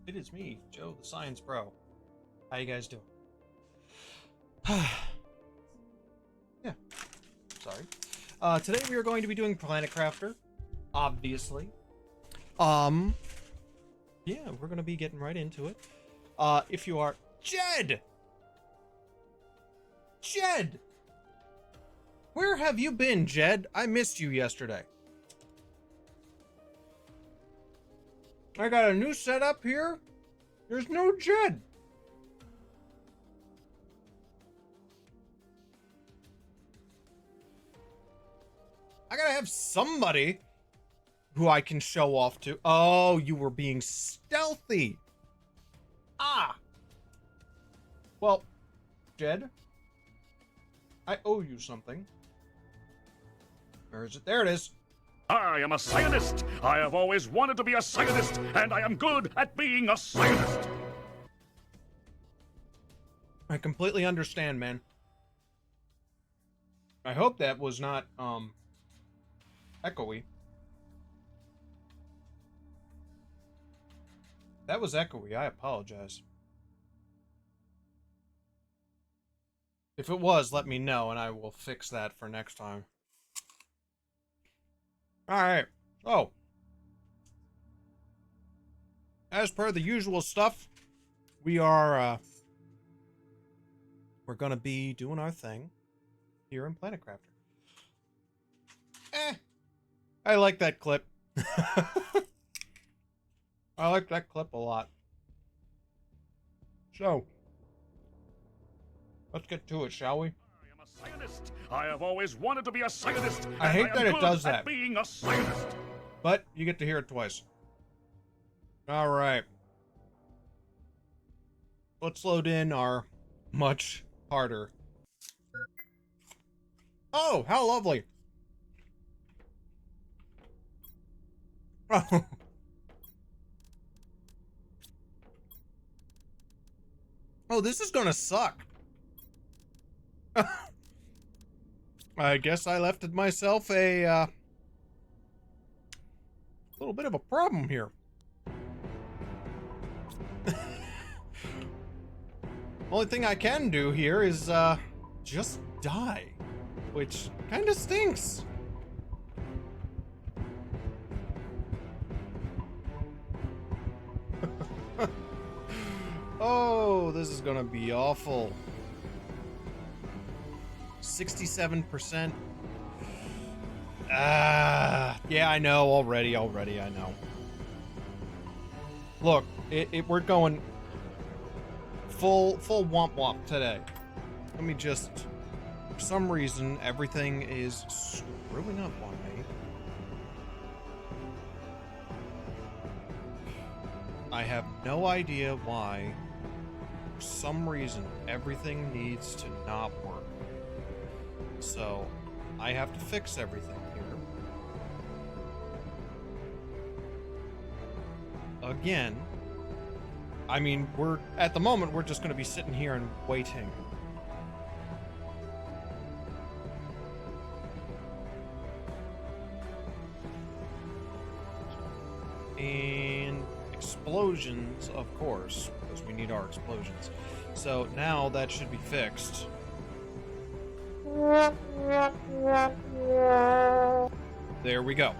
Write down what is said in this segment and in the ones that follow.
It is me, Joe, the Science Bro. How you guys doing? Yeah, sorry. Today we are going to be doing Planet Crafter, obviously. Yeah, we're gonna be getting right into it. If you are... Jed! Jed! Where have you been, Jed? I missed you yesterday. I got a new setup here. There's no Jed. I gotta have somebody who I can show off to. Oh, you were being stealthy. Ah. Well, Jed, I owe you something. Where is it? There it is. I am a scientist. I have always wanted to be a scientist, and I am good at being a scientist. I completely understand, man. I hope that was not, echoey. That was echoey. I apologize. If it was, let me know, and I will fix that for next time. Alright. Oh. As per the usual stuff, we are, we're gonna be doing our thing here in Planet Crafter. I like that clip. I like that clip a lot. So, let's get to it, shall we? I am a scientist. I have always wanted to be a scientist. I hate that it does that. Being a scientist. But you get to hear it twice. All right. Let's load in our much harder. Oh, how lovely. Oh. Oh, this is gonna suck. I guess I left myself a little bit of a problem here. Only thing I can do here is just die, which kind of stinks. Oh, this is gonna be awful. 67%. Yeah, I know already, I know. Look, we're going full womp womp today. Let me just, for some reason, everything is screwing up on me. I have no idea why. For some reason, everything needs to not work. So, I have to fix everything here. Again. I mean, at the moment, we're just going to be sitting here and waiting. And explosions, of course, because we need our explosions. So now that should be fixed. There we go.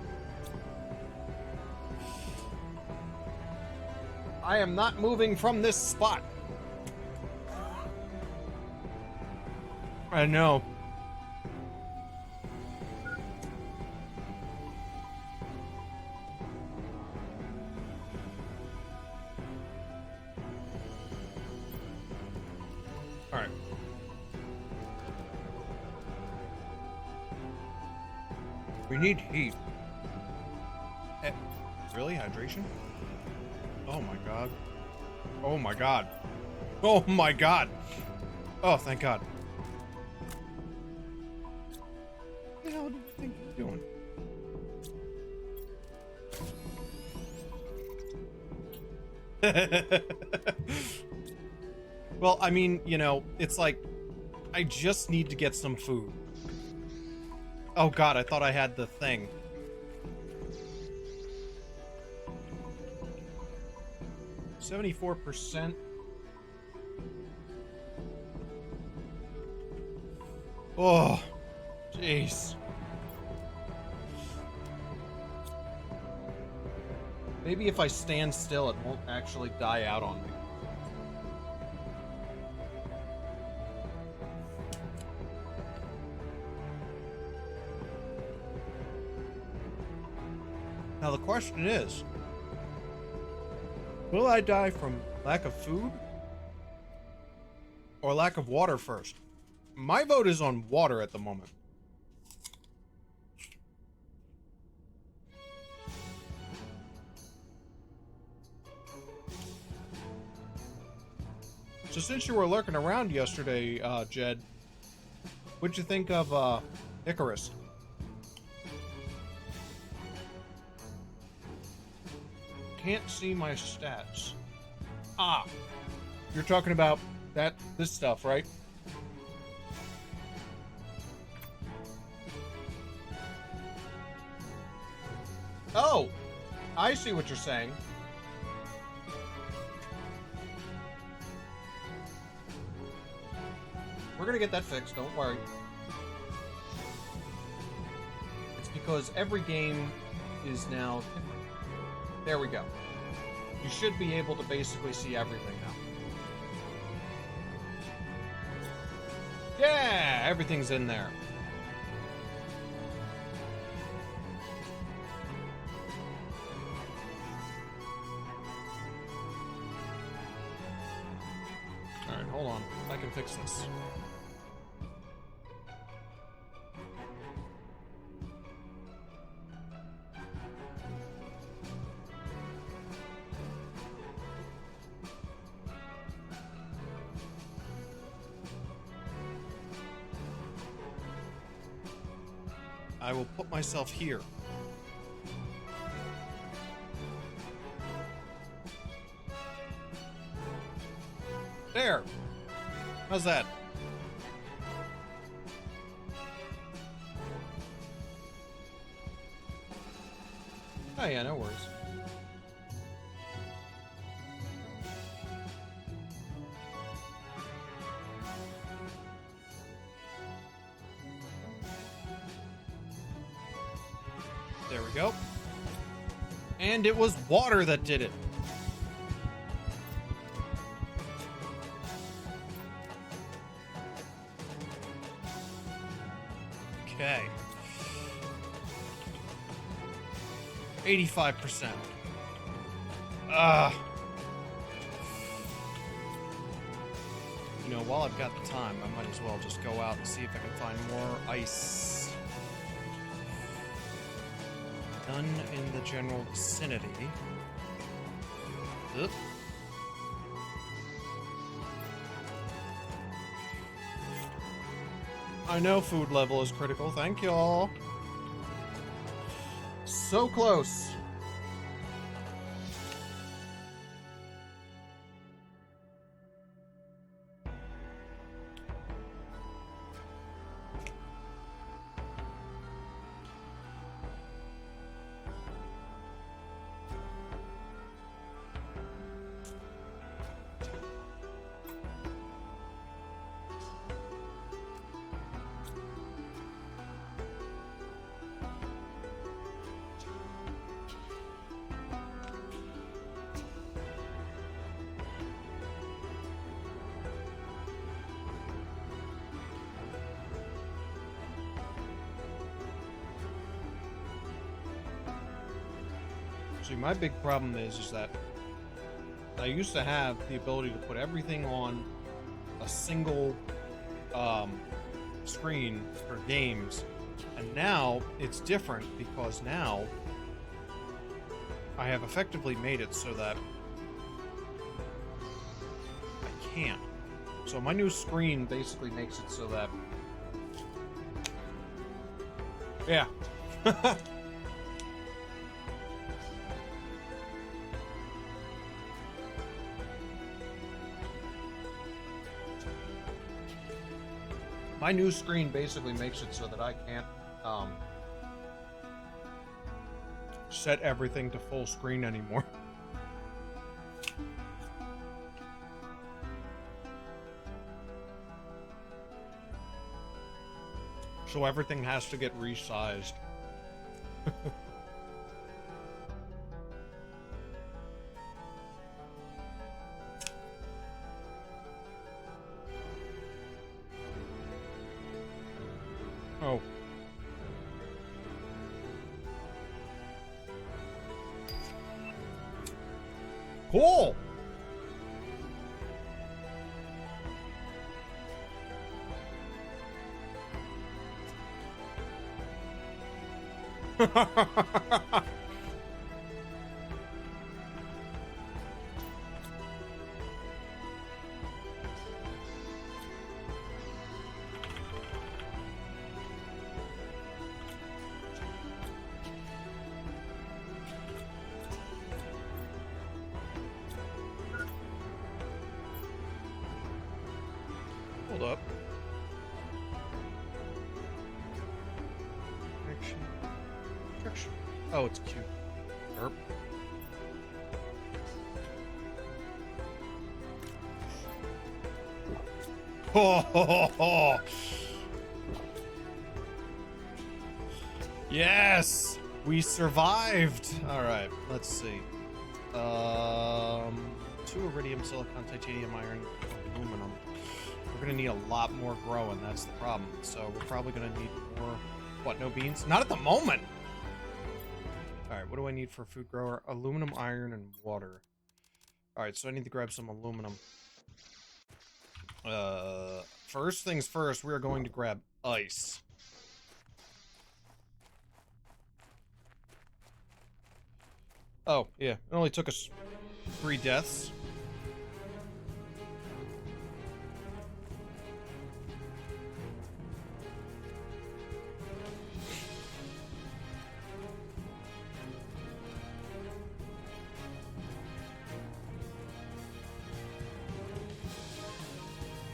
I am not moving from this spot. I know. All right. We need heat. Really? Hydration? Oh my god. Oh my god. Oh my god. Oh, thank god. What the hell do you think you're doing? Well, I mean, you know, it's like, I just need to get some food. Oh god, I thought I had the thing. 74%. Oh, jeez. Maybe if I stand still, it won't actually die out on me. Now the question is, will I die from lack of food or lack of water first? My vote is on water at the moment. So since you were lurking around yesterday, Jed, what'd you think of Icarus? Can't see my stats. Ah, you're talking about this stuff, right? Oh, I see what you're saying. We're gonna get that fixed, don't worry. It's because every game is now different. There we go. You should be able to basically see everything now. Yeah, everything's in there. Alright, hold on. I can fix this. I will put myself here. There! How's that? Oh yeah, no worries. There we go. And it was water that did it. Okay. 85%. You know, while I've got the time, I might as well just go out and see if I can find more ice. None in the general vicinity. Ugh. I know food level is critical. Thank y'all. So close. See, my big problem is that I used to have the ability to put everything on a single screen for games, and now it's different because now I have effectively made it so that I can't. So my new screen basically makes it so that, yeah. My new screen basically makes it so that I can't set everything to full screen anymore. So everything has to get resized. Oh. Cool! Hold up. Action. Oh, it's cute. Burp. Ho, ho, ho, ho. Yes! We survived! Alright, let's see. 2 iridium, silicon, titanium, iron, aluminum. We're gonna need a lot more growing, that's the problem. So we're probably gonna need more... What, no beans? Not at the moment! Alright, what do I need for a food grower? Aluminum, iron, and water. Alright, so I need to grab some aluminum. First things first, we are going to grab ice. Oh, yeah, it only took us 3 deaths.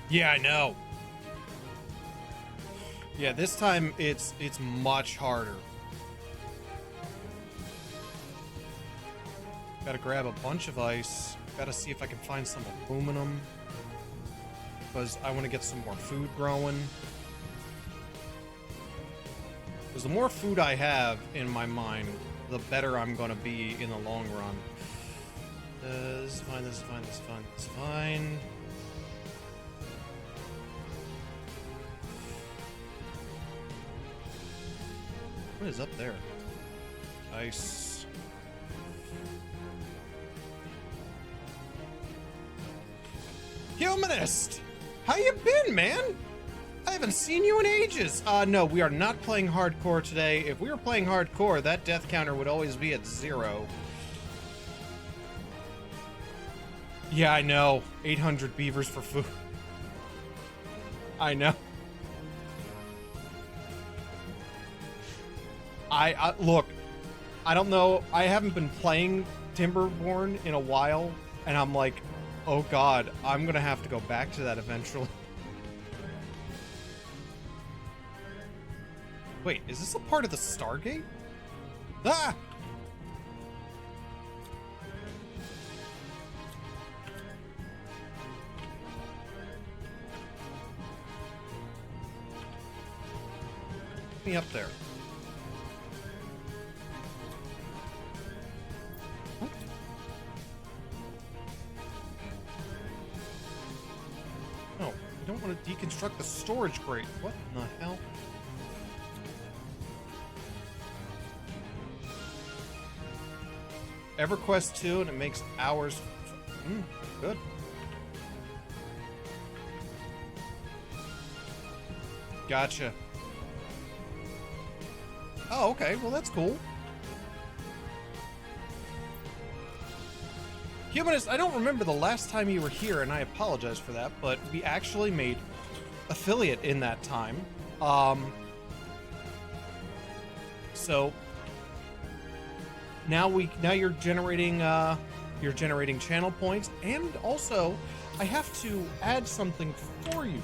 Yeah, I know. Yeah, this time it's much harder. Gotta grab a bunch of ice. Gotta see if I can find some aluminum. Because I want to get some more food growing. Because the more food I have in my mind, the better I'm gonna be in the long run. This is fine, this is fine, this is fine, this is fine. What is up there? Ice. Humanist! How you been, man? I haven't seen you in ages. No, we are not playing hardcore today. If we were playing hardcore, that death counter would always be at 0. Yeah, I know. 800 beavers for food. I know. Look, I don't know. I haven't been playing Timberborn in a while, and I'm like, oh god, I'm gonna have to go back to that eventually. Wait, is this a part of the Stargate? Ah! Get me up there. No, I don't want to deconstruct the storage grate. What in the hell? EverQuest 2, and it makes hours. Good. Gotcha. Oh, okay. Well, that's cool. Humanist, I don't remember the last time you were here, and I apologize for that, but we actually made affiliate in that time. So now you're generating channel points, and also I have to add something for you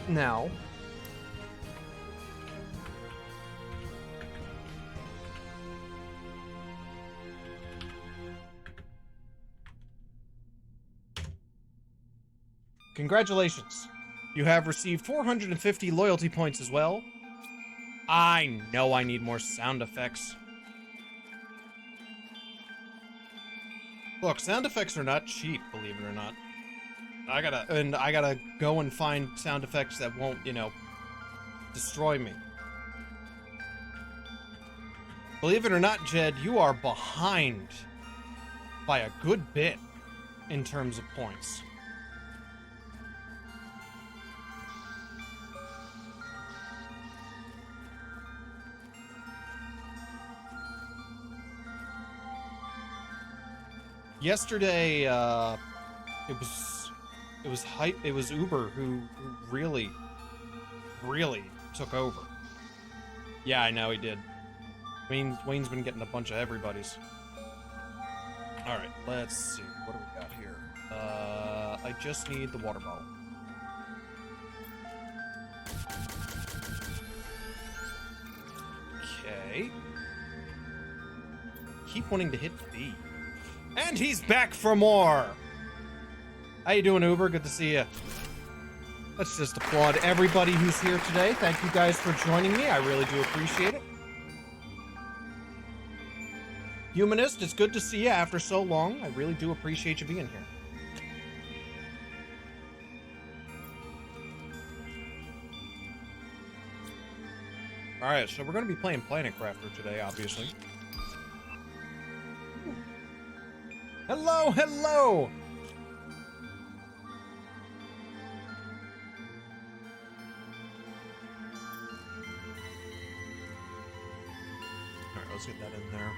now. Congratulations. You have received 450 loyalty points as well. I know I need more sound effects. Look, sound effects are not cheap, believe it or not. I gotta go and find sound effects that won't, you know, destroy me. Believe it or not, Jed, you are behind by a good bit in terms of points. Yesterday, it was Uber who really took over. Yeah, I know he did. Wayne's been getting a bunch of everybody's. All right, let's see. What do we got here? I just need the water bottle. Okay. Keep wanting to hit B. And he's back for more! How you doing, Uber? Good to see you. Let's just applaud everybody who's here today. Thank you guys for joining me. I really do appreciate it. Humanist, it's good to see you after so long. I really do appreciate you being here. Alright, so we're going to be playing Planet Crafter today, obviously. Hello, hello! Alright, let's get that in there.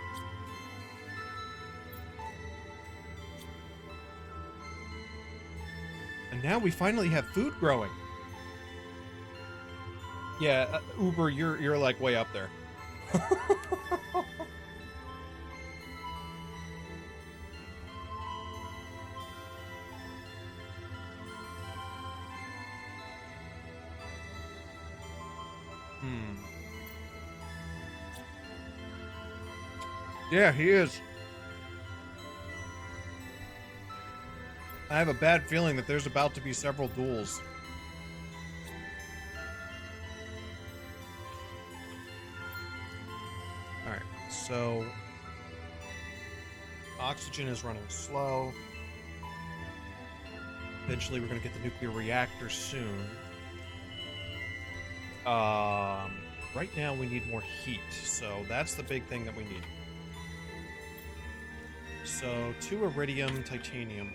And now we finally have food growing. Yeah, Uber, you're like way up there. Yeah, he is. I have a bad feeling that there's about to be several duels. Alright, so... oxygen is running slow. Eventually we're going to get the nuclear reactor soon. Right now we need more heat, so that's the big thing that we need. So, 2 iridium, titanium.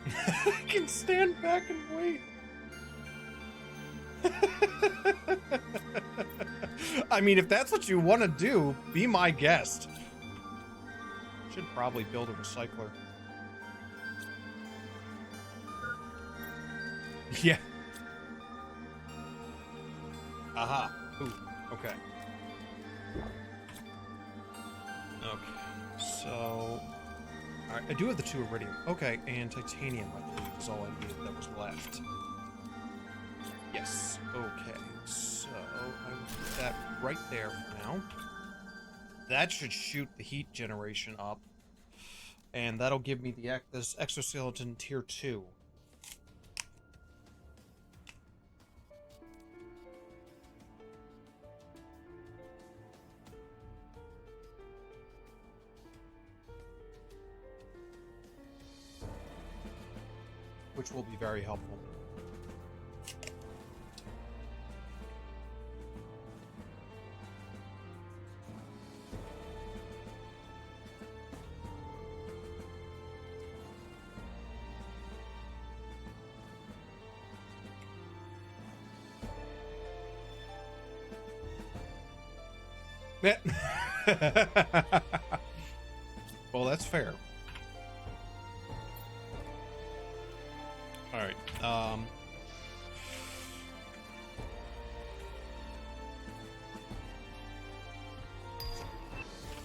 I can stand back and wait. I mean, if that's what you want to do, be my guest. Should probably build a recycler. Yeah. Aha. Ooh, okay. Okay, so... Alright, I do have the 2 iridium. Okay, and titanium, I believe, is all I needed that was left. Yes, okay. So, I will put that right there for now. That should shoot the heat generation up. And that'll give me this exoskeleton tier 2. Which will be very helpful. Well, that's fair. Alright,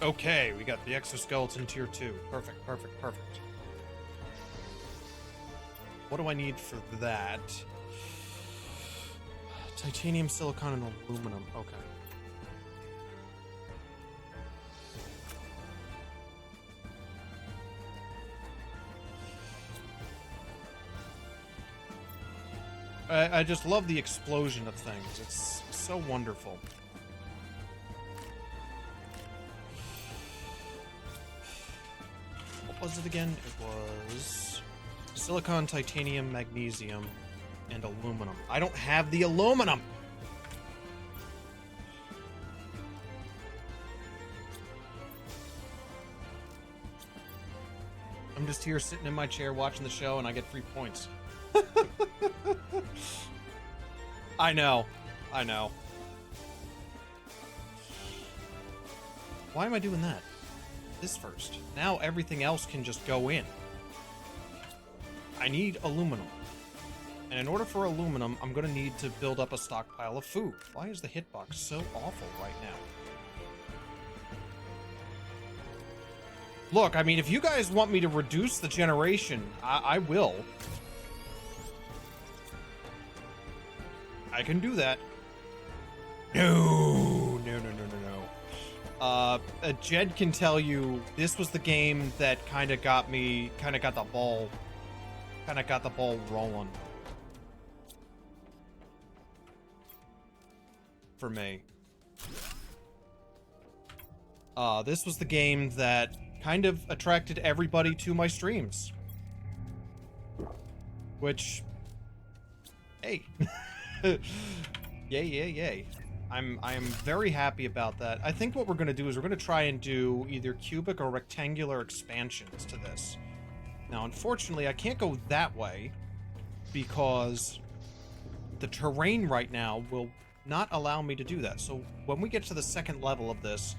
okay, we got the exoskeleton tier 2. Perfect, perfect, perfect. What do I need for that? Titanium, silicon, and aluminum. Okay. I just love the explosion of things. It's so wonderful. What was it again? It was silicon, titanium, magnesium, and aluminum. I don't have the aluminum! I'm just here sitting in my chair watching the show and I get 3 points. I know. I know. Why am I doing that? This first. Now everything else can just go in. I need aluminum. And in order for aluminum, I'm gonna need to build up a stockpile of food. Why is the hitbox so awful right now? Look, I mean, if you guys want me to reduce the generation, I will. I can do that. No. Jed can tell you this was the game that kind of got the ball rolling. For me. This was the game that kind of attracted everybody to my streams. Which, hey. Yay. I am very happy about that. I think what we're going to do is we're going to try and do either cubic or rectangular expansions to this. Now, unfortunately, I can't go that way because the terrain right now will not allow me to do that. So when we get to the second level of this,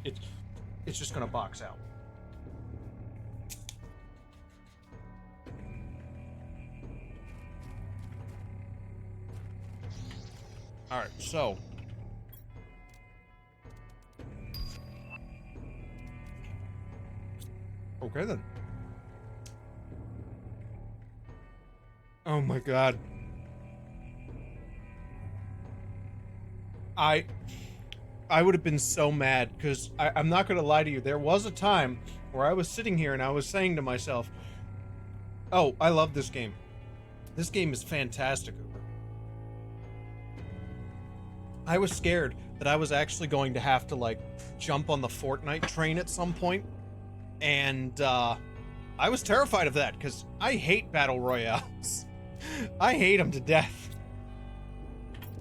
it's just going to box out. All right, so okay then. Oh my god. I would have been so mad because I'm not gonna lie to you. There was a time where I was sitting here and I was saying to myself, "Oh, I love this game. This game is fantastic." I was scared that I was actually going to have to, like, jump on the Fortnite train at some point. And, I was terrified of that, because I hate Battle Royales. I hate them to death.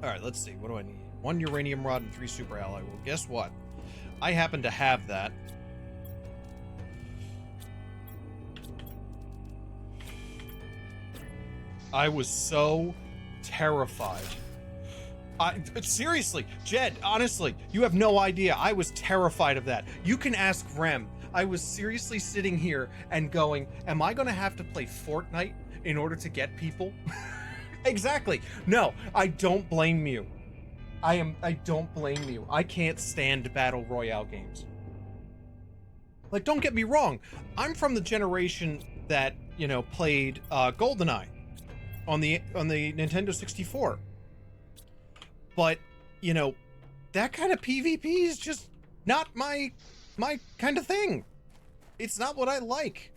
Alright, let's see. What do I need? 1 uranium rod and 3 super alloy. Well, guess what? I happen to have that. I was so terrified. Seriously, Jed, honestly, you have no idea. I was terrified of that. You can ask Rem. I was seriously sitting here and going, am I going to have to play Fortnite in order to get people? Exactly. No, I don't blame you. I don't blame you. I can't stand Battle Royale games. Like, don't get me wrong. I'm from the generation that, you know, played GoldenEye on the Nintendo 64. But, you know, that kind of PvP is just not my kind of thing. It's not what I like.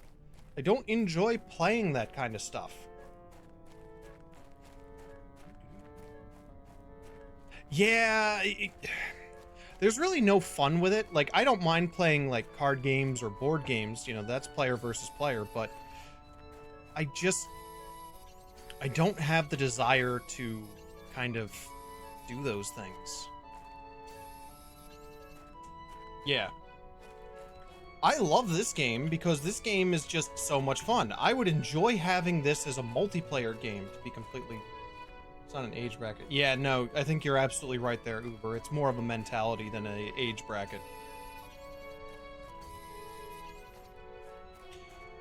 I don't enjoy playing that kind of stuff. Yeah, there's really no fun with it. Like, I don't mind playing, like, card games or board games. You know, that's player versus player. But I don't have the desire to kind of do those things. Yeah. I love this game because this game is just so much fun. I would enjoy having this as a multiplayer game, to be completely... It's not an age bracket. Yeah, no, I think you're absolutely right there, Uber. It's more of a mentality than an age bracket.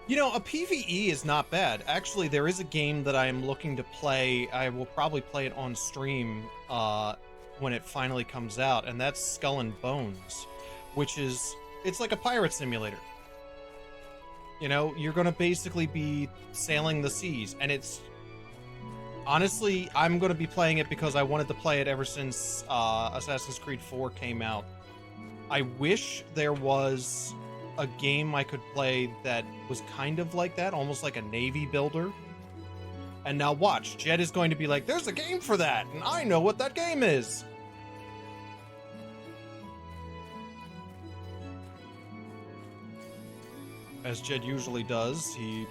You know, a PvE is not bad. Actually, there is a game that I am looking to play. I will probably play it on stream when it finally comes out, and that's Skull and Bones, which is... It's like a pirate simulator. You know, you're gonna basically be sailing the seas, and it's... Honestly, I'm gonna be playing it because I wanted to play it ever since Assassin's Creed 4 came out. I wish there was a game I could play that was kind of like that, almost like a Navy builder. And now watch, Jed is going to be like, there's a game for that, and I know what that game is. As Jed usually does, he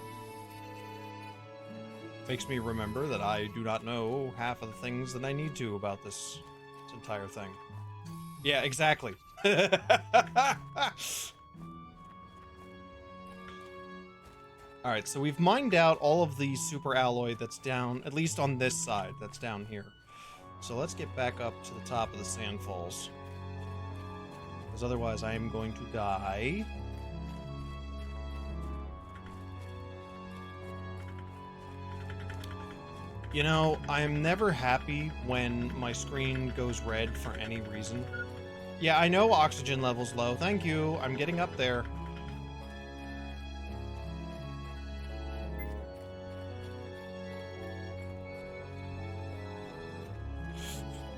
makes me remember that I do not know half of the things that I need to about this entire thing. Yeah, exactly. Alright, so we've mined out all of the super alloy that's down, at least on this side, that's down here. So let's get back up to the top of the sand falls. Because otherwise I am going to die. You know, I am never happy when my screen goes red for any reason. Yeah, I know oxygen level's low. Thank you. I'm getting up there.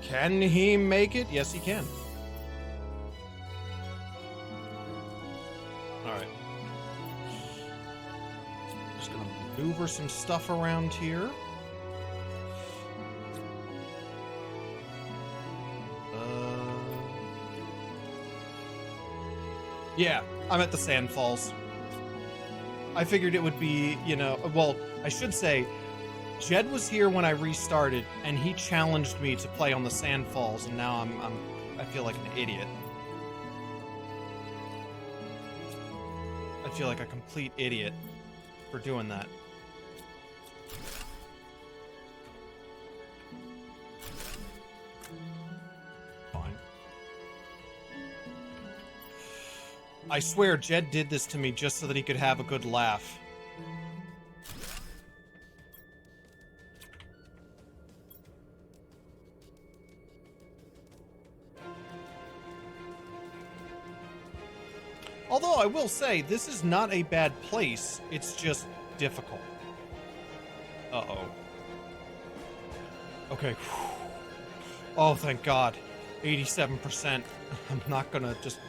Can he make it? Yes, he can. Alright. Just gonna maneuver some stuff around here. Yeah, I'm at the sand falls. I figured it would be, you know, well, I should say, Jed was here when I restarted, and he challenged me to play on the sand falls, and now I feel like an idiot. I feel like a complete idiot for doing that. Fine. I swear Jed did this to me just so that he could have a good laugh. Although I will say, this is not a bad place, it's just difficult. Uh-oh. Okay. Oh, thank God. 87%. I'm not gonna just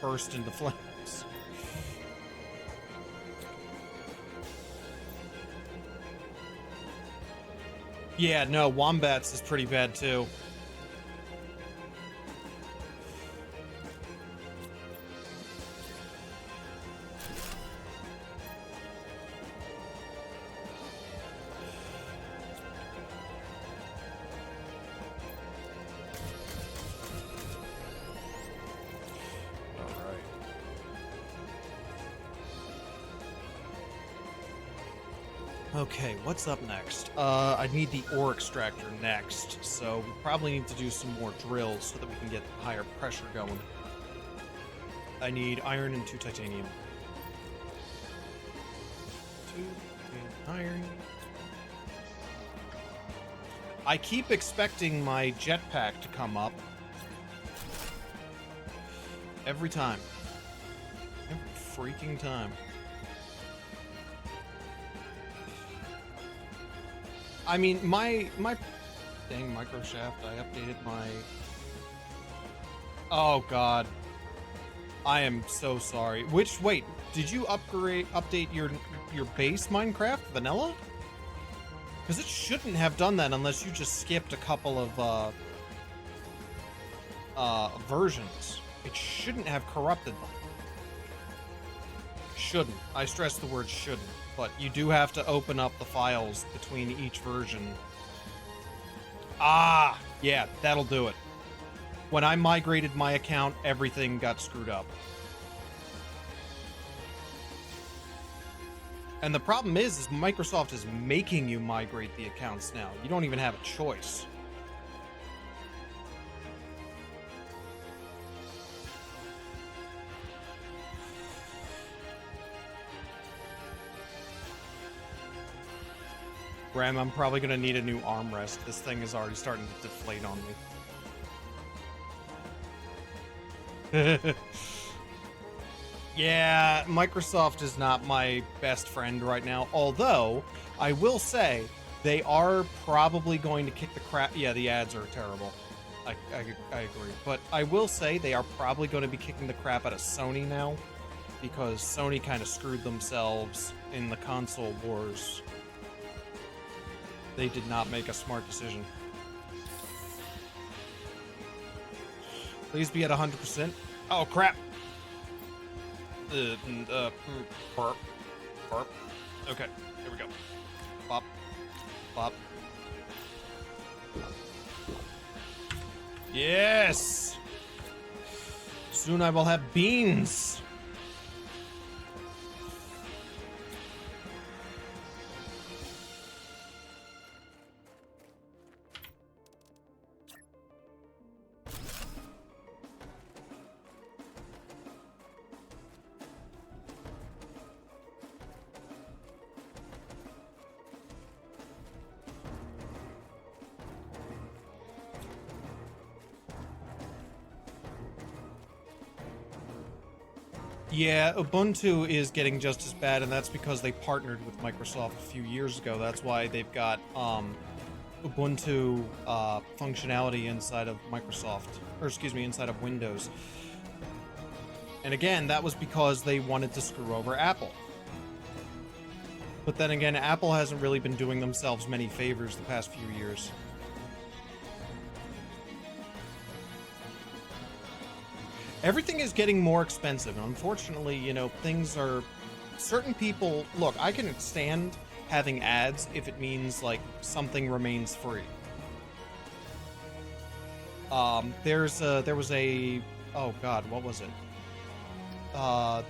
burst into flames. Yeah, no, wombats is pretty bad too. Okay, what's up next? I need the ore extractor next, so we probably need to do some more drills so that we can get higher pressure going. I need iron and 2 titanium. 2 iron. I keep expecting my jetpack to come up. Every time. Every freaking time. I mean, my dang microshaft, I updated my... Oh, God. I am so sorry. Wait, did you update your base Minecraft vanilla? Because it shouldn't have done that unless you just skipped a couple of versions. It shouldn't have corrupted them. Shouldn't. I stress the word shouldn't. But you do have to open up the files between each version. Ah! Yeah, that'll do it. When I migrated my account, everything got screwed up. And the problem is Microsoft is making you migrate the accounts now. You don't even have a choice. Graham, I'm probably going to need a new armrest. This thing is already starting to deflate on me. Yeah, Microsoft is not my best friend right now. Although, I will say, they are probably going to kick the crap... Yeah, the ads are terrible. I agree. But I will say they are probably going to be kicking the crap out of Sony now. Because Sony kind of screwed themselves in the console wars. They did not make a smart decision. Please be at 100%. Oh, crap. Burp. Burp. Okay, here we go. Bop. Bop. Yes! Soon I will have beans. Yeah, Ubuntu is getting just as bad, and that's because they partnered with Microsoft a few years ago. That's why they've got Ubuntu functionality inside of Microsoft, or excuse me, inside of Windows. And again, that was because they wanted to screw over Apple. But then again, Apple hasn't really been doing themselves many favors the past few years. Everything is getting more expensive, and unfortunately, you know, things are... Certain people... Look, I can stand having ads if it means, like, something remains free. There was a... Oh, God, what was it?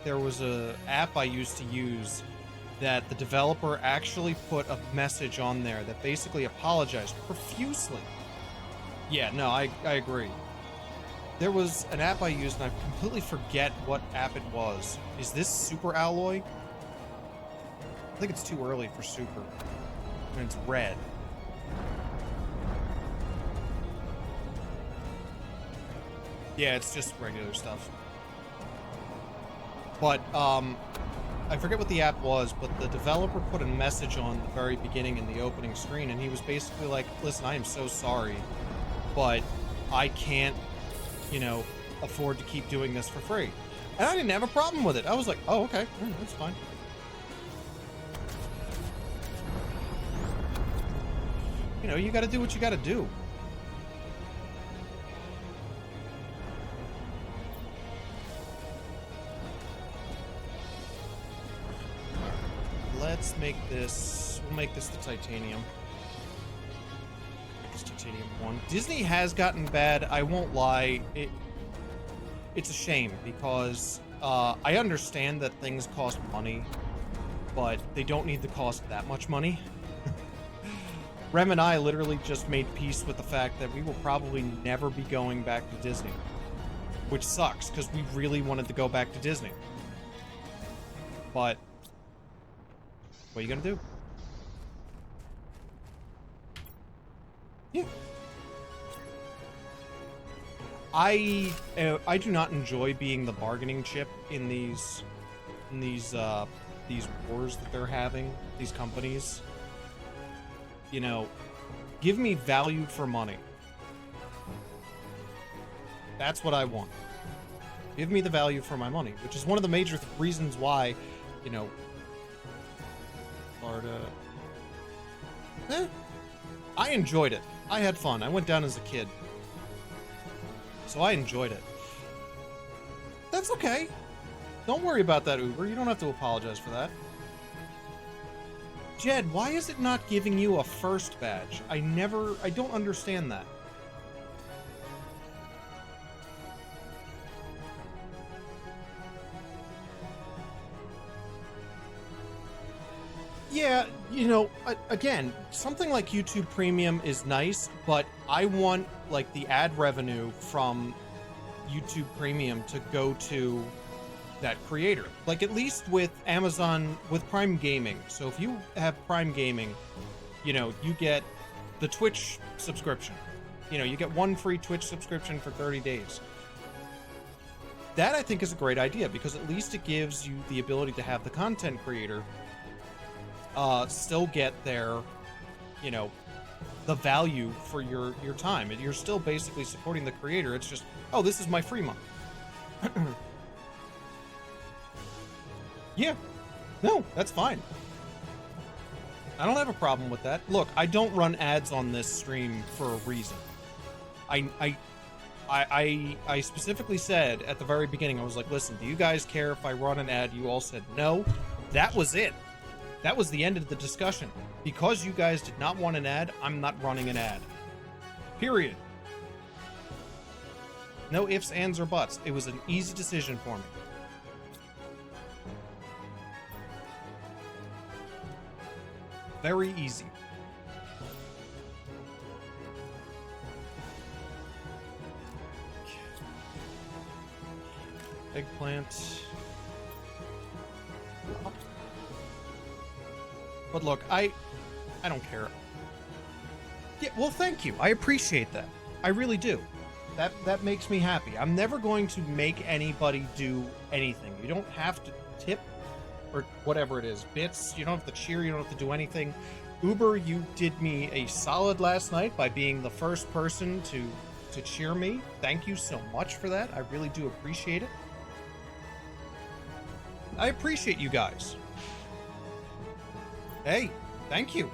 There was a app I used to use that the developer actually put a message on there that basically apologized profusely. Yeah, no, I agree. There was an app I used, and I completely forget what app it was. Is this Super Alloy? I think it's too early for Super. And it's red. Yeah, it's just regular stuff. But, I forget what the app was, but the developer put a message on the very beginning in the opening screen, and he was basically like, listen, I am so sorry, but I can't, you know, afford to keep doing this for free. And I didn't have a problem with it. I was like, oh, okay, that's fine. You know, you gotta do what you gotta do. Let's make this, we'll make this the titanium. It's titanium 1. Disney has gotten bad, I won't lie. It's a shame because I understand that things cost money, but they don't need to cost that much money. Rem and I literally just made peace with the fact that we will probably never be going back to Disney, which sucks because we really wanted to go back to Disney. But what are you gonna do? Yeah. I do not enjoy being the bargaining chip in these wars that they're having, these companies. You know, give me value for money. That's what I want. Give me the value for my money, which is one of the major reasons why, you know, Florida. I enjoyed it. I had fun. I went down as a kid. So I enjoyed it. That's okay. Don't worry about that, Uber. You don't have to apologize for that. Jed, why is it not giving you a first badge? I don't understand that. Yeah, you know, again, something like YouTube Premium is nice, but I want, like, the ad revenue from YouTube Premium to go to that creator. Like, at least with Amazon, with Prime Gaming. So if you have Prime Gaming, you know, you get the Twitch subscription. You know, you get one free Twitch subscription for 30 days. That, I think, is a great idea, because at least it gives you the ability to have the content creator still get their, you know, the value for your time. You're still basically supporting the creator. It's just, oh, this is my free month. Yeah. No, that's fine. I don't have a problem with that. Look, I don't run ads on this stream for a reason. I specifically said at the very beginning, I was like, listen, do you guys care if I run an ad? You all said no. That was it. That was the end of the discussion. Because you guys did not want an ad, I'm not running an ad. Period. No ifs, ands, or buts. It was an easy decision for me. Very easy. Eggplant. But look, I don't care. Yeah, well, thank you. I appreciate that. I really do. That makes me happy. I'm never going to make anybody do anything. You don't have to tip or whatever it is. Bits. You don't have to cheer. You don't have to do anything. Uber, you did me a solid last night by being the first person to cheer me. Thank you so much for that. I really do appreciate it. I appreciate you guys. Hey, thank you.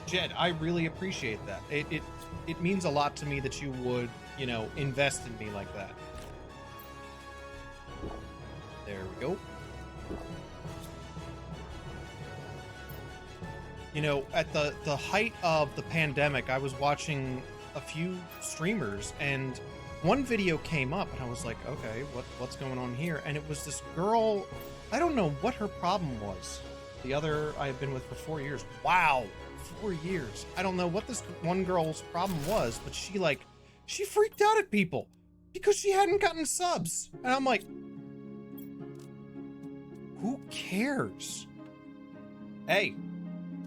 Jed, I really appreciate that. It means a lot to me that you would, you know, invest in me like that. There we go. You know, at the height of the pandemic, I was watching a few streamers, and one video came up, and I was like, okay, what's going on here? And it was this girl, I don't know what her problem was. The other I have been with for 4 years. Wow, 4 years. I don't know what this one girl's problem was, but she freaked out at people because she hadn't gotten subs. And I'm like, who cares? Hey,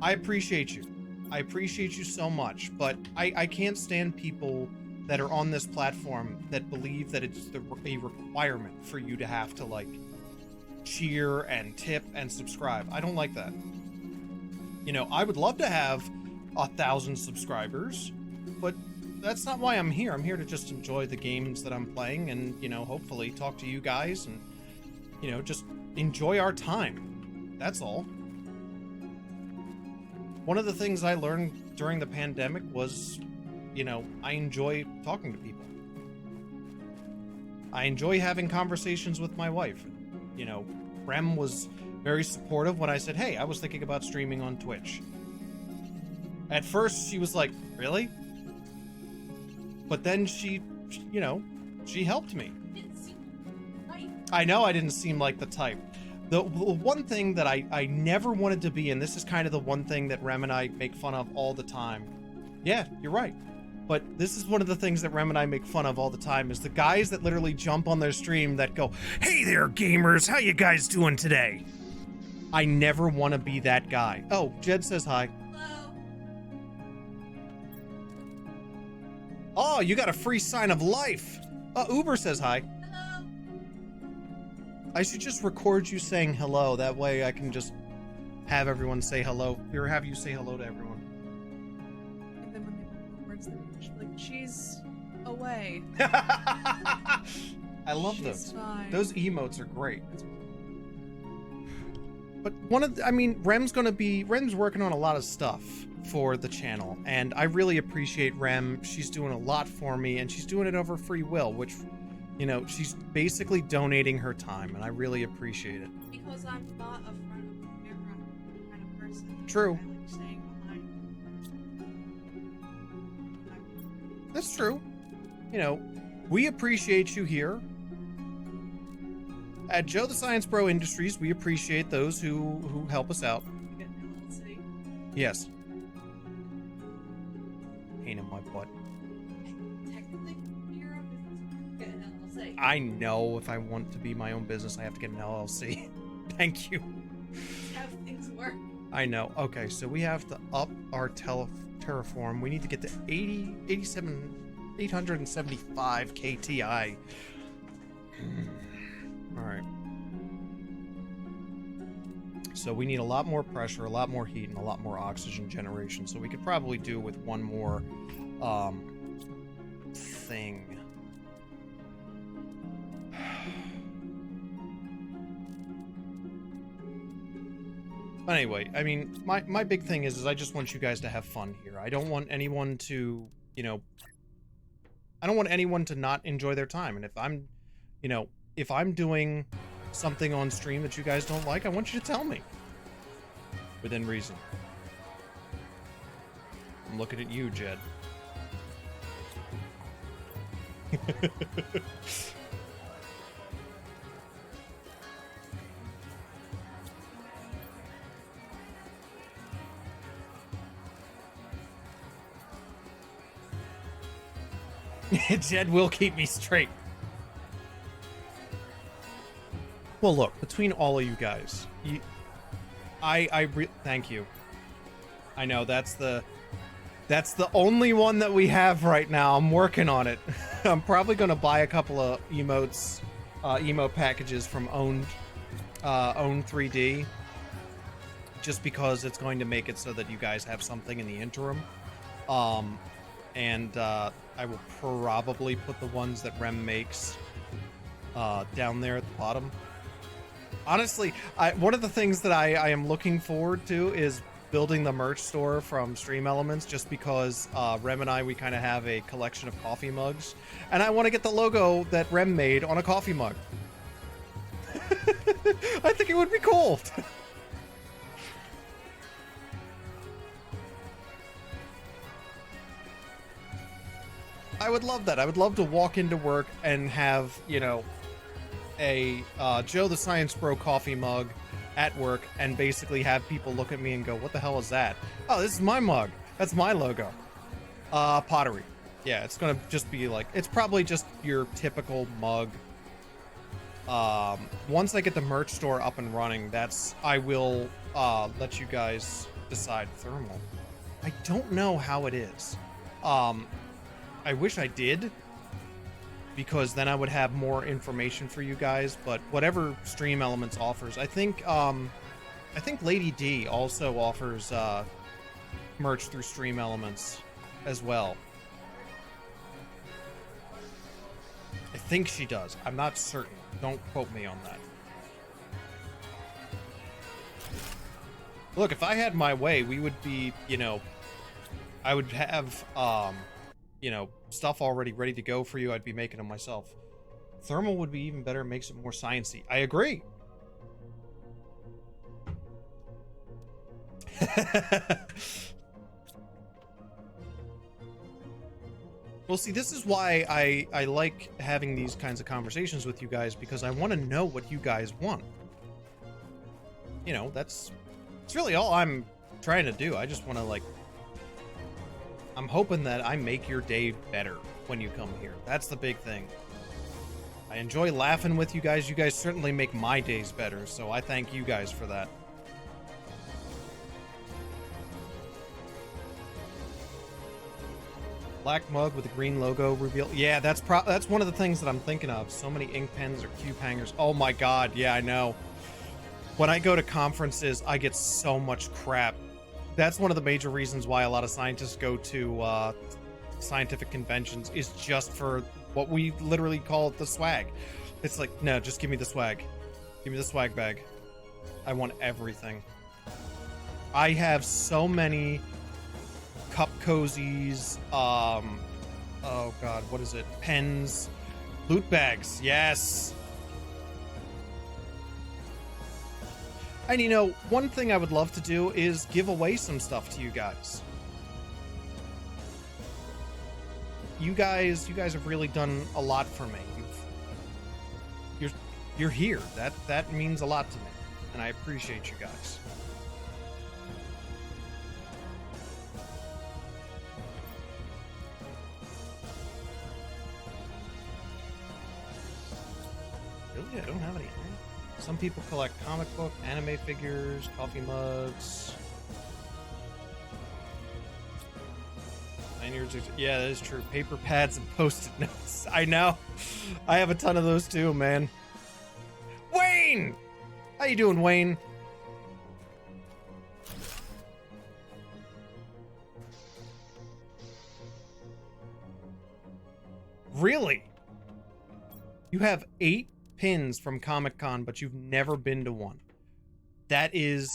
I appreciate you. I appreciate you so much, but I can't stand people that are on this platform that believe that it's a requirement for you to have to, like, cheer and tip and subscribe. I don't like that. You know, I would love to have 1,000 subscribers, but that's not why I'm here. I'm here to just enjoy the games that I'm playing and, you know, hopefully talk to you guys and, you know, just enjoy our time. That's all. One of the things I learned during the pandemic was, you know, I enjoy talking to people. I enjoy having conversations with my wife. You know, Rem was very supportive when I said, hey, I was thinking about streaming on Twitch. At first, she was like, really? But then she, you know, she helped me. I know I didn't seem like the type. The one thing that I never wanted to be, and this is kind of the one thing that Rem and I make fun of all the time. Yeah, you're right. But this is one of the things that Rem and I make fun of all the time, is the guys that literally jump on their stream that go, hey there, gamers, how you guys doing today? I never want to be that guy. Oh, Jed says hi. Hello. Oh, you got a free sign of life. Uber says hi. Hello. I should just record you saying hello. That way I can just have everyone say hello, or have you say hello to everyone. And then when they put words, they're like, she's away. I love She's those. fine. Those emotes are great. But Rem's working on a lot of stuff for the channel, and I really appreciate Rem. She's doing a lot for me, and she's doing it over free will, which, you know, she's basically donating her time, and I really appreciate it. Because I'm not a front of the camera kind of person. True. I like staying behind. That's true. You know, we appreciate you here. At Joe the Science Bro Industries, we appreciate those who help us out. You get an LLC. Yes. Pain in my butt. Technically, you're a business. You get an LLC. I know if I want to be my own business, I have to get an LLC. Thank you. That's how things work. I know. Okay, so we have to up our Terraform. We need to get to 875 KTI. All right. So we need a lot more pressure, a lot more heat, and a lot more oxygen generation. So we could probably do with one more thing. But anyway, I mean, my big thing is I just want you guys to have fun here. I don't want anyone to, you know, I don't want anyone to not enjoy their time. And if I'm, you know, if I'm doing something on stream that you guys don't like, I want you to tell me. Within reason. I'm looking at you, Jed. Jed will keep me straight. Well, look, between all of you guys, thank you. I know that's the only one that we have right now. I'm working on it. I'm probably gonna buy a couple of emotes, emote packages from Own 3D, just because it's going to make it so that you guys have something in the interim. I will probably put the ones that Rem makes down there at the bottom. Honestly, one of the things that I am looking forward to is building the merch store from Stream Elements, just because Rem and we kind of have a collection of coffee mugs, and I want to get the logo that Rem made on a coffee mug. I think it would be cool. I would love that. I would love to walk into work and have, you know, a Joe the Science Bro coffee mug at work, and basically have people look at me and go, what the hell is that? Oh, this is my mug. That's my logo. Pottery. Yeah, it's gonna just be like, it's probably just your typical mug. Once I get the merch store up and running, I will let you guys decide. Thermal. I don't know how it is. I wish I did, because then I would have more information for you guys, but whatever Stream Elements offers, I think Lady D also offers merch through Stream Elements as well. I think she does. I'm not certain. Don't quote me on that. Look, if I had my way, we would be, you know, I would have you know, stuff already ready to go for you. I'd be making them myself. Thermal would be even better, makes it more sciencey. I agree. Well, see, this is why I like having these kinds of conversations with you guys, because I want to know what you guys want. You know, it's really all I'm trying to do. I just want to, like, I'm hoping that I make your day better when you come here. That's the big thing. I enjoy laughing with you guys. You guys certainly make my days better, so I thank you guys for that. Black mug with a green logo reveal. Yeah, that's one of the things that I'm thinking of. So many ink pens or cube hangers. Oh my god, yeah, I know. When I go to conferences, I get so much crap. That's one of the major reasons why a lot of scientists go to scientific conventions, is just for what we literally call the swag. It's like, no, just give me the swag. Give me the swag bag. I want everything. I have so many cup cozies, oh god, what is it? Pens, loot bags, yes. And you know, one thing I would love to do is give away some stuff to you guys. You guys have really done a lot for me. You're here. That means a lot to me, and I appreciate you guys. Really, I don't have any. Some people collect comic book, anime figures, coffee mugs. 9 years. Yeah, that is true. Paper pads and post-it notes. I know. I have a ton of those too, man. Wayne! How you doing, Wayne? Really? You have 8 pins from Comic-Con, but you've never been to one. That is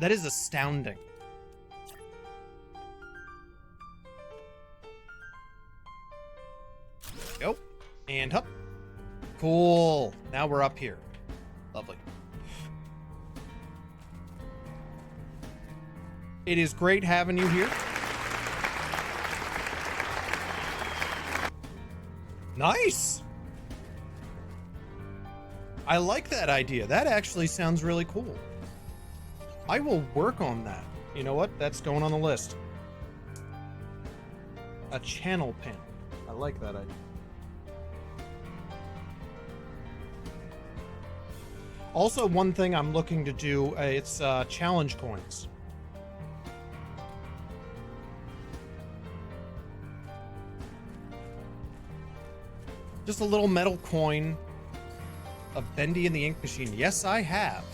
That is astounding. Go. And up. Cool. Now we're up here. Lovely. It is great having you here. Nice. I like that idea. That actually sounds really cool. I will work on that. You know what? That's going on the list. A channel pin. I like that idea. Also, one thing I'm looking to do, it's challenge coins. Just a little metal coin of Bendy and the Ink Machine. Yes, I have.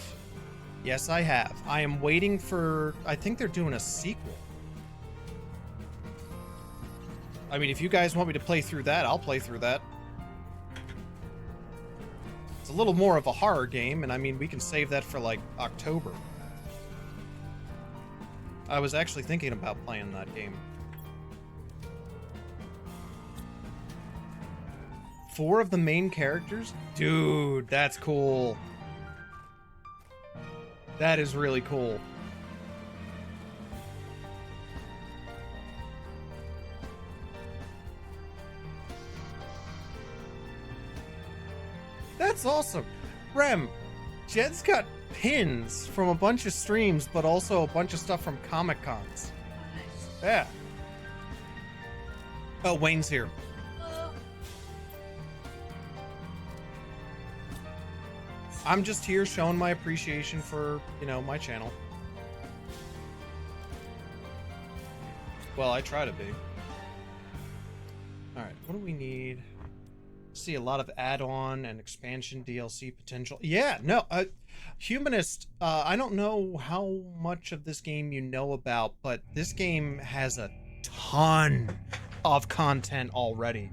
Yes, I have. I am waiting for... I think they're doing a sequel. I mean, if you guys want me to play through that, I'll play through that. It's a little more of a horror game, and I mean, we can save that for, like, October. I was actually thinking about playing that game. 4 of the main characters? Dude, that's cool. That is really cool. That's awesome. Rem, Jed's got pins from a bunch of streams, but also a bunch of stuff from Comic Cons. Yeah. Oh, Wayne's here. I'm just here showing my appreciation for, you know, my channel. Well, I try to be. Alright, what do we need? See a lot of add-on and expansion DLC potential. Yeah, no, Humanist, I don't know how much of this game you know about, but this game has a ton of content already.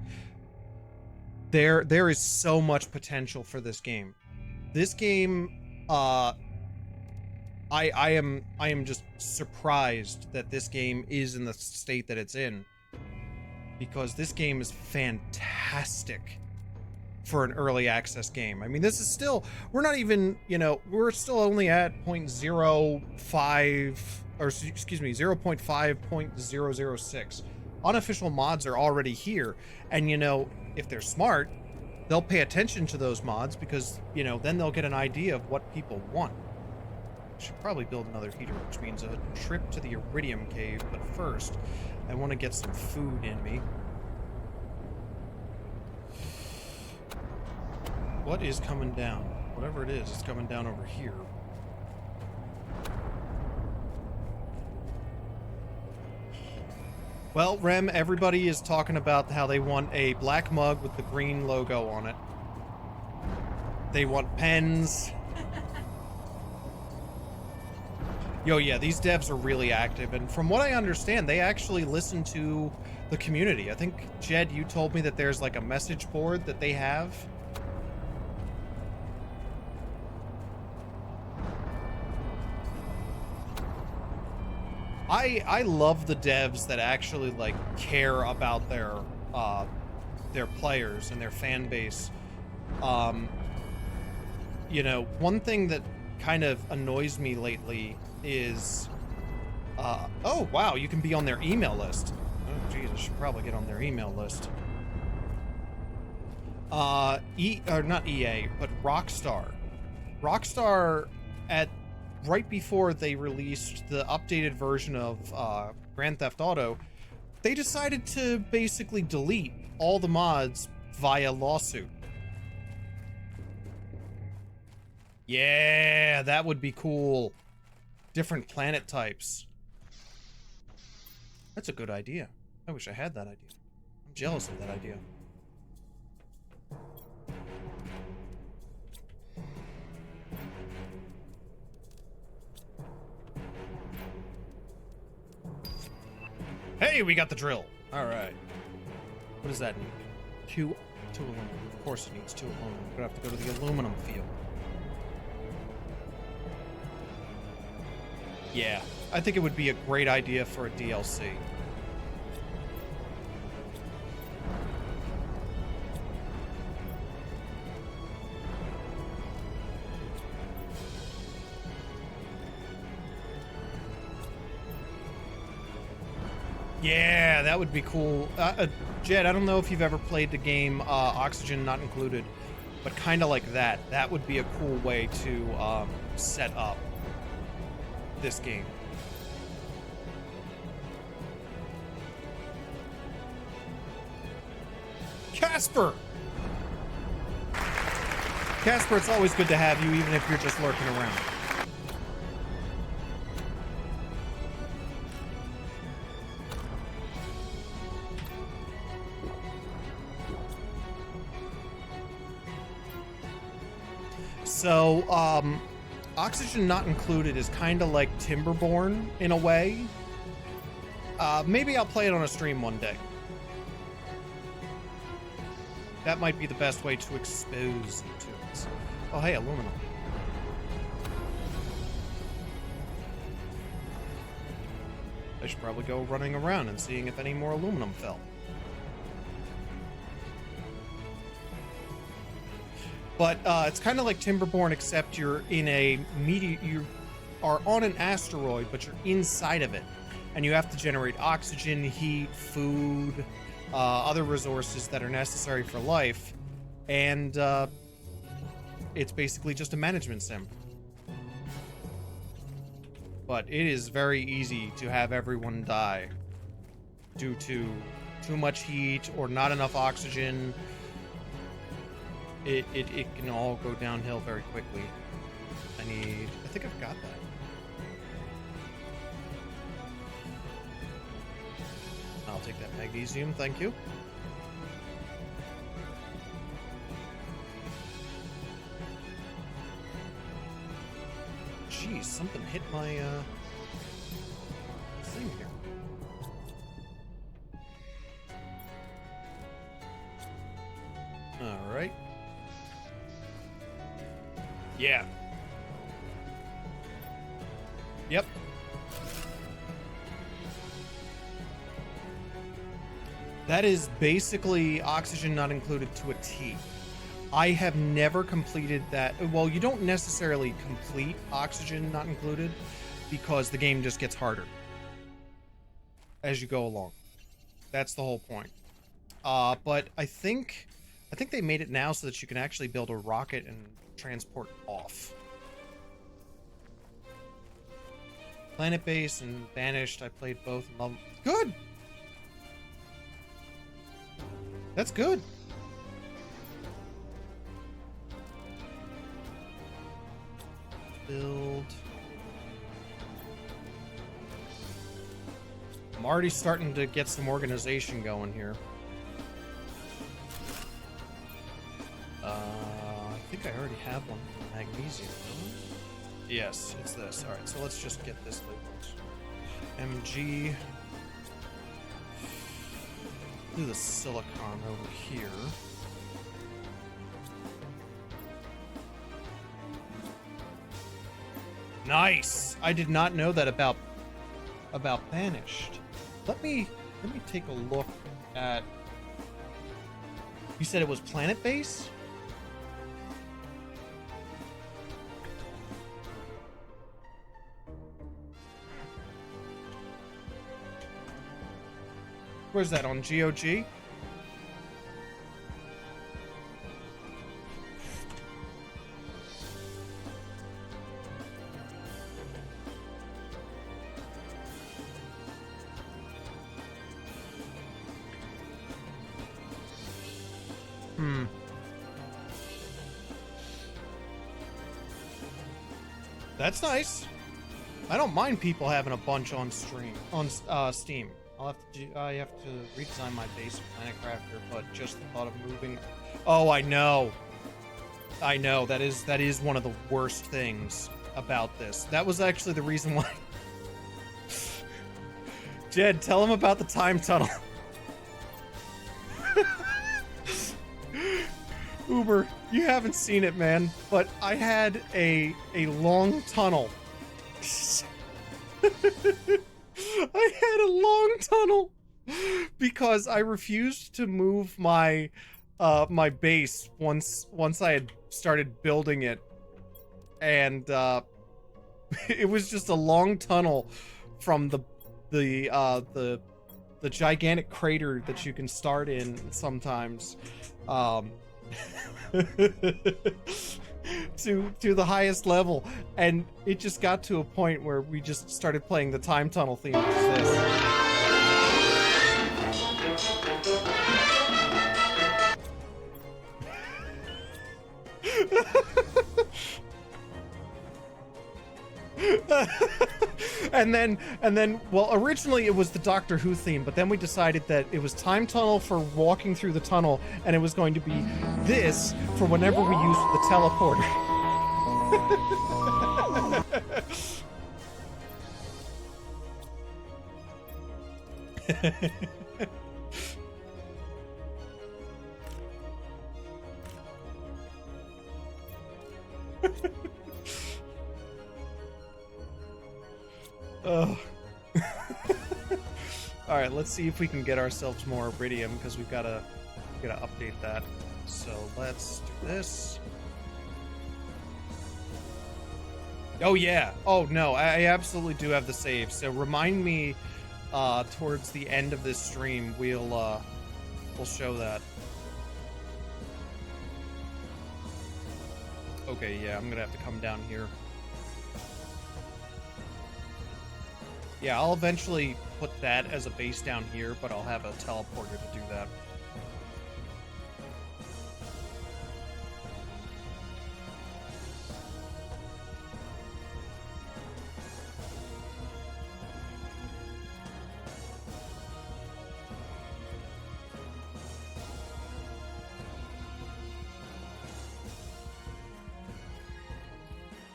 There is so much potential for this game. This game, I am just surprised that this game is in the state that it's in, because this game is fantastic for an early access game. I mean, this is still, we're not even, you know, we're still only at 0.05, or excuse me, 0.5.006. Unofficial mods are already here, and you know, if they're smart, they'll pay attention to those mods, because, you know, then they'll get an idea of what people want. Should probably build another heater, which means a trip to the Iridium Cave, but first, I want to get some food in me. What is coming down? Whatever it is, it's coming down over here. Well, Rem, everybody is talking about how they want a black mug with the green logo on it. They want pens. Yo, yeah, these devs are really active, and from what I understand, they actually listen to the community. I think, Jed, you told me that there's like a message board that they have. I love the devs that actually like care about their players and their fan base. You know, one thing that kind of annoys me lately is oh wow, you can be on their email list. Oh geez, I should probably get on their email list. Or not EA, but Rockstar at right before they released the updated version of Grand Theft Auto, they decided to basically delete all the mods via lawsuit. Yeah, that would be cool. Different planet types. That's a good idea. I wish I had that idea. I'm jealous of that idea. Hey, we got the drill. All right. What does that need? Two aluminum. Of course it needs 2 aluminum. We're gonna have to go to the aluminum field. Yeah, I think it would be a great idea for a DLC. Yeah, that would be cool. Jed, I don't know if you've ever played the game Oxygen Not Included, but kind of like that. That would be a cool way to set up this game. Casper! Casper, it's always good to have you, even if you're just lurking around. So, Oxygen Not Included is kind of like Timberborn in a way. Maybe I'll play it on a stream one day. That might be the best way to expose you to it. Oh, hey, aluminum. I should probably go running around and seeing if any more aluminum fell. But it's kind of like Timberborn, except you're in a you are on an asteroid, but you're inside of it, and you have to generate oxygen, heat, food, other resources that are necessary for life, and it's basically just a management sim. But it is very easy to have everyone die due to too much heat or not enough oxygen. It can all go downhill very quickly. I think I've got that. I'll take that magnesium, thank you. Jeez, something hit my thing here. All right. Yeah. Yep. That is basically Oxygen Not Included to a T. I have never completed that. Well, you don't necessarily complete Oxygen Not Included because the game just gets harder as you go along. That's the whole point. But I think they made it now so that you can actually build a rocket and transport off. Planet Base and Banished, I played both and love them. Good! That's good. Build. I'm already starting to get some organization going here. I think I already have one for magnesium. Yes, it's this. Alright, so let's just get this labeled. MG. Do the silicon over here. Nice! I did not know that about Banished. Let me take a look at... You said it was Planet Base? Where's that, on GOG? That's nice. I don't mind people having a bunch on stream, on Steam. I have to redesign my base Planet Crafter, but just the thought of moving. Oh, I know. That is one of the worst things about this. That was actually the reason why. Jed, tell him about the time tunnel. Uber, you haven't seen it, man, but I had a long tunnel I had a long tunnel because I refused to move my my base once I had started building it, and it was just a long tunnel from the gigantic crater that you can start in sometimes, to the highest level, and it just got to a point where we just started playing the time tunnel theme, which is this. and then well, originally it was the Doctor Who theme, but then we decided that it was time tunnel for walking through the tunnel, and it was going to be this for whenever we used the teleporter. Oh. All right, let's see if we can get ourselves more iridium, because we've gotta update that. So let's do this. Oh yeah. Oh no, I absolutely do have the save. So remind me towards the end of this stream. We'll show that. Okay, yeah, I'm gonna have to come down here. Yeah, I'll eventually put that as a base down here, but I'll have a teleporter to do that.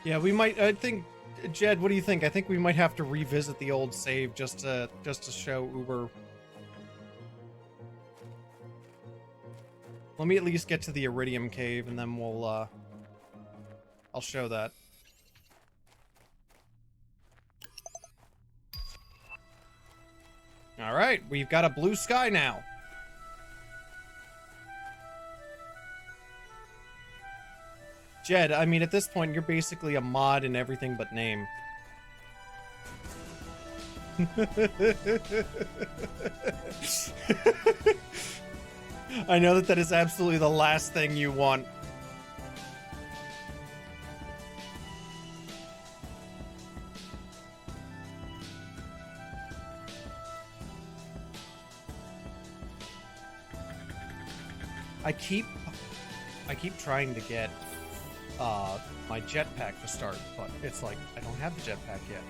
Yeah, we might, I think, Jed, what do you think? I think we might have to revisit the old save just to show Uber. Let me at least get to the Iridium Cave, and then we'll, I'll show that. Alright, we've got a blue sky now. Jed, I mean, at this point, you're basically a mod in everything but name. I know that is absolutely the last thing you want. I keep trying to get my jetpack to start, but it's like I don't have the jetpack yet.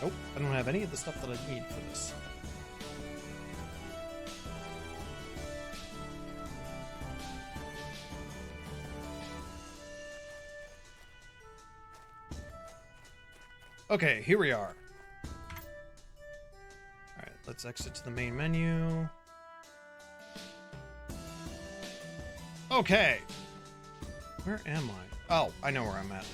Nope, I don't have any of the stuff that I need for this. Okay, here we are. Alright, let's exit to the main menu. Okay. Where am I? Oh, I know where I'm at.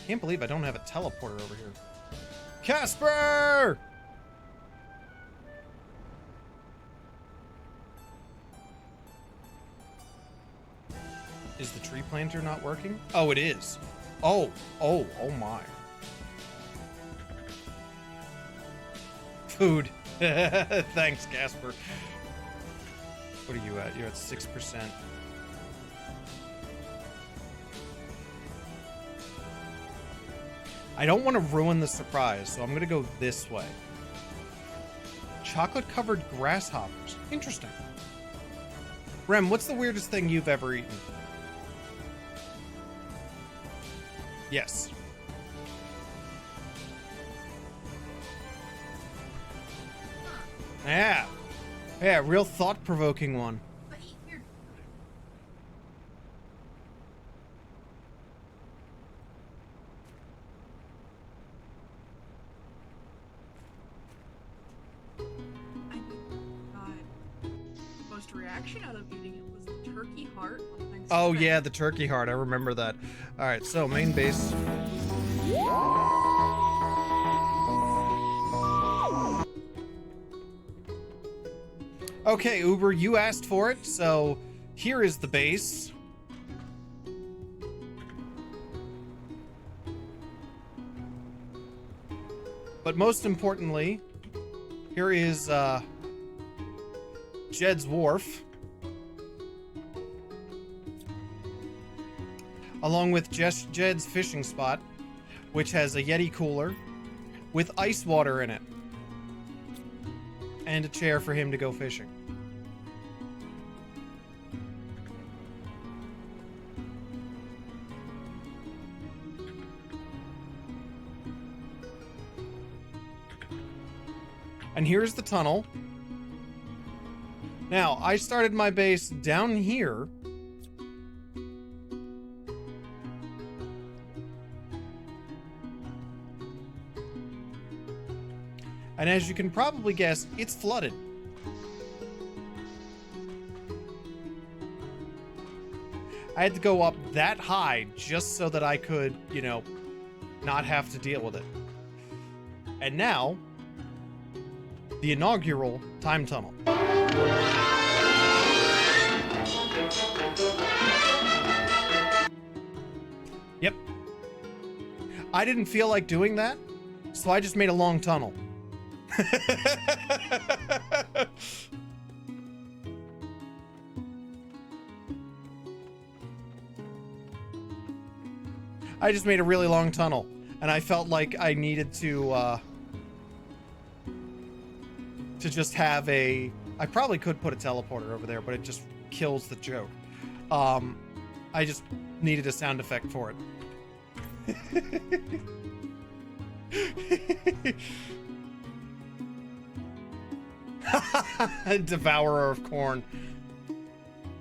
Can't believe I don't have a teleporter over here. Casper! Is the tree planter not working? Oh, it is. Oh my. Food. Thanks, Casper. What are you at? You're at 6%. I don't want to ruin the surprise, so I'm going to go this way. Chocolate-covered grasshoppers. Interesting. Rem, what's the weirdest thing you've ever eaten? Yes. Yeah. Yeah, real thought-provoking one. reaction out of eating it was the turkey heart on Thanksgiving. Oh yeah, the turkey heart. I remember that. All right, so main base. Okay, Uber, you asked for it, so here is the base. But most importantly, here is Jed's Wharf. Along with Jed's fishing spot, which has a Yeti cooler with ice water in it. And a chair for him to go fishing. And here's the tunnel. Now, I started my base down here. And as you can probably guess, it's flooded. I had to go up that high just so that I could, you know, not have to deal with it. And now, the inaugural time tunnel. Yep. I didn't feel like doing that, so I just made a long tunnel. I just made a really long tunnel, and I felt like I needed to just have a... I probably could put a teleporter over there, but it just kills the joke. I just needed a sound effect for it. Devourer of corn.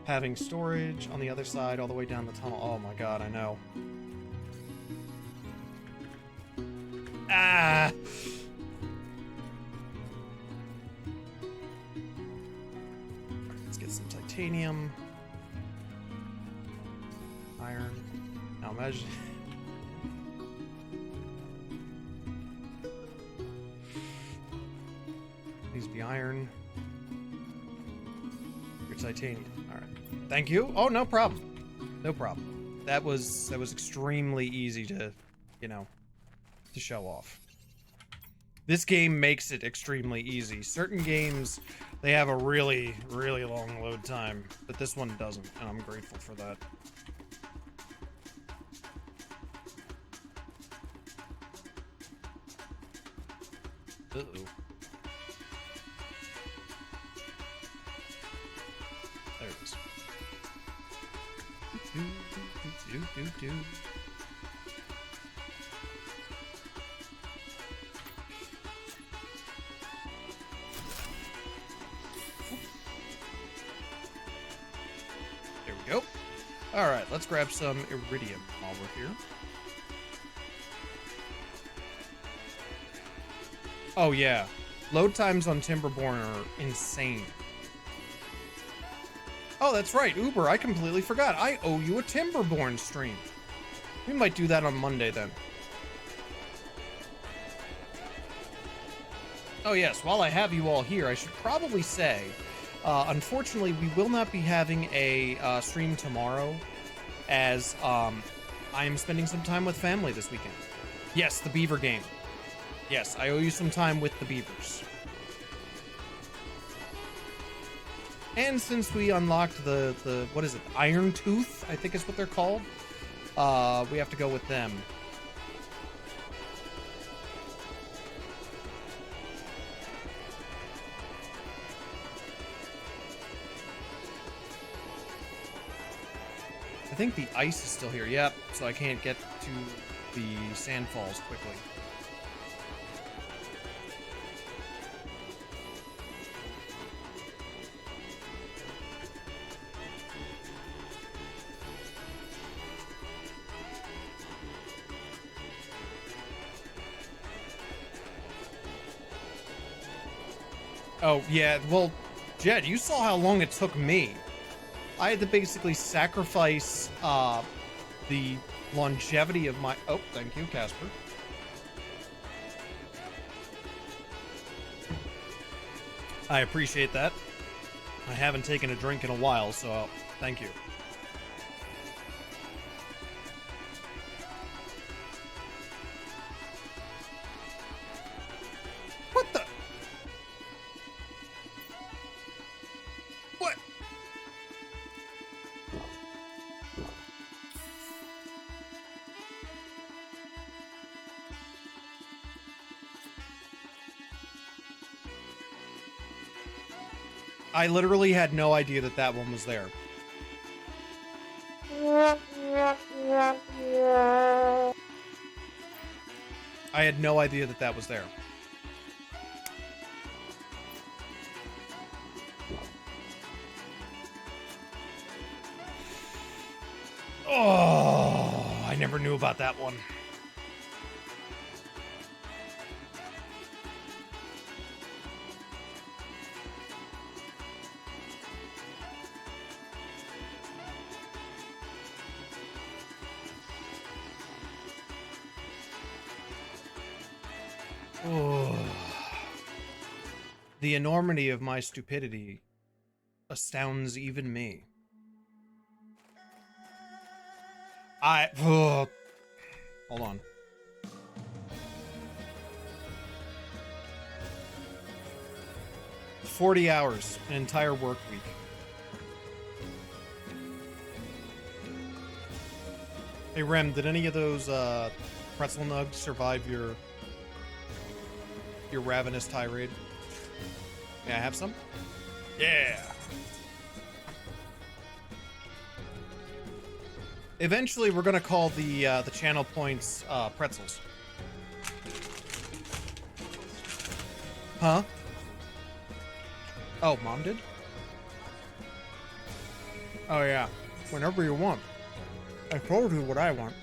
Having storage on the other side all the way down the tunnel. Oh my god, I know. Ah! Let's get some titanium. Iron. Now imagine... Needs to be iron. Your titanium. Alright. Thank you. Oh, no problem. No problem. That was extremely easy to, you know, to show off. This game makes it extremely easy. Certain games, they have a really, really long load time, but this one doesn't, and I'm grateful for that. Uh-oh. There it is. Do. There we go. Alright, let's grab some iridium while we're here. Oh yeah. Load times on Timberborn are insane. Oh, that's right, Uber, I completely forgot. I owe you a Timberborn stream. We might do that on Monday then. Oh yes, while I have you all here, I should probably say, unfortunately, we will not be having a stream tomorrow, as I am spending some time with family this weekend. Yes, the Beaver game. Yes, I owe you some time with the Beavers. And since we unlocked the what is it, Iron Tooth, I think is what they're called, we have to go with them. I think the ice is still here. Yep, so I can't get to the sandfalls quickly. Oh, yeah, well, Jed, you saw how long it took me. I had to basically sacrifice the longevity of my... Oh, thank you, Casper. I appreciate that. I haven't taken a drink in a while, so thank you. What the? What? I literally had no idea that that one was there. I had no idea that that was there. Oh, I never knew about that one. Oh. The enormity of my stupidity astounds even me. Hold on. $40 hours, an entire work week. Hey Rem, did any of those pretzel nugs survive your ravenous tirade? May I have some? Yeah. Eventually, we're gonna call the channel points pretzels. Huh? Oh, Mom did? Oh yeah. Whenever you want. I told you what I want.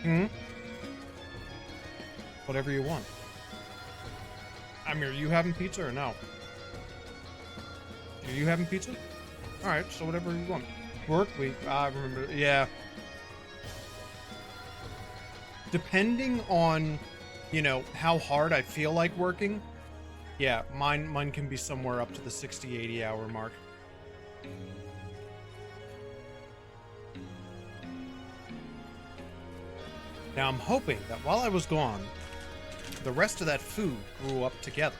Hmm? Whatever you want. I mean, are you having pizza or no? Are you having pizza? Alright, so whatever you want. Work week, I remember, yeah. Depending on, you know, how hard I feel like working, yeah, mine can be somewhere up to the 60, 80 hour mark. Now I'm hoping that while I was gone, the rest of that food grew up together.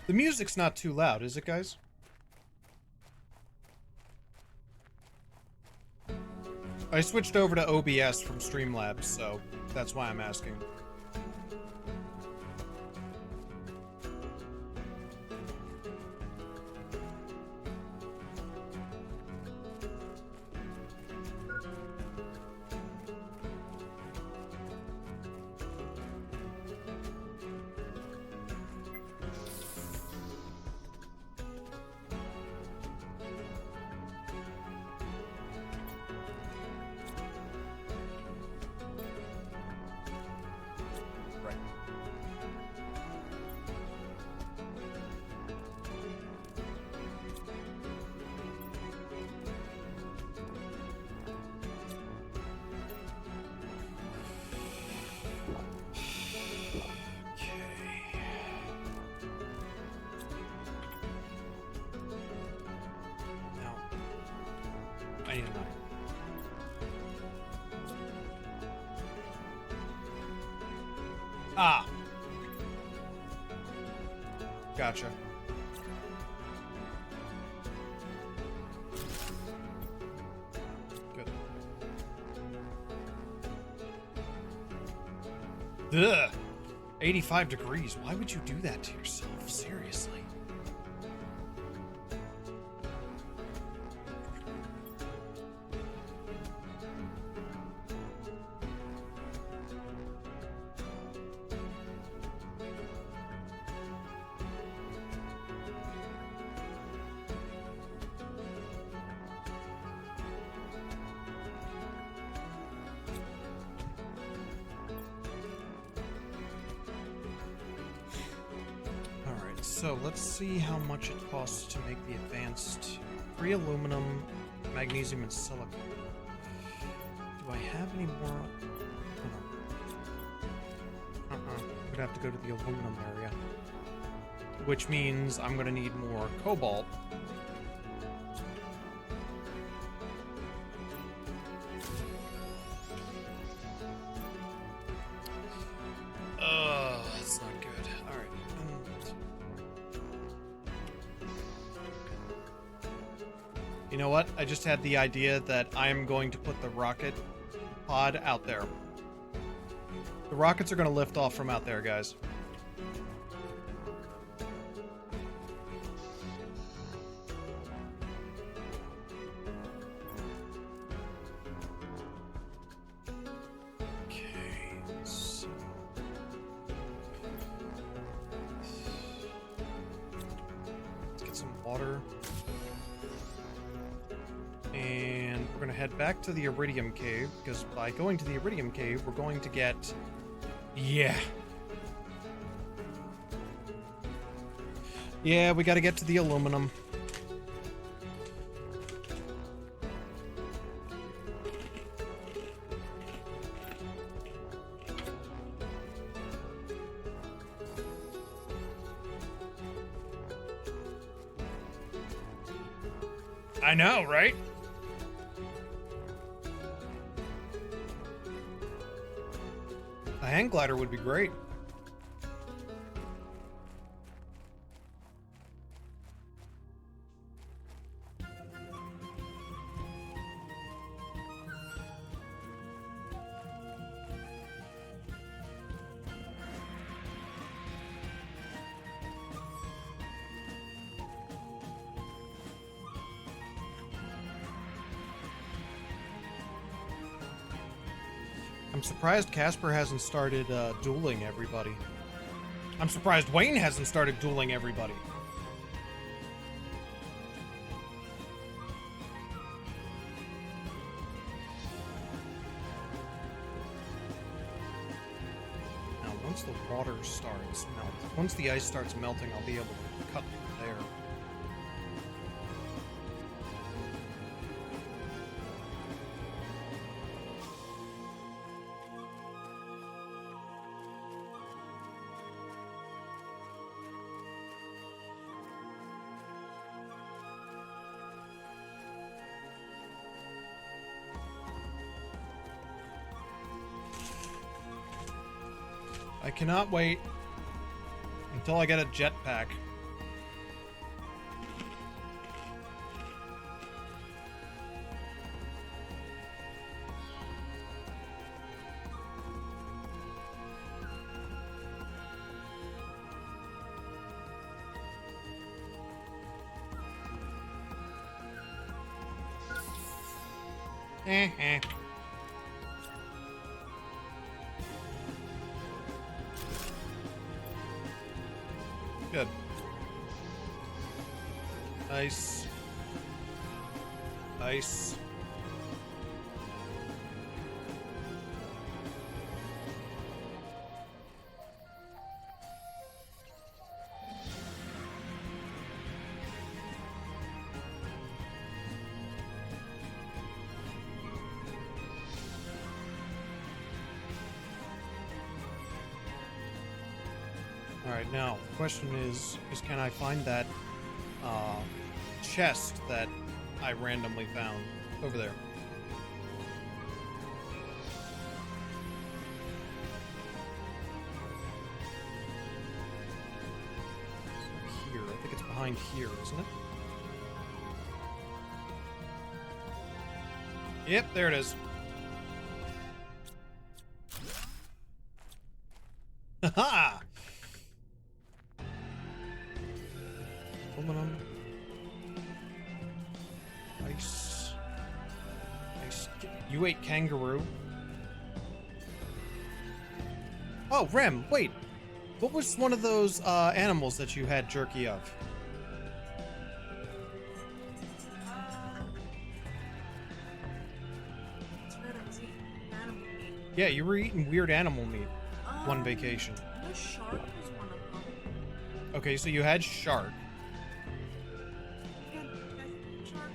The music's not too loud, is it, guys? I switched over to OBS from Streamlabs, so that's why I'm asking. I need a knife. Ah. Gotcha. Good. Ugh. 85 degrees. Why would you do that to yourself? Seriously. So let's see how much it costs to make the advanced 3 aluminum, magnesium, and silicon. Do I have any more? I'm gonna have to go to the aluminum area, which means I'm gonna need more cobalt. That's not good. All right. You know what? I just had the idea that I'm going to put the rocket pod out there. The rockets are going to lift off from out there, guys. Okay, let's see. Let's get some water. And we're going to head back to the Iridium Cave, because by going to the Iridium Cave, we're going to get... Yeah. Yeah, we got to get to the aluminum. I know, right? A hang glider would be great. I'm surprised Casper hasn't started dueling everybody. I'm surprised Wayne hasn't started dueling everybody. Now, once the water starts melting, once the ice starts melting, I'll be able to cut through there. I cannot wait until I get a jetpack. Good. Ice. Ice. Alright, now, the question is can I find that chest that I randomly found over there? It's here. I think it's behind here, isn't it? Yep, there it is. Haha! Aluminum. Ice. Ice. You ate kangaroo? Oh, Rem, wait. What was one of those animals that you had jerky of? Yeah, you were eating weird animal meat one vacation. The shark was one of them. Okay, so you had shark. And shark,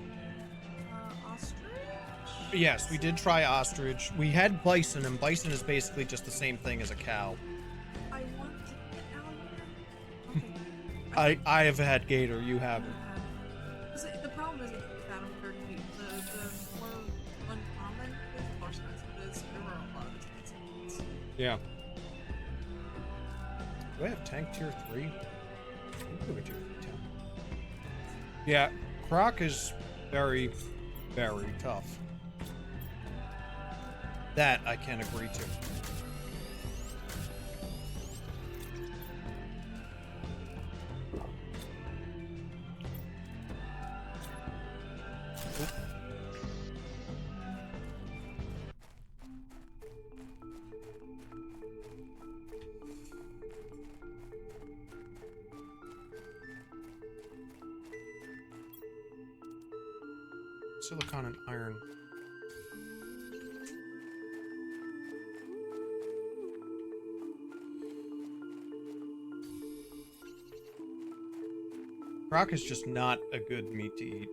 ostrich? Yes, we did try ostrich. We had bison, and bison is basically just the same thing as a cow. I want to get alligator. Okay. I have had gator, you haven't. The problem is if you get that on 30 feet, the more uncommon is, the more expensive it is. There were a lot of expensive ones. Yeah. Do I have tank tier 3? I think we do tier 3 tank. Yeah, Croc is very, very tough. That I can agree to. Silicon and iron. Croc is just not a good meat to eat.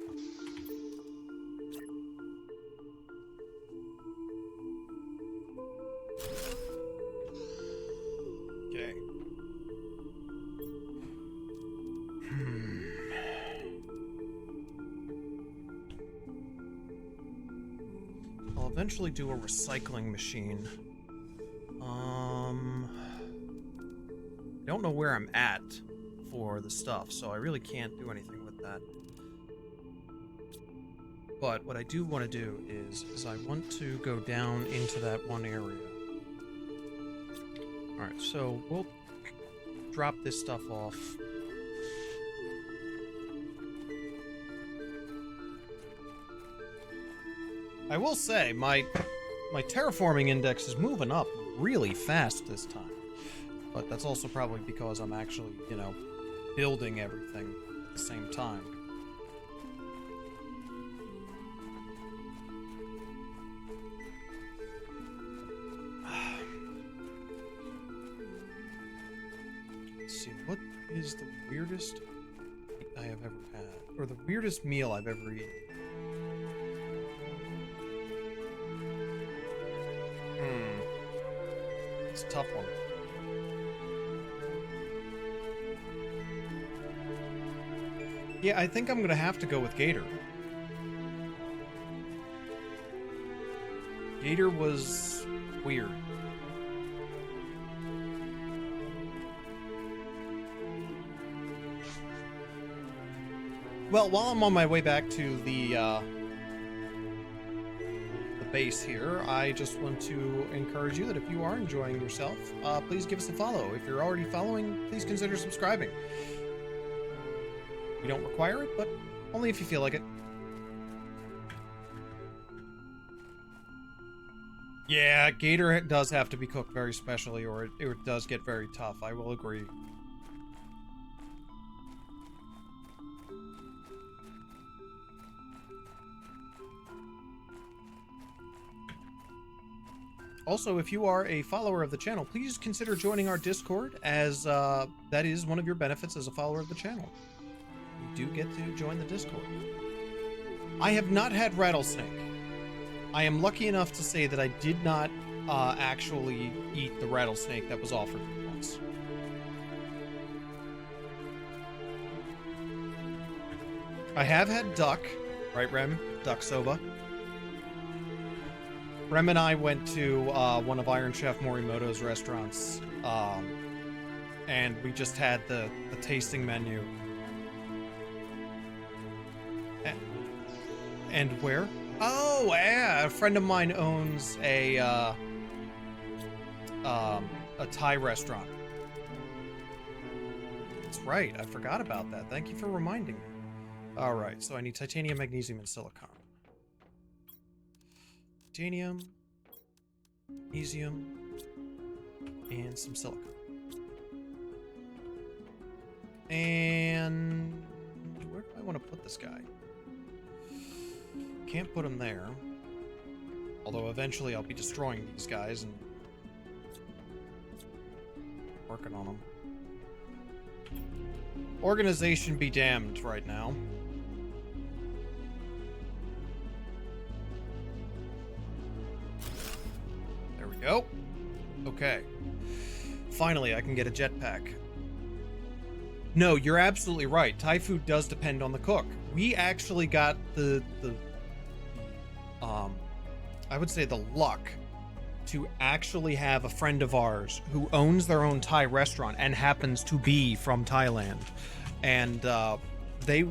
Okay. I'll eventually do a recycling machine. I don't know where I'm at for the stuff, so I really can't do anything with that. But what I do want to do is I want to go down into that one area. Alright, so we'll drop this stuff off. I will say, my terraforming index is moving up really fast this time. But that's also probably because I'm actually, you know, building everything at the same time. Let's see, what is the weirdest I have ever had? Or the weirdest meal I've ever eaten? It's a tough one. Yeah, I think I'm gonna have to go with Gator. Gator was weird. Well, while I'm on my way back to the base here, I just want to encourage you that if you are enjoying yourself, please give us a follow. If you're already following, please consider subscribing. We don't require it, but only if you feel like it. Yeah, Gator does have to be cooked very specially, or it does get very tough. I will agree. Also, if you are a follower of the channel, please consider joining our Discord, as that is one of your benefits as a follower of the channel. You do get to join the Discord. I have not had rattlesnake. I am lucky enough to say that I did not actually eat the rattlesnake that was offered once. I have had duck, right, Rem? Duck soba. Rem and I went to one of Iron Chef Morimoto's restaurants, and we just had the tasting menu. And where? Oh, yeah, a friend of mine owns a Thai restaurant. That's right, I forgot about that. Thank you for reminding me. All right, so I need titanium, magnesium, and silicon. Titanium, magnesium, and some silicon. And where do I want to put this guy? Can't put him there. Although eventually I'll be destroying these guys and working on them. Organization be damned right now. There we go. Okay. Finally, I can get a jetpack. No, you're absolutely right. Thai food does depend on the cook. We actually got I would say the luck to actually have a friend of ours who owns their own Thai restaurant and happens to be from Thailand. And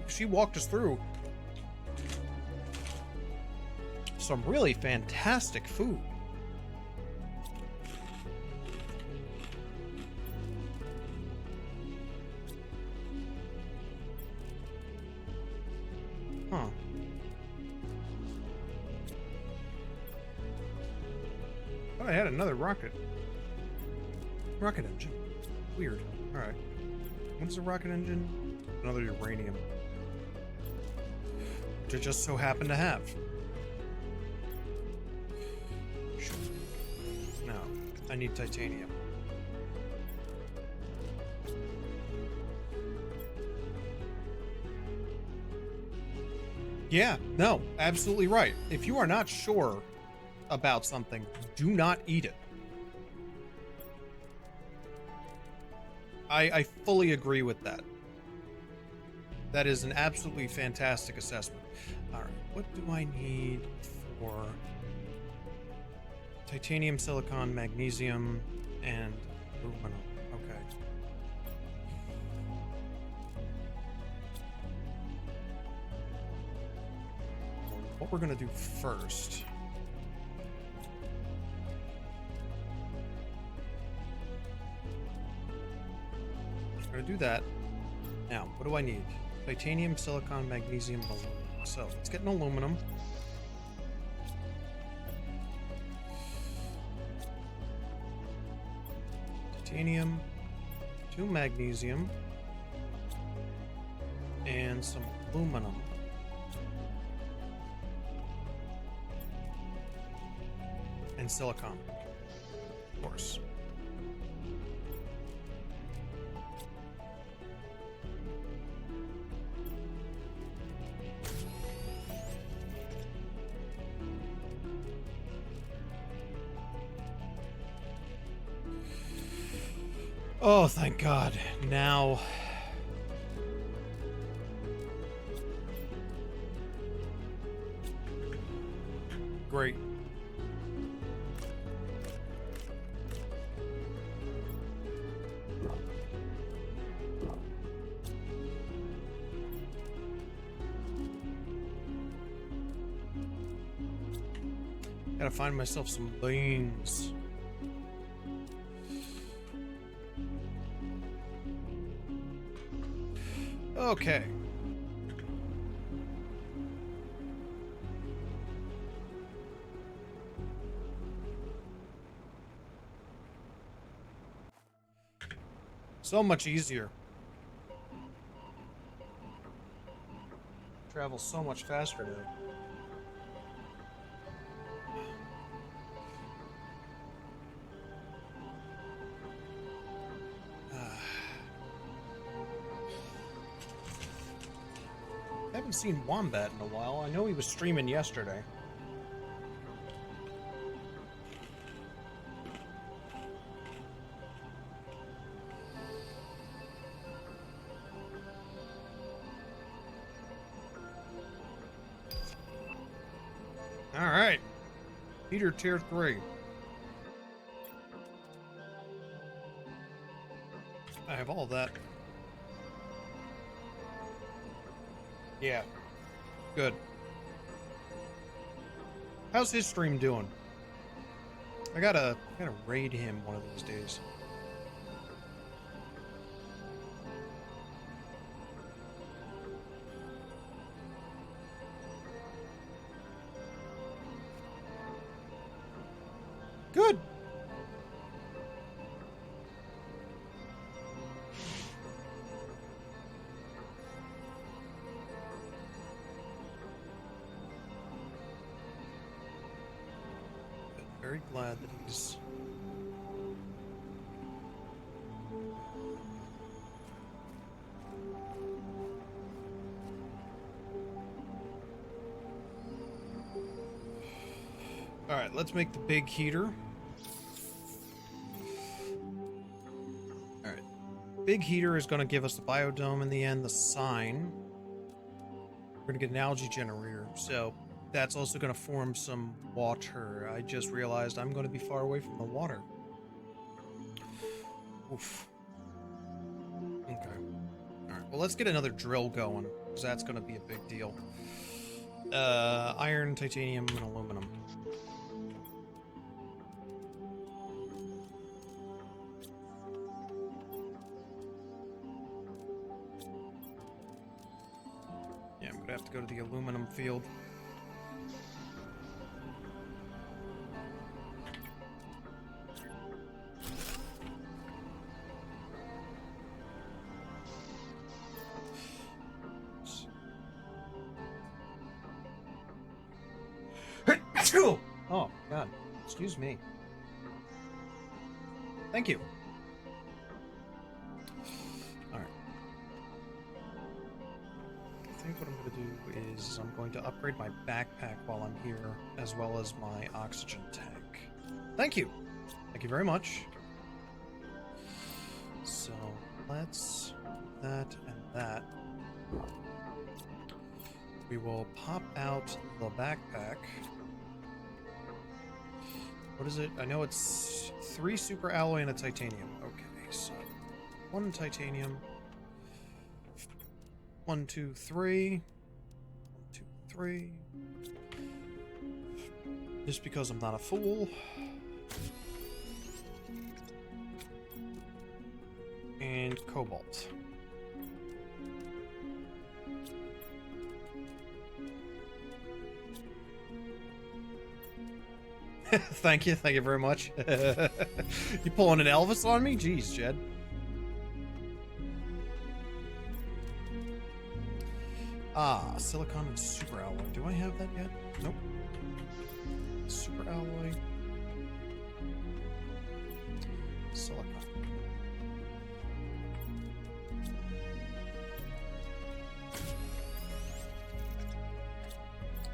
she walked us through some really fantastic food. Huh. Oh, I had another rocket engine. Weird. All right. What's a rocket engine? Another uranium. Which I just so happen to have. No, I need titanium. Yeah, no, absolutely right. If you are not sure about something, do not eat it. I fully agree with that. That is an absolutely fantastic assessment. All right, what do I need for titanium, silicon, magnesium, and aluminum? Okay. What we're gonna do first. We're gonna do that. Now, what do I need? Titanium, silicon, magnesium, aluminum. So let's get an aluminum. Titanium, 2 magnesium, and some aluminum. And silicon, of course. Oh, thank God. Now... Great. Gotta find myself some beans. Okay. So much easier. Travel so much faster now. I haven't seen Wombat in a while. I know he was streaming yesterday. All right. Peter Tier 3. I have all that. Yeah. Good. How's his stream doing? I gotta raid him one of these days. Good. Very glad that he's Alright, let's make the big heater. Alright. Big heater is going to give us the biodome in the end, the sign. We're going to get an algae generator, so that's also going to form some water. I just realized I'm going to be far away from the water. Oof. Okay. Alright, well let's get another drill going, because that's going to be a big deal. Iron, titanium, and aluminum. Yeah, I'm gonna have to go to the aluminum field. Oh, God. Excuse me. Thank you. Alright. I think what I'm going to do is I'm going to upgrade my backpack while I'm here, as well as my oxygen tank. Thank you. Thank you very much. So, let's do that and that. We will pop out the backpack. What is it? I know it's 3 super alloy and a titanium. Okay, so 1 titanium. 1, 2, 3. 1, 2, 3. Just because I'm not a fool. And cobalt. Thank you very much. You pulling an Elvis on me? Jeez, Jed. Ah, silicon and super alloy. Do I have that yet? Nope. Super alloy. Silicon.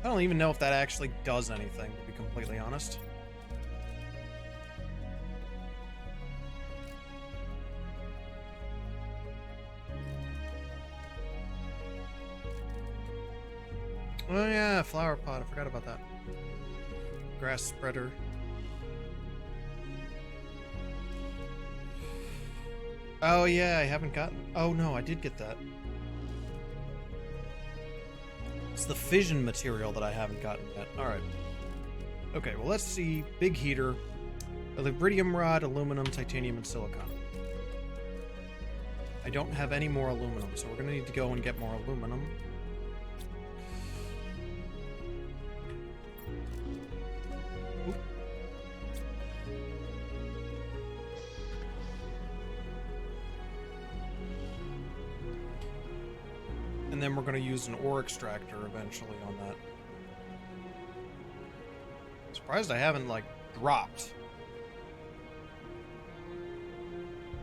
I don't even know if that actually does anything, to be completely honest. Oh yeah, flower pot. I forgot about that. Grass spreader. Oh yeah, I haven't gotten... Oh no, I did get that. It's the fission material that I haven't gotten yet. Alright. Okay, well let's see. Big heater. Rubidium rod, aluminum, titanium, and silicon. I don't have any more aluminum, so we're gonna need to go and get more aluminum. Oop. And then we're going to use an ore extractor eventually on that. Surprised I haven't, like, dropped.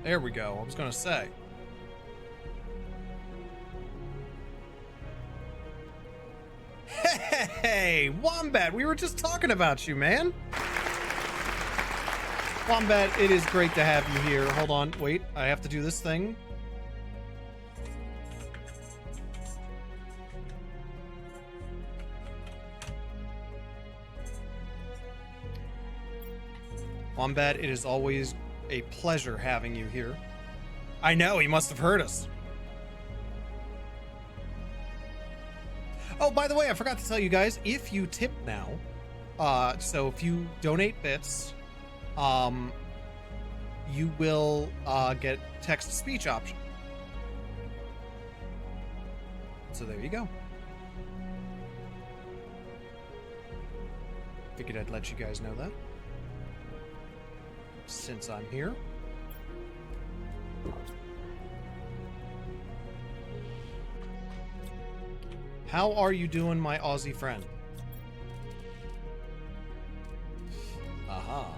There we go, I was going to say. Hey, Wombat, we were just talking about you, man. Wombat, it is great to have you here. Hold on, wait, I have to do this thing. Wombat, it is always a pleasure having you here. I know, he must have heard us. Oh, by the way, I forgot to tell you guys, if you tip now, so if you donate bits, you will get text-to-speech option. So there you go. Figured I'd let you guys know that. Since I'm here. How are you doing, my Aussie friend? Aha.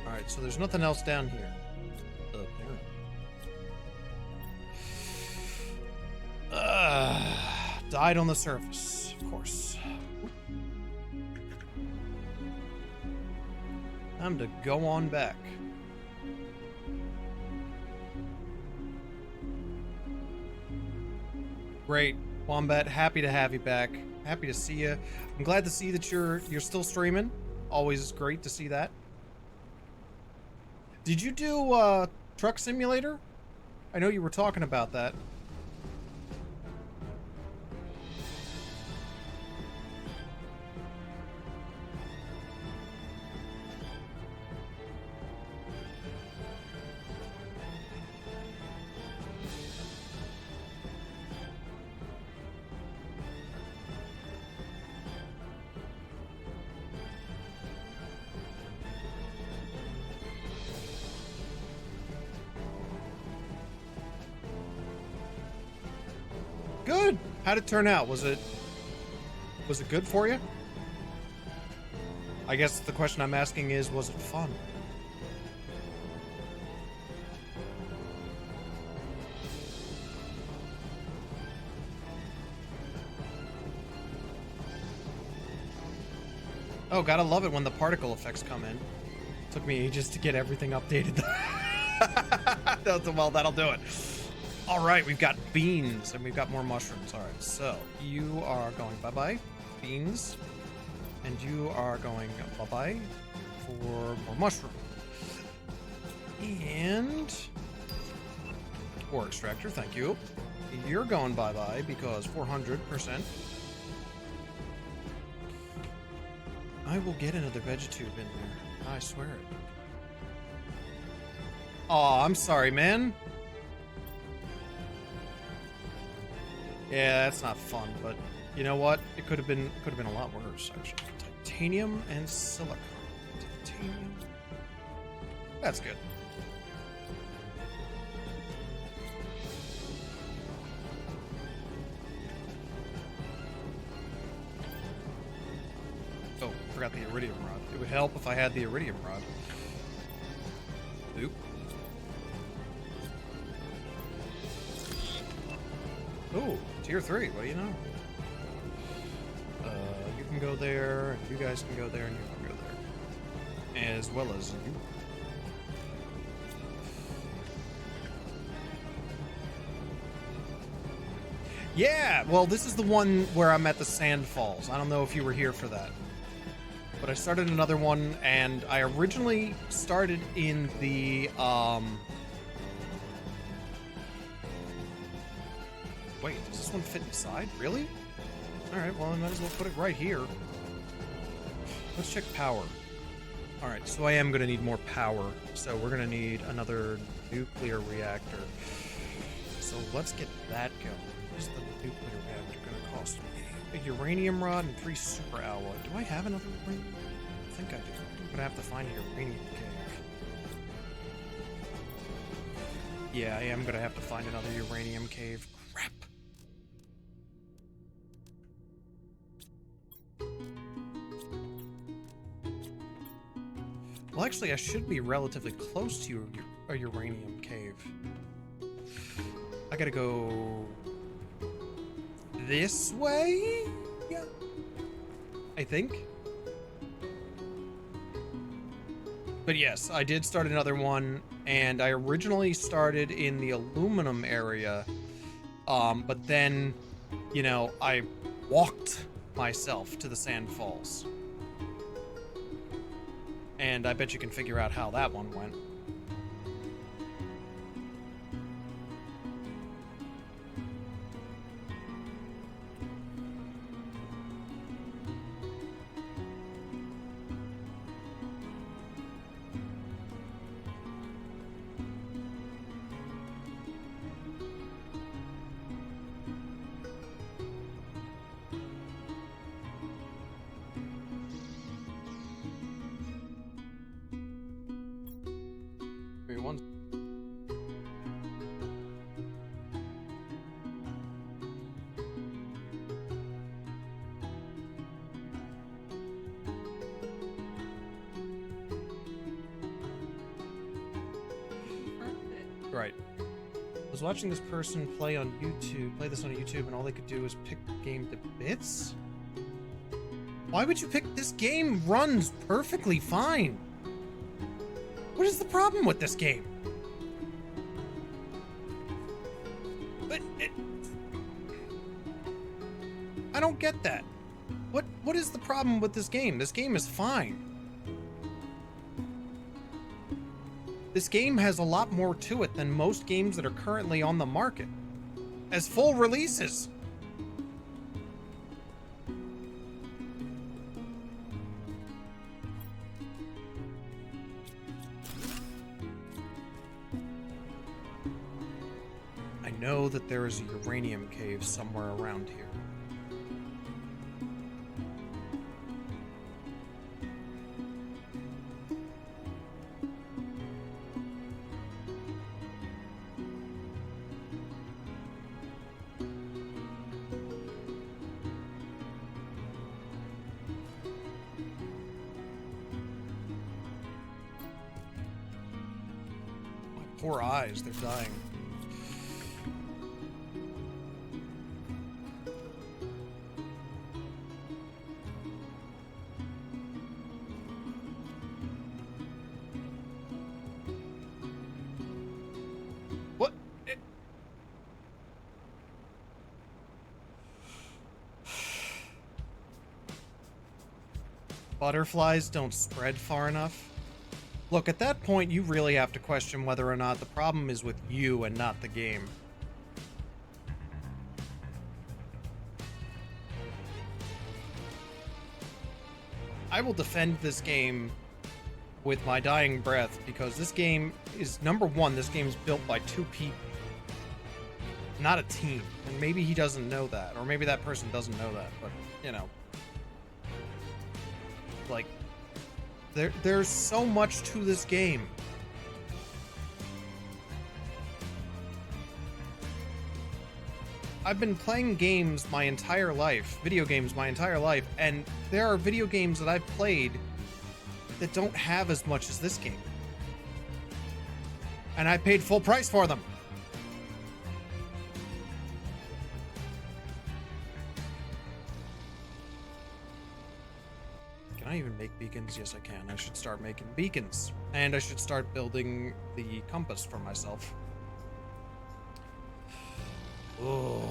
Alright, Alright, so there's nothing else down here. Apparently. Died on the surface, of course. Time to go on back. Great, Wombat. Happy to have you back. Happy to see you. I'm glad to see that you're still streaming. Always great to see that. Did you do Truck Simulator? I know you were talking about that. Good. How'd it turn out? Was it good for you? I guess the question I'm asking is, was it fun? Oh, gotta love it when the particle effects come in. Took me ages to get everything updated. Well, that'll do it. All right, we've got beans and we've got more mushrooms. All right, so you are going bye-bye, beans, and you are going bye-bye for more mushroom. And ore extractor, thank you. You're going bye-bye because 400%. I will get another vegetube in there. I swear it. Aw, I'm sorry, man. Yeah, that's not fun, but you know what? It could have been a lot worse, actually. Titanium and silicon. Titanium. That's good. Oh, forgot the iridium rod. It would help if I had the iridium rod. Oop. Ooh, tier 3, what do you know? You can go there, and you guys can go there, and you can go there. As well as you. Yeah, well, this is the one where I'm at the Sand Falls. I don't know if you were here for that. But I started another one, and I originally started in the, Wait, does this one fit inside? Really? Alright, well, I might as well put it right here. Let's check power. Alright, so I am going to need more power. So we're going to need another nuclear reactor. So let's get that going. What is the nuclear reactor going to cost me? A uranium rod and 3 super alloy. Do I have another uranium? I think I do. I'm going to have to find a uranium cave. Yeah, I am going to have to find another uranium cave. Crap. Well, actually, I should be relatively close to a uranium cave. I gotta go this way? Yeah. I think. But yes, I did start another one, and I originally started in the aluminum area, but then, you know, I walked myself to the Sand Falls. And I bet you can figure out how that one went. Right. I was watching this person play this on YouTube, and all they could do was pick the game to bits? Why would you pick this game? Runs perfectly fine. What is the problem with this game? I don't get that. What is the problem with this game? This game is fine. This game has a lot more to it than most games that are currently on the market as full releases. I know that there is a uranium cave somewhere around here. Poor eyes, they're dying. What? Butterflies don't spread far enough? Look, at that point, you really have to question whether or not the problem is with you and not the game. I will defend this game with my dying breath because this game is, number one, this game is built by 2 people, not a team. And maybe he doesn't know that, or maybe that person doesn't know that, but, you know. Like, there's so much to this game. I've been playing games my entire life, video games my entire life, and there are video games that I've played that don't have as much as this game. And I paid full price for them. Can I even make beacons? Yes, I can. I should start making beacons. And I should start building the compass for myself. Oh.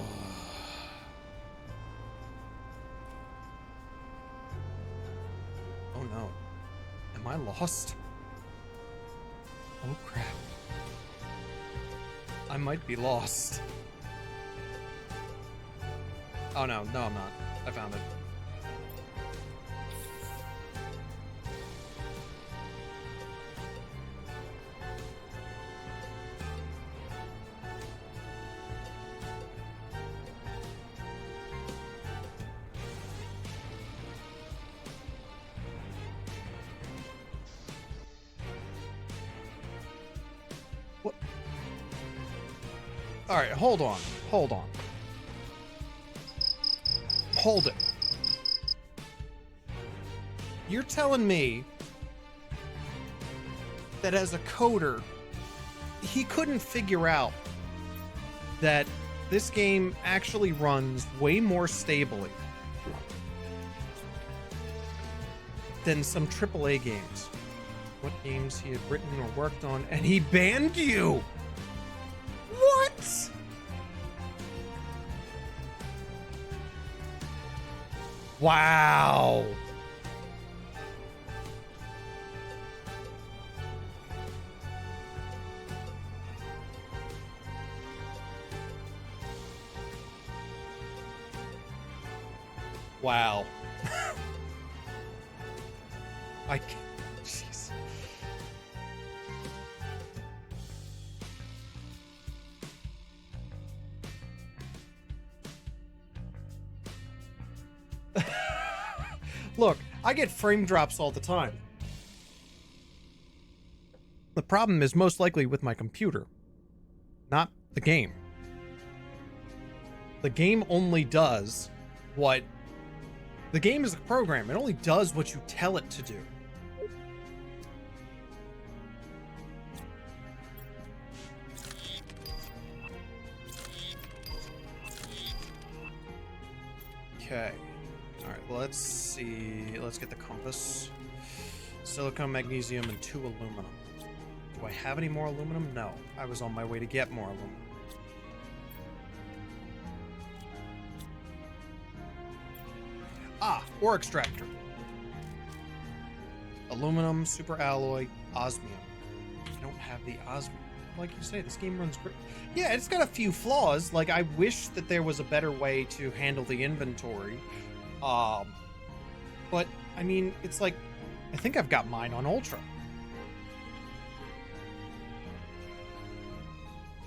Oh no. Am I lost? Oh crap. I might be lost. Oh no, no I'm not. I found it. All right, hold on. Hold on. Hold it. You're telling me that as a coder, he couldn't figure out that this game actually runs way more stably than some AAA games. What games he had written or worked on, and he banned you! What? Wow. Wow. I can't. Jeez. Look, I get frame drops all the time. The problem is most likely with my computer, not the game. The game only does what... The game is a program. It only does what you tell it to do. Okay. All right, let's see. Let's get the compass. Silicon, magnesium, and 2 aluminum. Do I have any more aluminum? No. I was on my way to get more aluminum. Ah, ore extractor. Aluminum, super alloy, osmium. I don't have the osmium. Like you say, this game runs great. Yeah, it's got a few flaws. Like, I wish that there was a better way to handle the inventory. But, I mean, it's like, I think I've got mine on Ultra.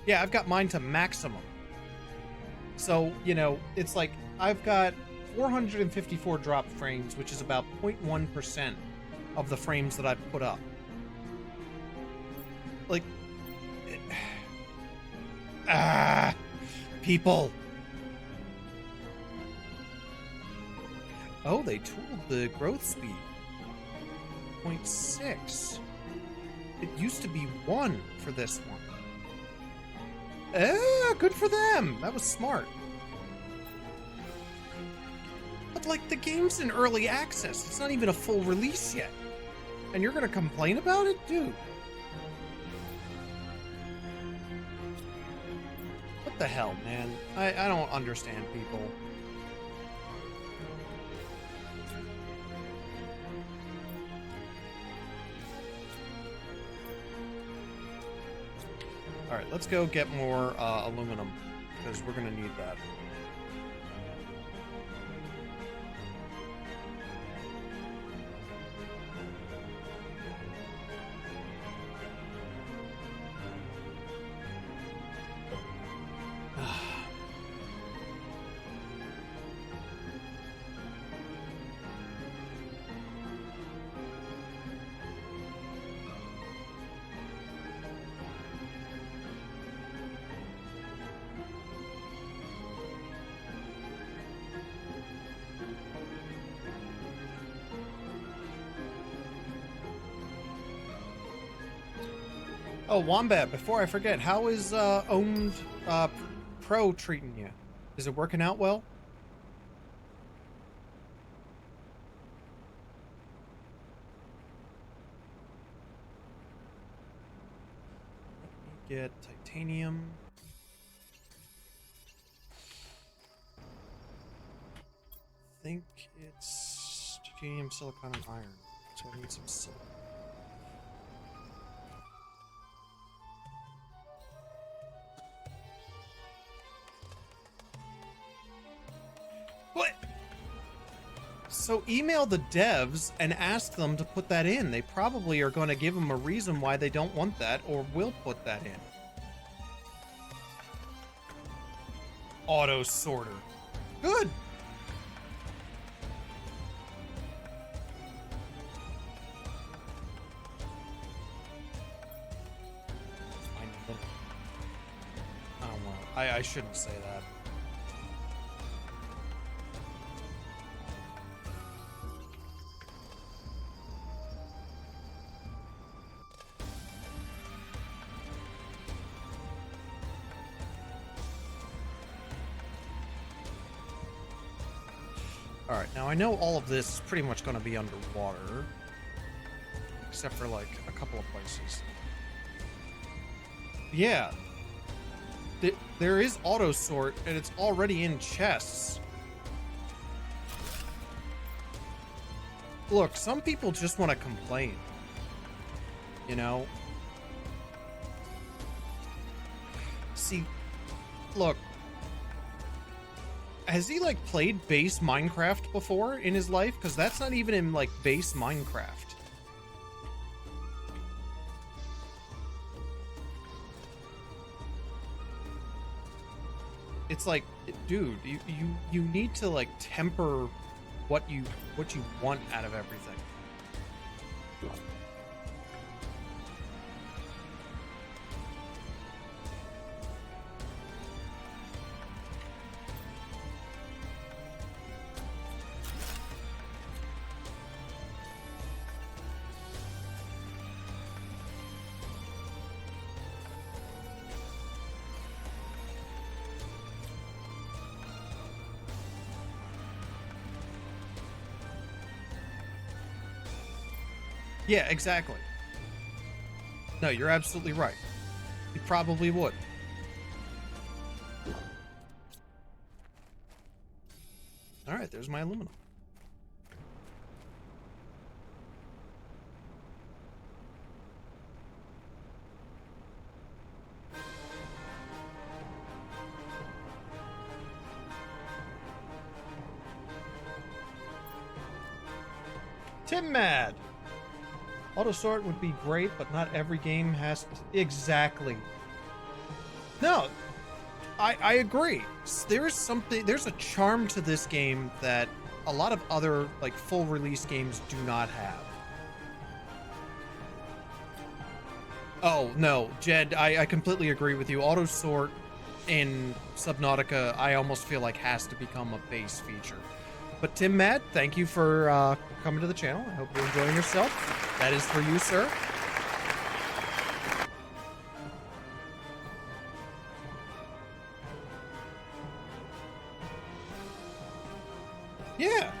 Yeah, I've got mine to maximum. So, you know, it's like, I've got 454 drop frames, which is about 0.1% of the frames that I've put up. Like, people. Oh, they tooled the growth speed. 0.6. It used to be 1 for this one. Good for them. That was smart. But, like, the game's in early access. It's not even a full release yet. And you're gonna complain about it? Dude. What the hell, man? I don't understand people. Alright, let's go get more aluminum, because we're gonna need that. Oh, Wombat, before I forget, how is Owned Pro treating you? Is it working out well? Let me get titanium. I think it's titanium, silicon, and iron. So I need some silicon. What? So email the devs and ask them to put that in. They probably are going to give them a reason why they don't want that, or will put that in. Auto sorter. Good. I don't know. I shouldn't say that. Alright, now I know all of this is pretty much going to be underwater. Except for, like, a couple of places. Yeah. There is auto sort, and it's already in chests. Look, some people just want to complain. You know? See, look. Has he, like, played base Minecraft before in his life? Because that's not even in, like, base Minecraft. It's like, dude, you need to, like, temper what you want out of everything. Yeah, exactly. No, you're absolutely right. You probably would. All right, there's my aluminum. Tim Mad. Autosort would be great, but not every game has to... Exactly. No, I agree. There's something, there's a charm to this game that a lot of other, like, full release games do not have. Oh, no, Jed, I completely agree with you. Autosort in Subnautica, I almost feel like has to become a base feature. But Tim Mad, thank you for coming to the channel. I hope you're enjoying yourself. That is for you, sir. Yeah.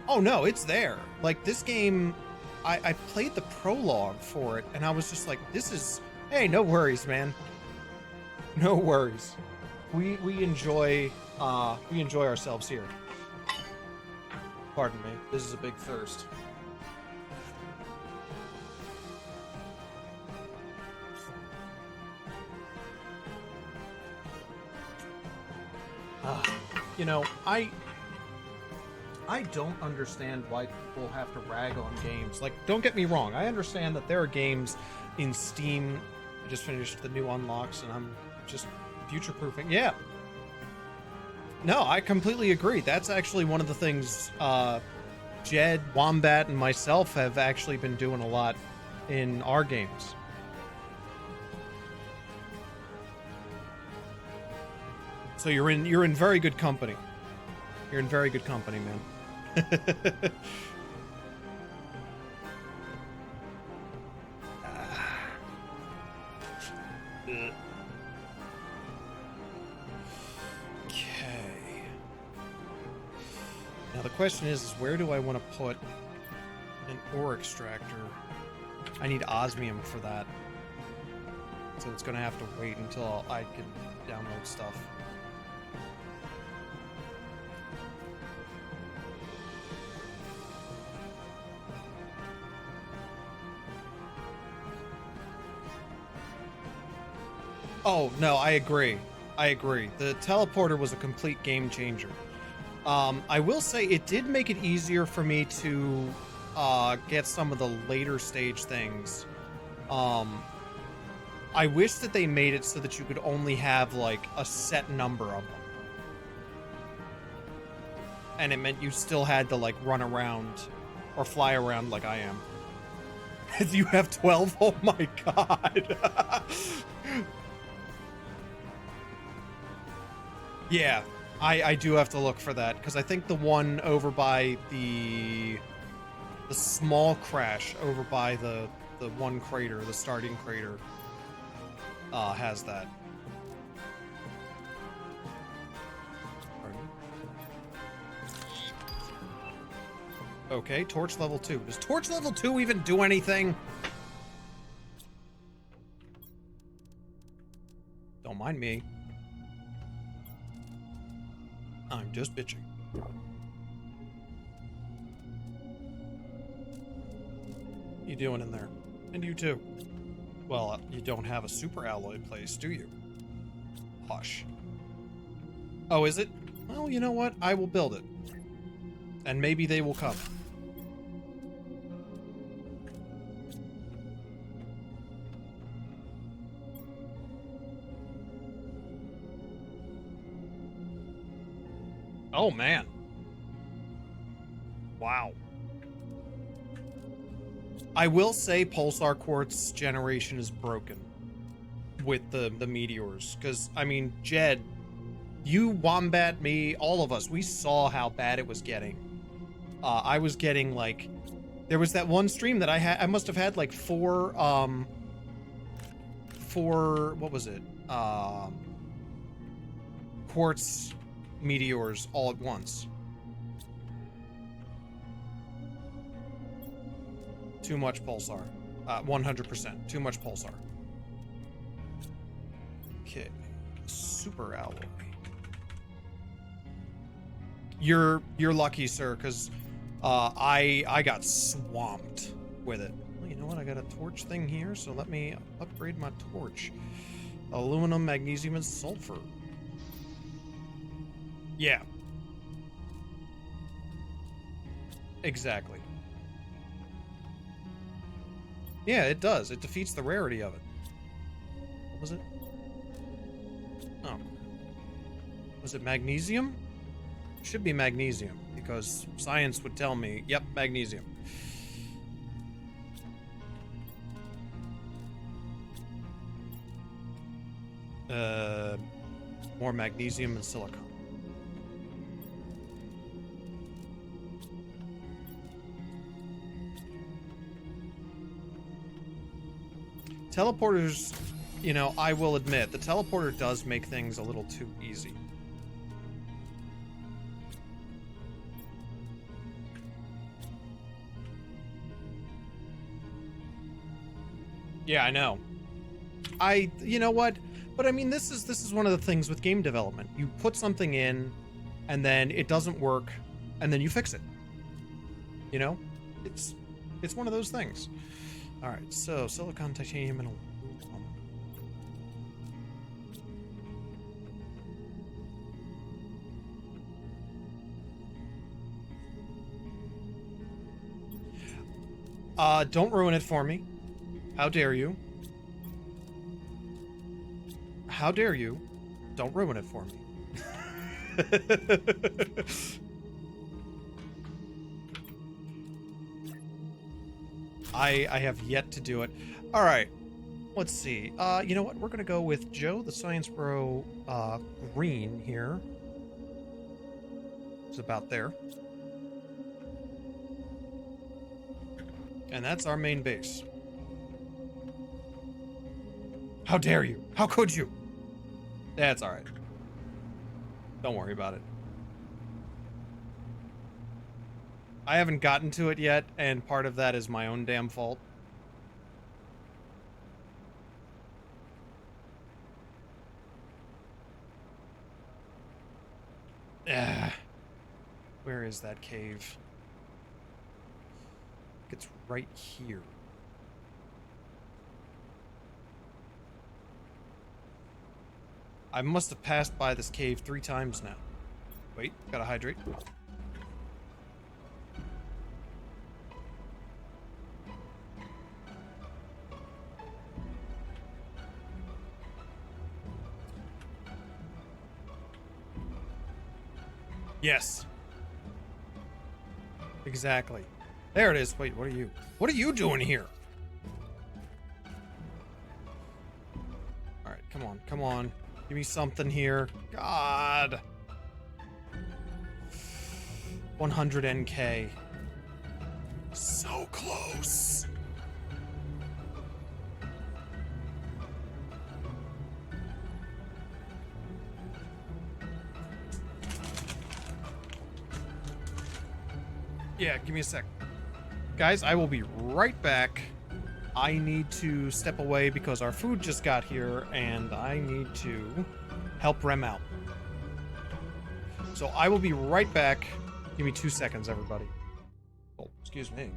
Oh no, it's there. Like, this game, I played the prologue for it, and I was just like, this is... Hey, no worries, man. No worries. We enjoy ourselves here. Pardon me. This is a big thirst. You know, I don't understand why people have to rag on games. Like, don't get me wrong. I understand that there are games in Steam. I just finished the new unlocks, and I'm just future-proofing. Yeah. No, I completely agree. That's actually one of the things Jed, Wombat, and myself have actually been doing a lot in our games. So you're in very good company. You're in very good company, man. Okay. Now the question is where do I want to put an ore extractor? I need osmium for that. So it's going to have to wait until I can download stuff. Oh, no, I agree. I agree. The teleporter was a complete game changer. I will say it did make it easier for me to get some of the later stage things. I wish that they made it so that you could only have, like, a set number of them. And it meant you still had to, like, run around or fly around like I am. You have 12? Oh my god. Yeah, I do have to look for that, because I think the one over by the small crash over by the one crater, the starting crater, has that. Okay, torch level 2. Does torch level 2 even do anything? Don't mind me. I'm just bitching. You doing in there? And you too. Well, you don't have a super alloy place, do you? Hush. Oh, is it? Well, you know what? I will build it. And maybe they will come. Oh, man. Wow. I will say Pulsar Quartz generation is broken with the meteors. Because, I mean, Jed, you, Wombat, me, all of us, we saw how bad it was getting. I was getting, like... There was that one stream that I must have had, like, four, what was it? Quartz meteors all at once. Too much pulsar. 100%. Too much pulsar. Okay. Super alloy. You're lucky, sir, because I got swamped with it. Well, you know what? I got a torch thing here, so let me upgrade my torch. Aluminum, magnesium, and sulfur. Yeah. Exactly. Yeah, it does. It defeats the rarity of it. What was it? Oh. Was it magnesium? Should be magnesium, because science would tell me, yep, magnesium. More magnesium and silicon. Teleporters, you know, I will admit, the teleporter does make things a little too easy. Yeah, I know. You know what? But I mean, this is one of the things with game development. You put something in, and then it doesn't work, and then you fix it. You know? It's one of those things. All right, so silicon, titanium, and aluminum. Don't ruin it for me. How dare you? How dare you? Don't ruin it for me. I have yet to do it. All right. Let's see. You know what? We're going to go with Joe, the Science Bro, green here. It's about there. And that's our main base. How dare you? How could you? That's all right. Don't worry about it. I haven't gotten to it yet, and part of that is my own damn fault. Where is that cave? It's right here. I must have passed by this cave 3 times now. Wait, gotta hydrate. Yes. Exactly. There it is. Wait, what are you? What are you doing here? Alright, come on, come on. Give me something here. God. 100 NK. So close. Yeah, give me a sec. Guys, I will be right back. I need to step away because our food just got here and I need to help Rem out. So I will be right back. Give me 2 seconds, everybody. Oh, excuse me.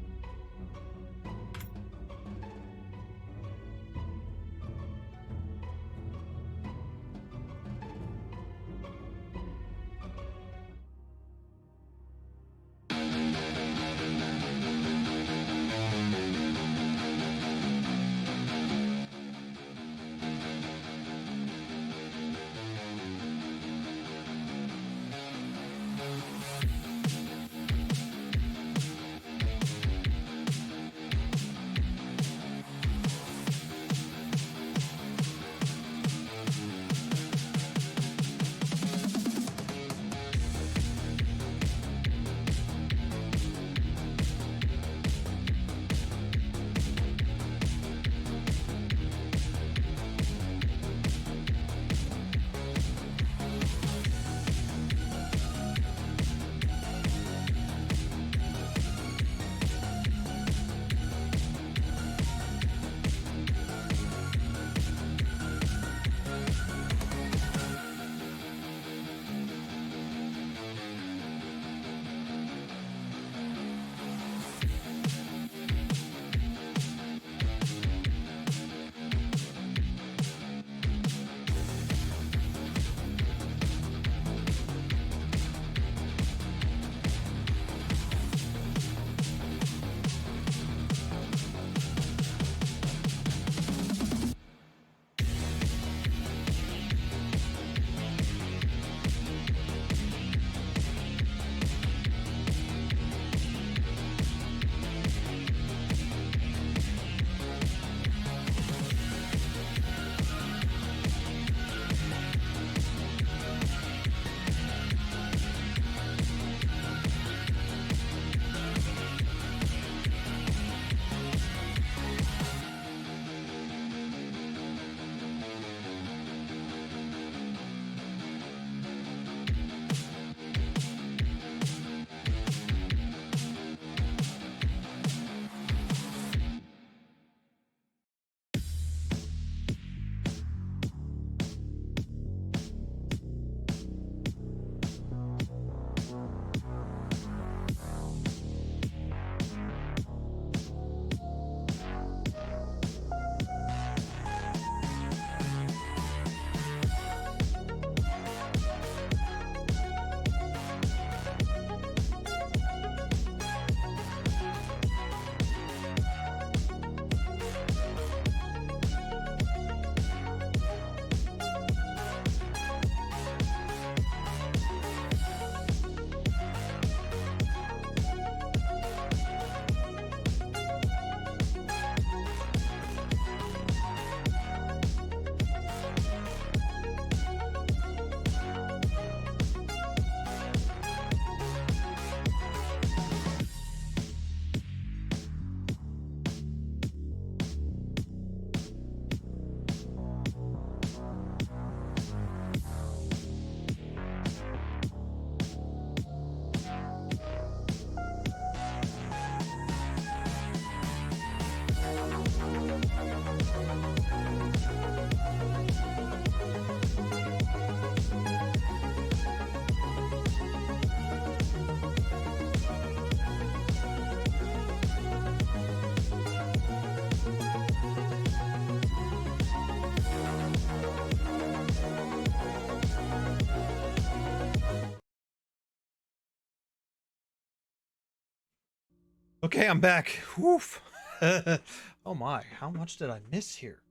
Okay, I'm back. Woof. Oh my, how much did I miss here?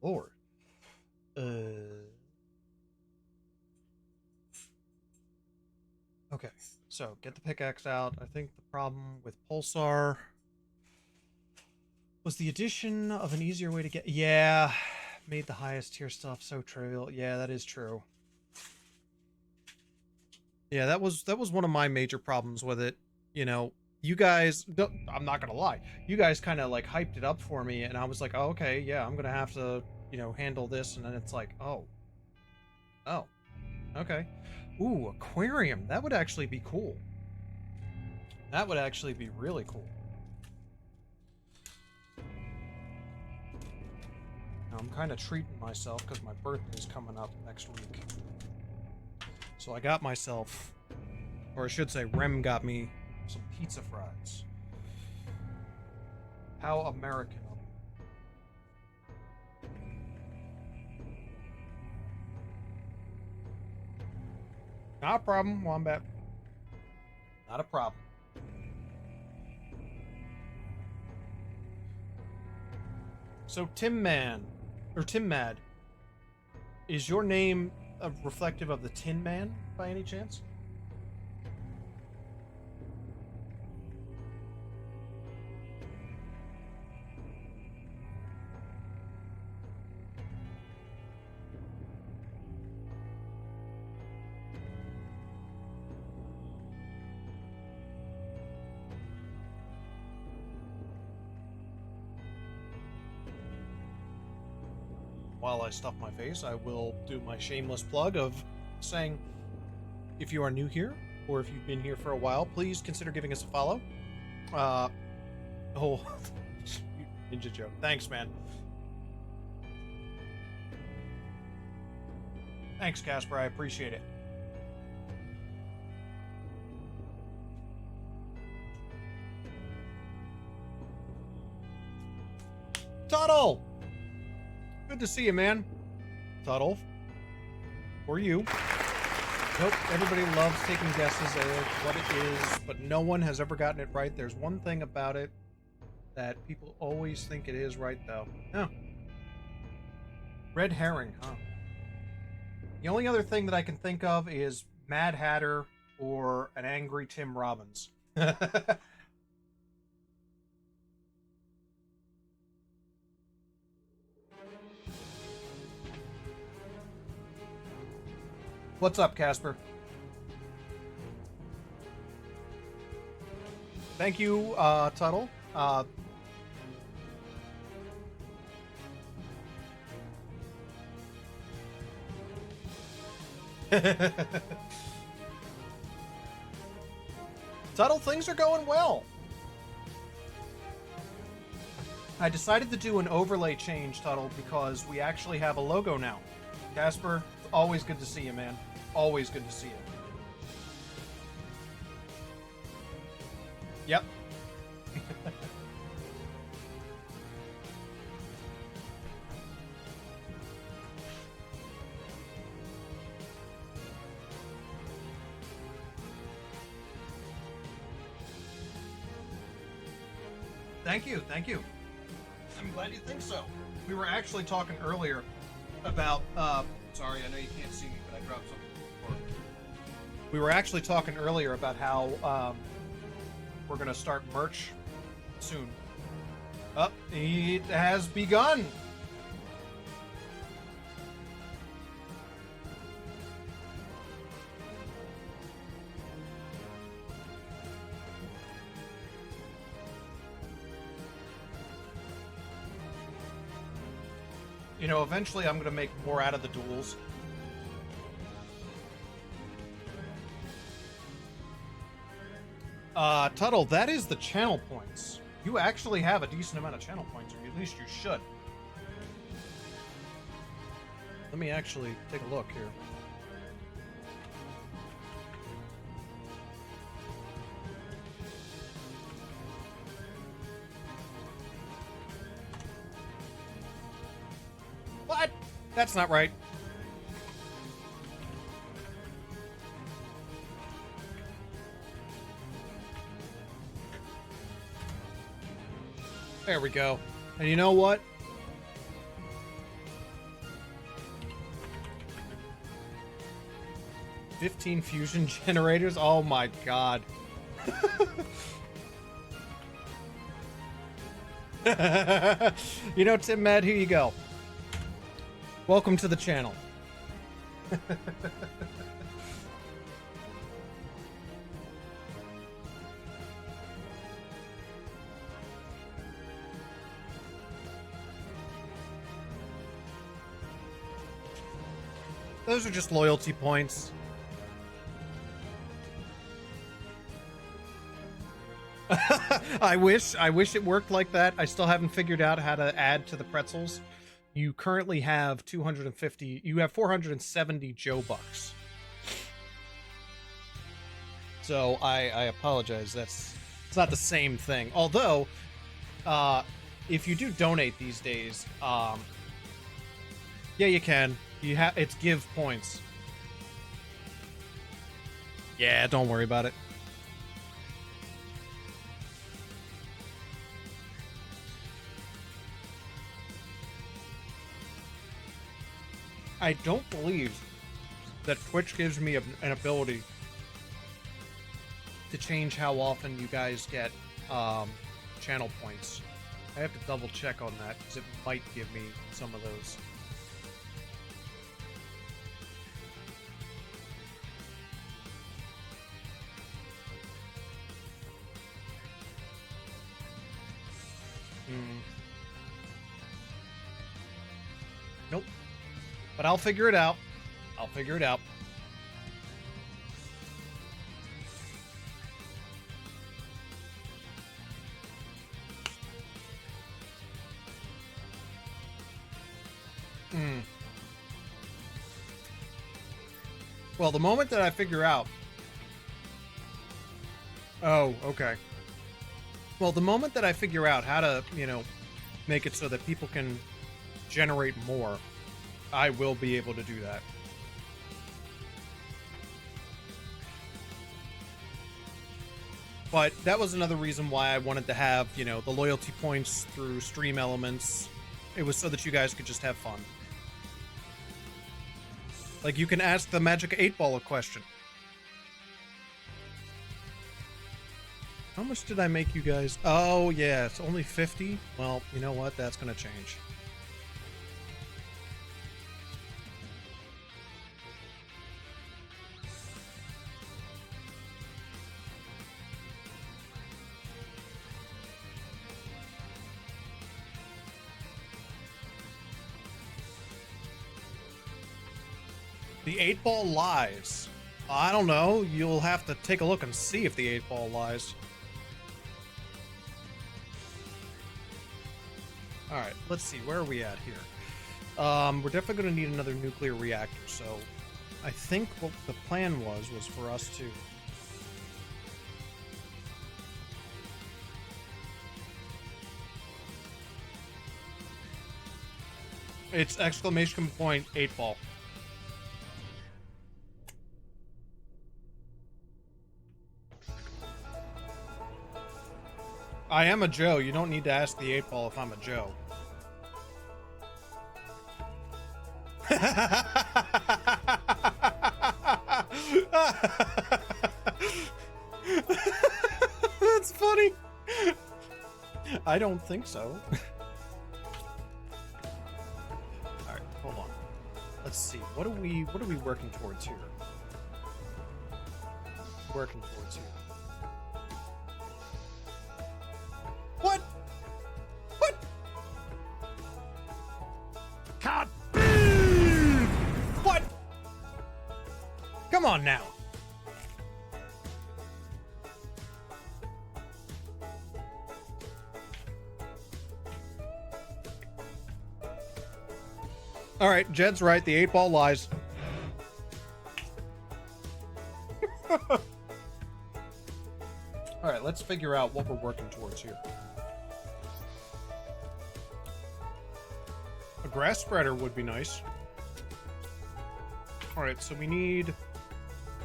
Lord. Okay, so get the pickaxe out. I think the problem with Pulsar was the addition of an easier way to get... Yeah, made the highest tier stuff so trivial. Yeah, that is true. Yeah, that was one of my major problems with it. You know, you guys, I'm not gonna lie, you guys kind of like hyped it up for me, and I was like, oh, okay, yeah, I'm gonna have to, you know, handle this, and then it's like, oh, okay. Ooh, aquarium. That would actually be cool. That would actually be really cool. Now, I'm kind of treating myself because my birthday's coming up next week. So I got myself, or I should say, Rem got me some pizza fries. How American of me. Not a problem, Wombat. Not a problem. So Tim Mad, is your name reflective of the Tin Man by any chance? While I stuff my face, I will do my shameless plug of saying, if you are new here, or if you've been here for a while, please consider giving us a follow. Oh, Ninja Joe. Thanks, man. Thanks, Casper. I appreciate it. Tuttle! Good to see you, man. Tuttle. For you. Nope, everybody loves taking guesses at what it is, but no one has ever gotten it right. There's one thing about it that people always think it is right, though. Oh. Red herring, huh? The only other thing that I can think of is Mad Hatter or an angry Tim Robbins. What's up, Casper? Thank you, Tuttle. Tuttle, things are going well. I decided to do an overlay change, Tuttle, because we actually have a logo now. Casper, it's always good to see you, man. Always good to see you. Yep. Thank you, thank you. I'm glad you think so. We were actually talking earlier about, sorry, I know you can't see me, but I dropped something before. We were actually talking earlier about how, we're gonna start merch soon. Oh, it has begun! You know, eventually I'm gonna make more out of the duels. Tuttle, that is the channel points. You actually have a decent amount of channel points, or at least you should. Let me actually take a look here. What? That's not right. There we go. And you know what? "15 fusion generators? Oh my god. You know, Tim Med, here you go. Welcome to the channel. Those are just loyalty points. I wish it worked like that. I still haven't figured out how to add to the pretzels. You currently have 250, you have 470 Joe Bucks. So I apologize. It's not the same thing. Although, if you do donate these days, yeah, you can. It's give points. Yeah, don't worry about it. I don't believe that Twitch gives me an ability to change how often you guys get channel points. I have to double check on that because it might give me some of those. Nope. But I'll figure it out. I'll figure it out. Well, the moment that I figure out... Oh, okay. Well, the moment that I figure out how to, you know, make it so that people can generate more, I will be able to do that. But that was another reason why I wanted to have, you know, the loyalty points through stream elements. It was so that you guys could just have fun. Like, you can ask the Magic 8-Ball a question. How much did I make you guys? Oh, yeah, it's only 50? Well, you know what? That's gonna change. The 8-Ball lies. I don't know. You'll have to take a look and see if the 8-Ball lies. Alright, let's see. Where are we at here? We're definitely going to need another nuclear reactor, so I think what the plan was for us to... It's exclamation point 8-Ball. I am a Joe. You don't need to ask the 8-Ball if I'm a Joe. That's funny. I don't think so. All right, hold on. Let's see. What are we working towards here? Working towards here. What? What? Cut! What? Come on now. All right, Jed's right. The 8-Ball lies. All right, let's figure out what we're working towards here. A grass spreader would be nice. All right, so we need...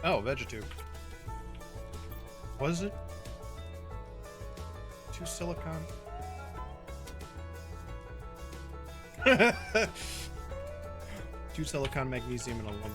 Oh, Vegetube. What is it? 2 silicon. 2 silicon, magnesium, and aluminum.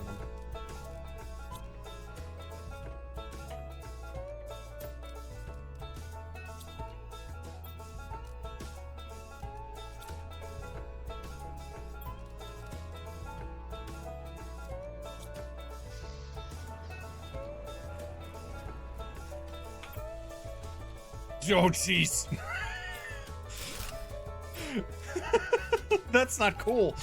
Oh, jeez. That's not cool.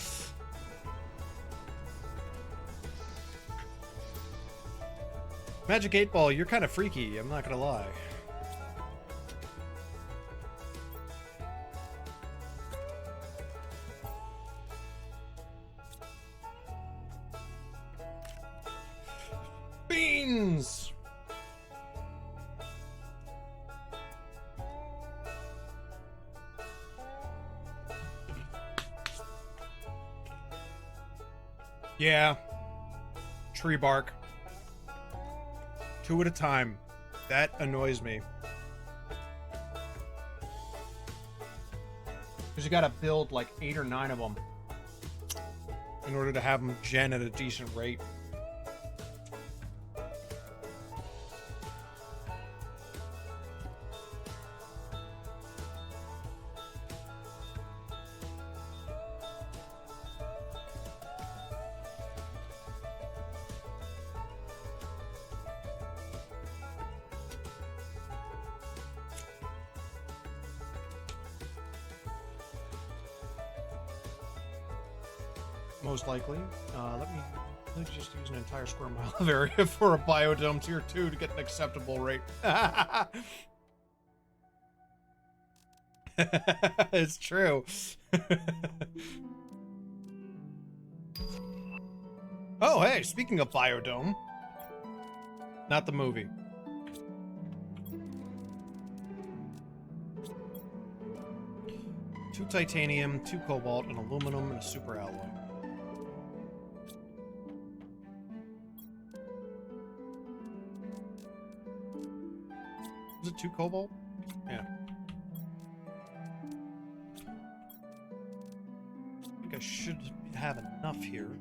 Magic 8 Ball, you're kind of freaky, I'm not gonna lie. Beans! Yeah. Tree bark. 2 at a time. That annoys me. Because you gotta build like 8 or 9 of them in order to have them gen at a decent rate. Most likely. Let me just use an entire square mile of area for a biodome tier 2 to get an acceptable rate. It's true. Oh, hey, speaking of biodome. Not the movie. Two titanium, 2 cobalt, an aluminum, and a super alloy. Was it 2 cobalt? Yeah. I think I should have enough here.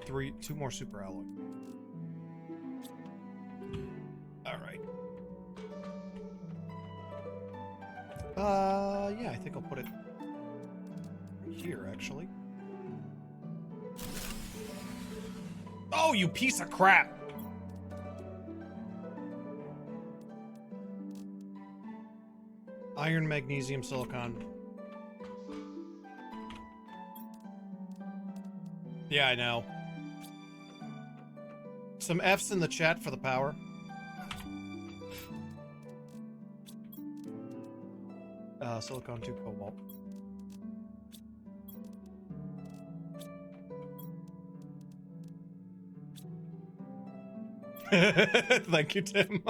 2 more super alloy. Alright. Yeah, I think I'll put it here, actually. Oh, you piece of crap! Iron, magnesium, silicon. Yeah, I know. Some F's in the chat for the power. Silicon 2 cobalt. Thank you, Tim.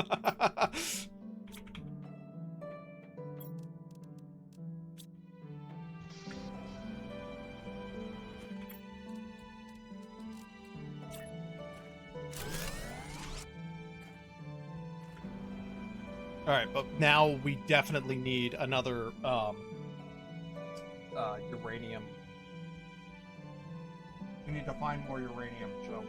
Alright, but now we definitely need another, uranium. We need to find more uranium, so...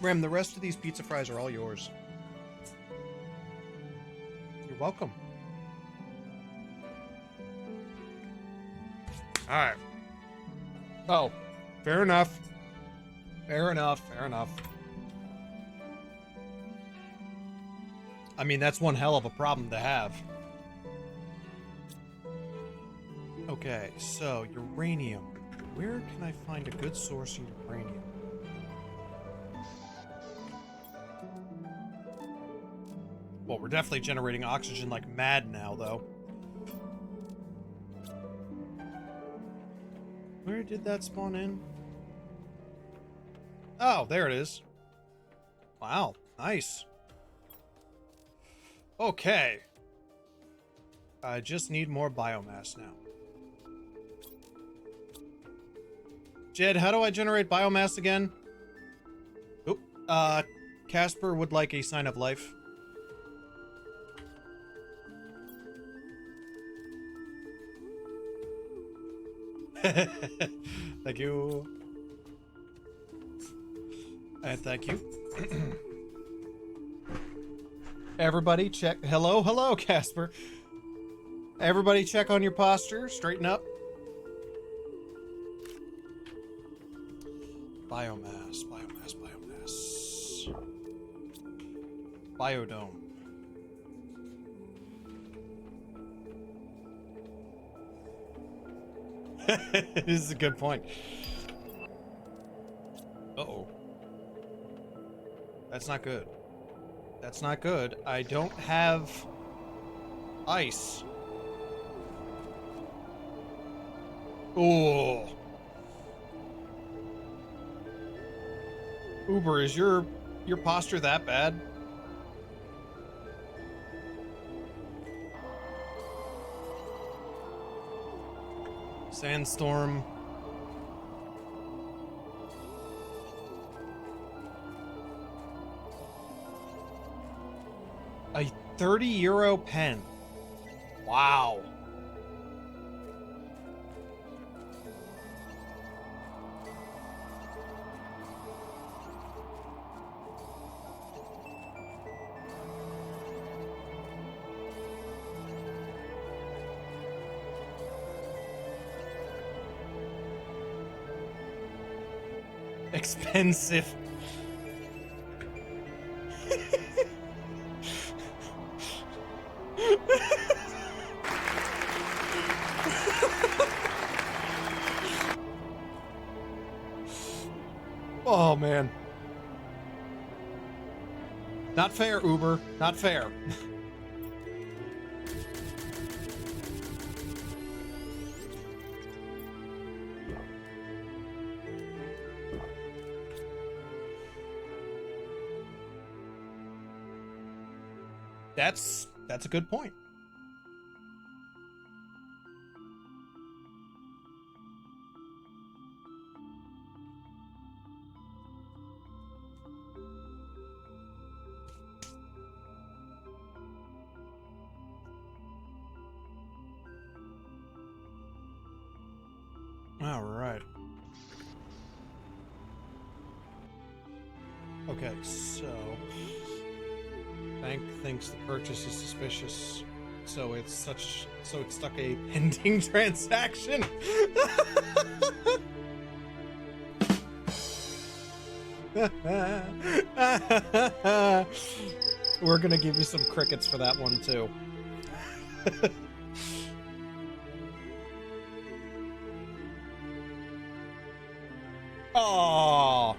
Ram, the rest of these pizza fries are all yours. You're welcome. Alright. Oh, fair enough. Fair enough, fair enough. I mean, that's one hell of a problem to have. Okay, so uranium. Where can I find a good source of uranium? Well, we're definitely generating oxygen like mad now, though. Where did that spawn in? Oh, there it is. Wow, nice. Okay. I just need more biomass now. Jed, how do I generate biomass again? Oop. Casper would like a sign of life. Thank you. And thank you. Everybody check. Hello, hello, Casper. Everybody check on your posture. Straighten up. Biomass, biomass, biomass. Biodome. This is a good point. Uh-oh. That's not good. That's not good. I don't have ice. Oh. Uber, is your posture that bad? Sandstorm. A 30 € pen. Wow. Expensive. Oh, man. Not fair, Uber. Not fair. That's a good point. All right. Okay, so bank thinks the purchase is suspicious, so it's stuck a pending transaction. We're gonna give you some crickets for that one too. Oh.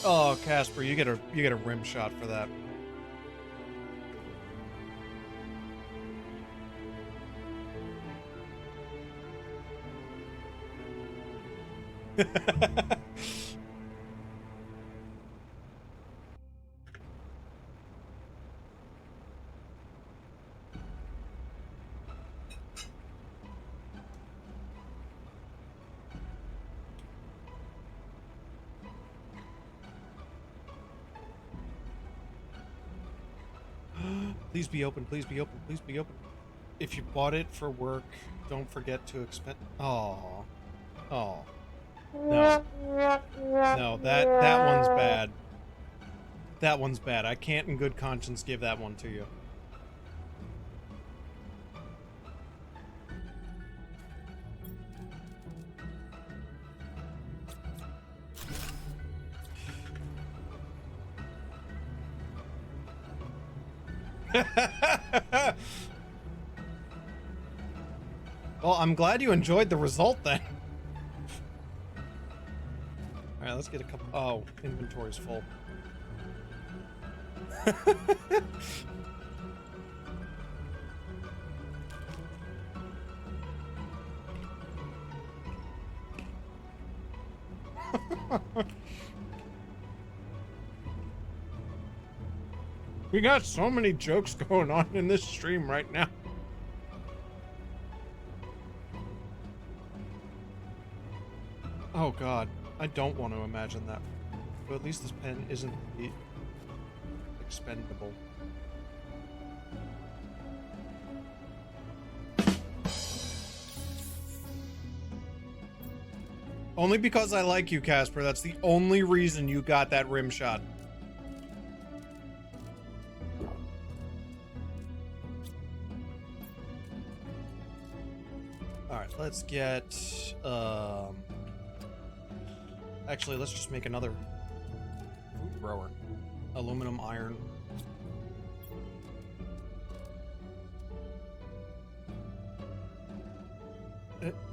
Oh, Casper, you get a rim shot for that. Please be open, please be open, please be open. If you bought it for work, don't forget to expend. Oh. Oh. No. No, that one's bad. That one's bad. I can't in good conscience give that one to you. Well, I'm glad you enjoyed the result then. Alright, let's get a couple. Oh, inventory's full. We got so many jokes going on in this stream right now. Oh god, I don't want to imagine that. So at least this pen isn't expendable. Only because I like you, Casper. That's the only reason you got that rim shot. Alright, let's get... Actually, let's just make another food grower. Aluminum, iron.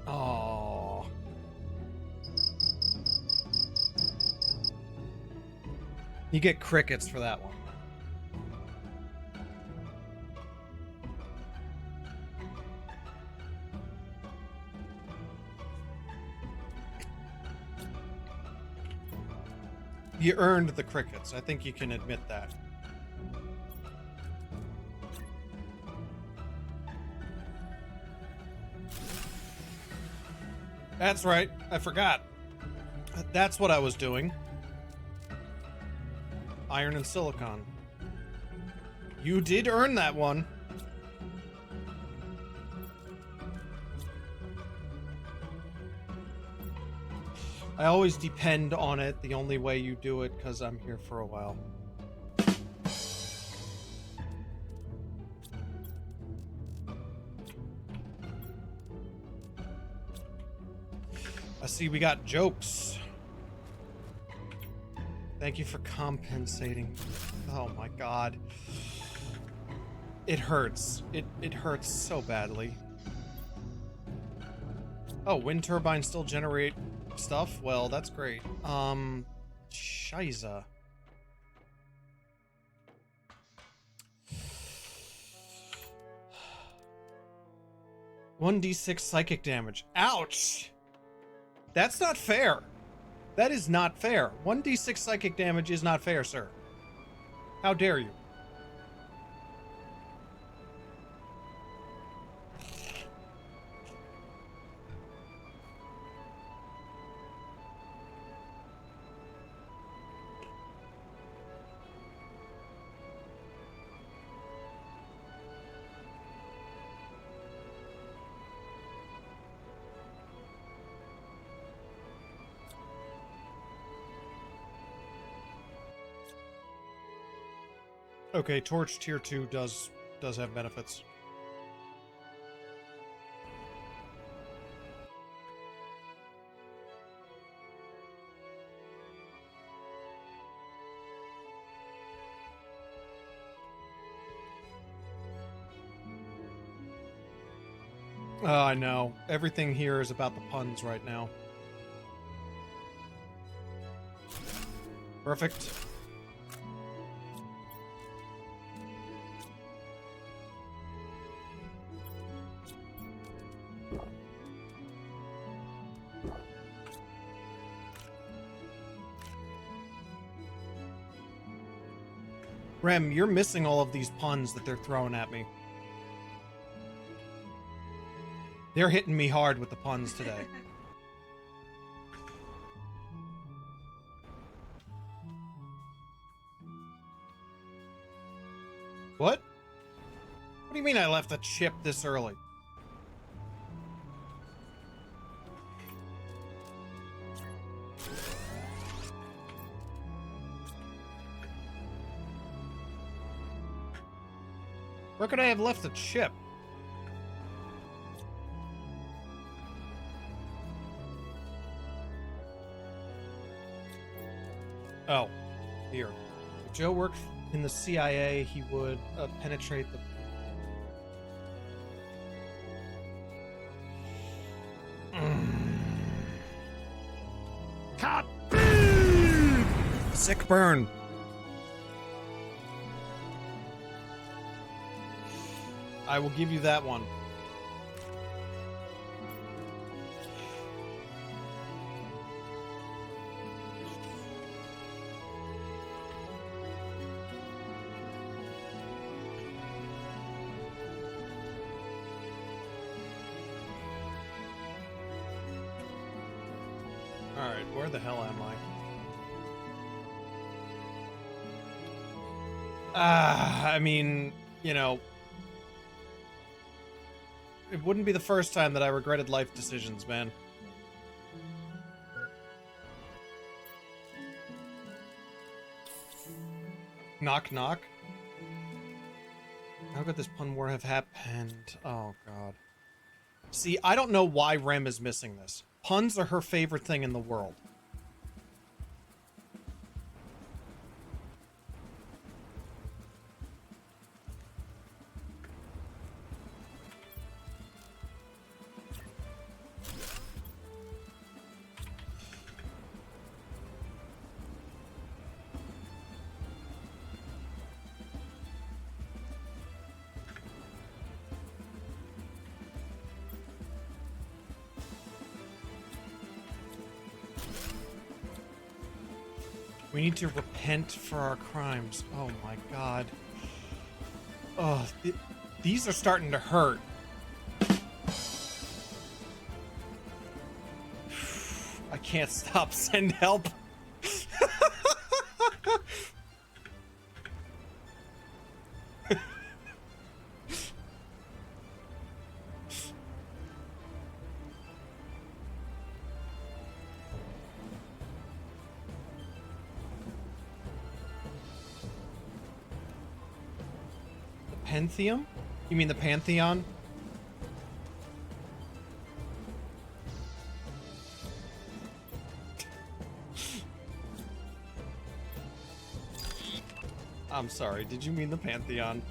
Oh. You get crickets for that one. You earned the crickets. I think you can admit that. That's right. I forgot. That's what I was doing. Iron and silicon. You did earn that one. I always depend on it the only way you do it because I'm here for a while. I see we got jokes. Thank you for compensating. Oh my god. It hurts. It hurts so badly. Oh, wind turbines still generate stuff? Well, that's great. Shiza. $1d6 psychic damage. Ouch! That's not fair. That is not fair. 1d6 psychic damage is not fair, sir. How dare you? Okay, Torch Tier 2 does have benefits. I know. Everything here is about the puns right now. Perfect. Rem, you're missing all of these puns that they're throwing at me. They're hitting me hard with the puns today. What? What do you mean I left a chip this early? Where could I have left a chip? Oh, here. If Joe worked in the CIA, he would penetrate the... Sick burn. I will give you that one. Alright, where the hell am I? I mean, you know, it wouldn't be the first time that I regretted life decisions, man. Knock, knock. How could this pun war have happened? Oh, God. See, I don't know why Rem is missing this. Puns are her favorite thing in the world. We need to repent for our crimes. Oh my God. Oh, these are starting to hurt. I can't stop. Send help. Pantheon? You mean the Pantheon? I'm sorry, did you mean the Pantheon?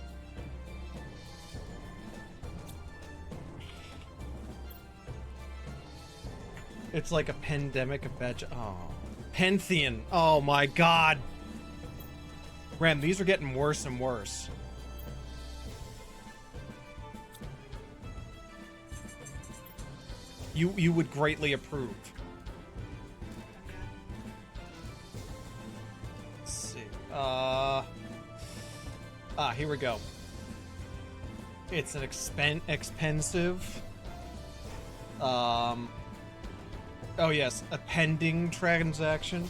It's like a pandemic of batch. Oh. Pantheon. Oh my God. Ram, these are getting worse and worse. You would greatly approve. Let's see. Here we go. It's an expensive. Oh yes, a pending transaction.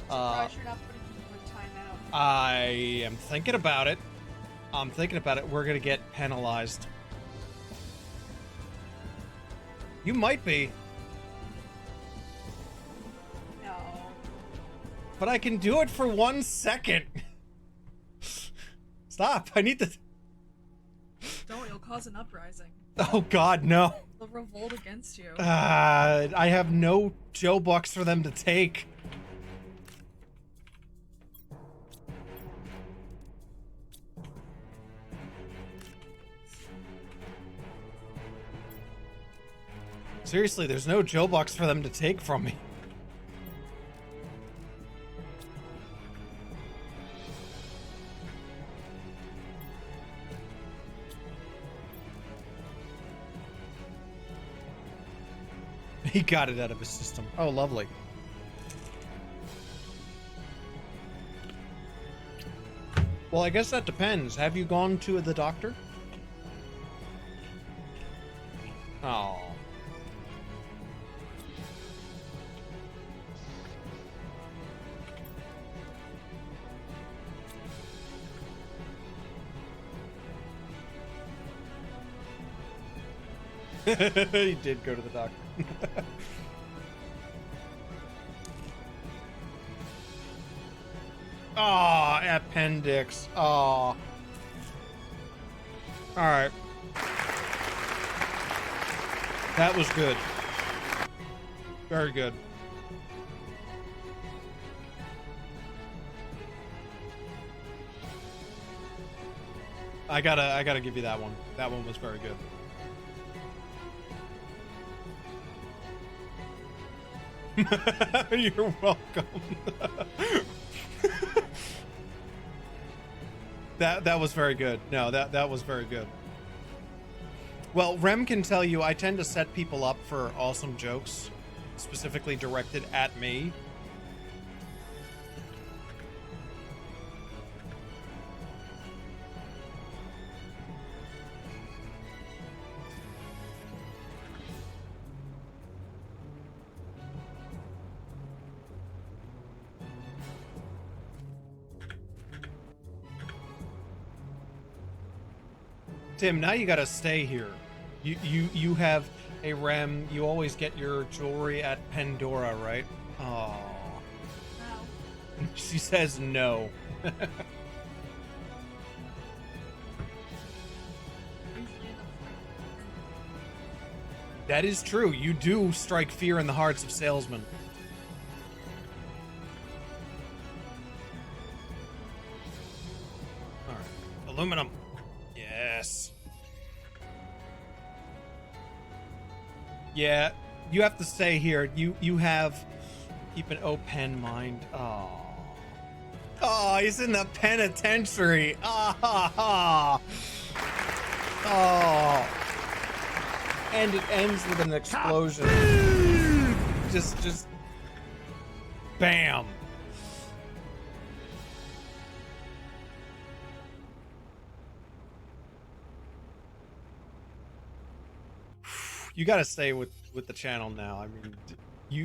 Surprised you're not putting people in timeout. I am thinking about it. We're gonna get penalized. You might be. No. But I can do it for 1 second. Stop. I need to... Don't, you'll cause an uprising. Oh God, no. They'll revolt against you. I have no Joe Bucks for them to take. Seriously, there's no Joe Bucks for them to take from me. He got it out of his system. Oh, lovely. Well, I guess that depends. Have you gone to the doctor? Oh. He did go to the doctor. Aw, appendix. Aw. Alright. That was good. Very good. I gotta give you that one. That one was very good. You're welcome. That was very good. No, that was very good. Well, Rem can tell you I tend to set people up for awesome jokes, specifically directed at me. Tim, now you gotta stay here. You have a rem. You always get your jewelry at Pandora, right? Oh. No. She says no. Usually end up That is true. You do strike fear in the hearts of salesmen. All right, aluminum. Yes. Yeah, you have to stay here. You have keep an open mind. Oh. Oh, he's in the penitentiary. Ah. Oh. And it ends with an explosion. Just bam. You got to stay with the channel now. I mean,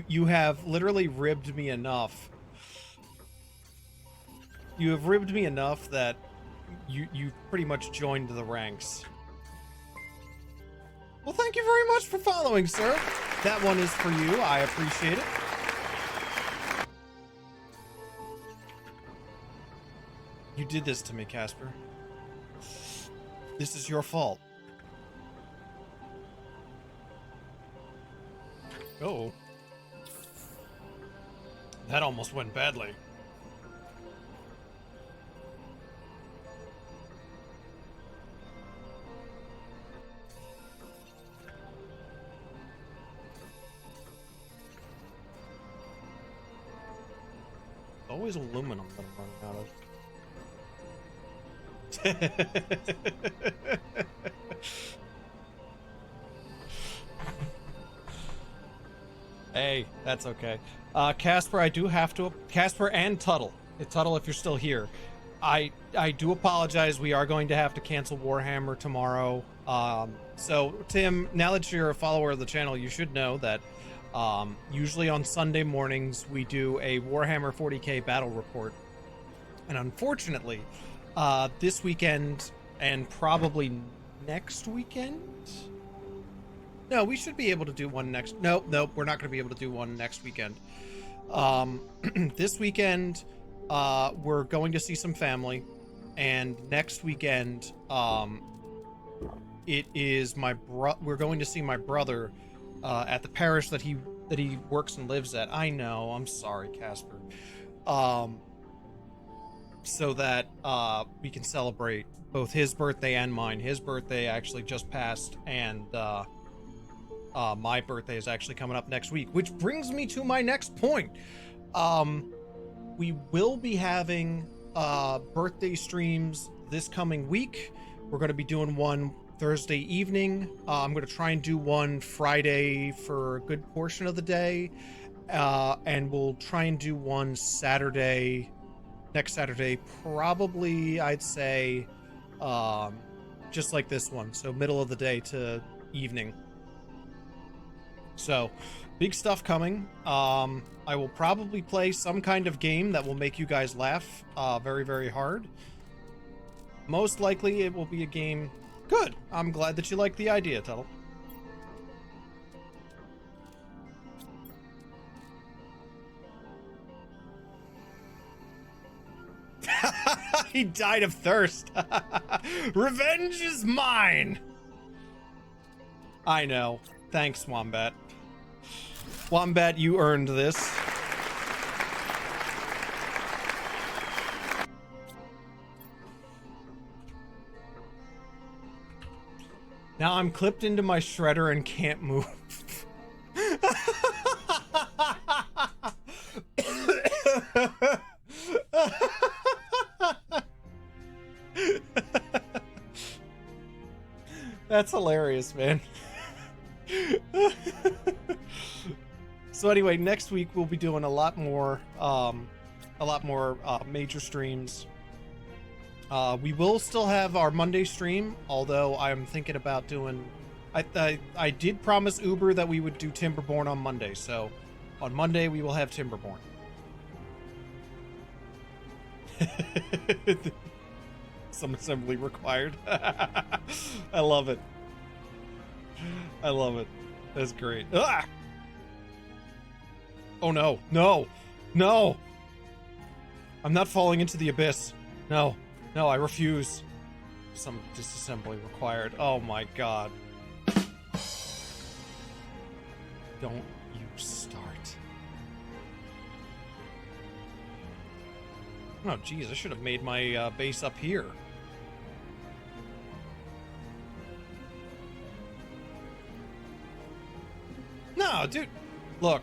you have literally ribbed me enough. You have ribbed me enough that you've pretty much joined the ranks. Well, thank you very much for following, sir. That one is for you. I appreciate it. You did this to me, Casper. This is your fault. Oh. That almost went badly. Always aluminum that I'm running out of. Hey, that's okay. Casper, I do have to... Casper and Tuttle. Tuttle, if you're still here. I do apologize. We are going to have to cancel Warhammer tomorrow. So, Tim, now that you're a follower of the channel, you should know that usually on Sunday mornings, we do a Warhammer 40k battle report. And unfortunately, this weekend and probably next weekend... No, we should be able to do one next... Nope, we're not going to be able to do one next weekend. This weekend, we're going to see some family. And next weekend, it is we're going to see my brother at the parish that he works and lives at. I know, I'm sorry, Casper. So that we can celebrate both his birthday and mine. His birthday actually just passed, and my birthday is actually coming up next week, which brings me to my next point. We will be having birthday streams this coming week. We're going to be doing one Thursday evening. I'm going to try and do one Friday for a good portion of the day, and we'll try and do one Saturday, next Saturday, probably I'd say just like this one, so middle of the day to evening. So, big stuff coming. I will probably play some kind of game that will make you guys laugh very, very hard. Most likely it will be a game... Good! I'm glad that you like the idea, Tuttle. He died of thirst. Revenge is mine! I know. Thanks, Wombat. Wombat, you earned this. Now I'm clipped into my shredder and can't move. That's hilarious, man. So anyway, next week we'll be doing a lot more major streams. We will still have our Monday stream, although I'm thinking about doing... I did promise Uber that we would do Timberborn on Monday, so on Monday we will have Timberborn. Some assembly required. I love it. I love it. That's great. Ah! Oh no, no, no! I'm not falling into the abyss. No, no, I refuse. Some disassembly required. Oh my god. Don't you start. Oh geez, I should have made my base up here. No, dude. Look,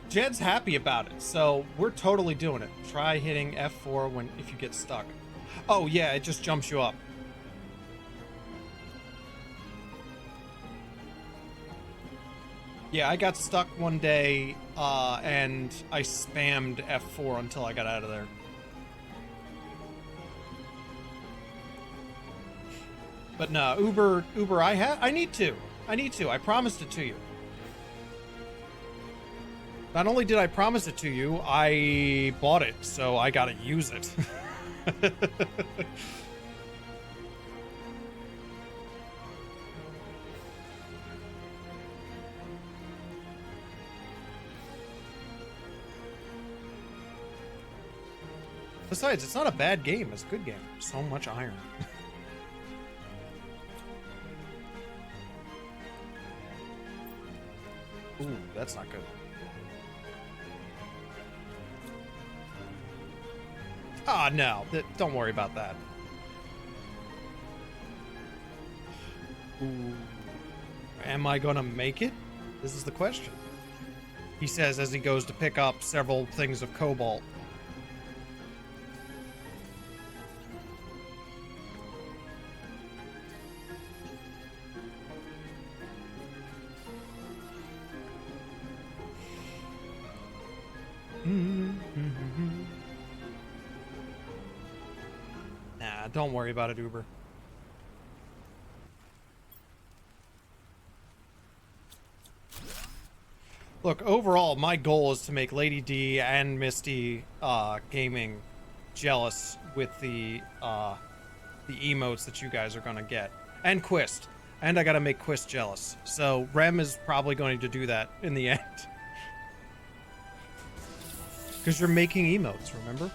Jed's happy about it, so we're totally doing it. Try hitting F4 if you get stuck. Oh yeah, it just jumps you up. Yeah, I got stuck one day, and I spammed F4 until I got out of there. But no, Uber, I need to. I promised it to you. Not only did I promise it to you, I bought it, so I gotta use it. Besides, it's not a bad game. It's a good game. So much iron. Ooh, that's not good. Ah, no. Don't worry about that. Ooh. Am I gonna make it? This is the question. He says as he goes to pick up several things of cobalt. Nah, don't worry about it, Uber. Look, overall, my goal is to make Lady D and Misty Gaming jealous with the emotes that you guys are gonna get, and Quist, and I gotta make Quist jealous. So Rem is probably going to do that in the end, because you're making emotes, remember?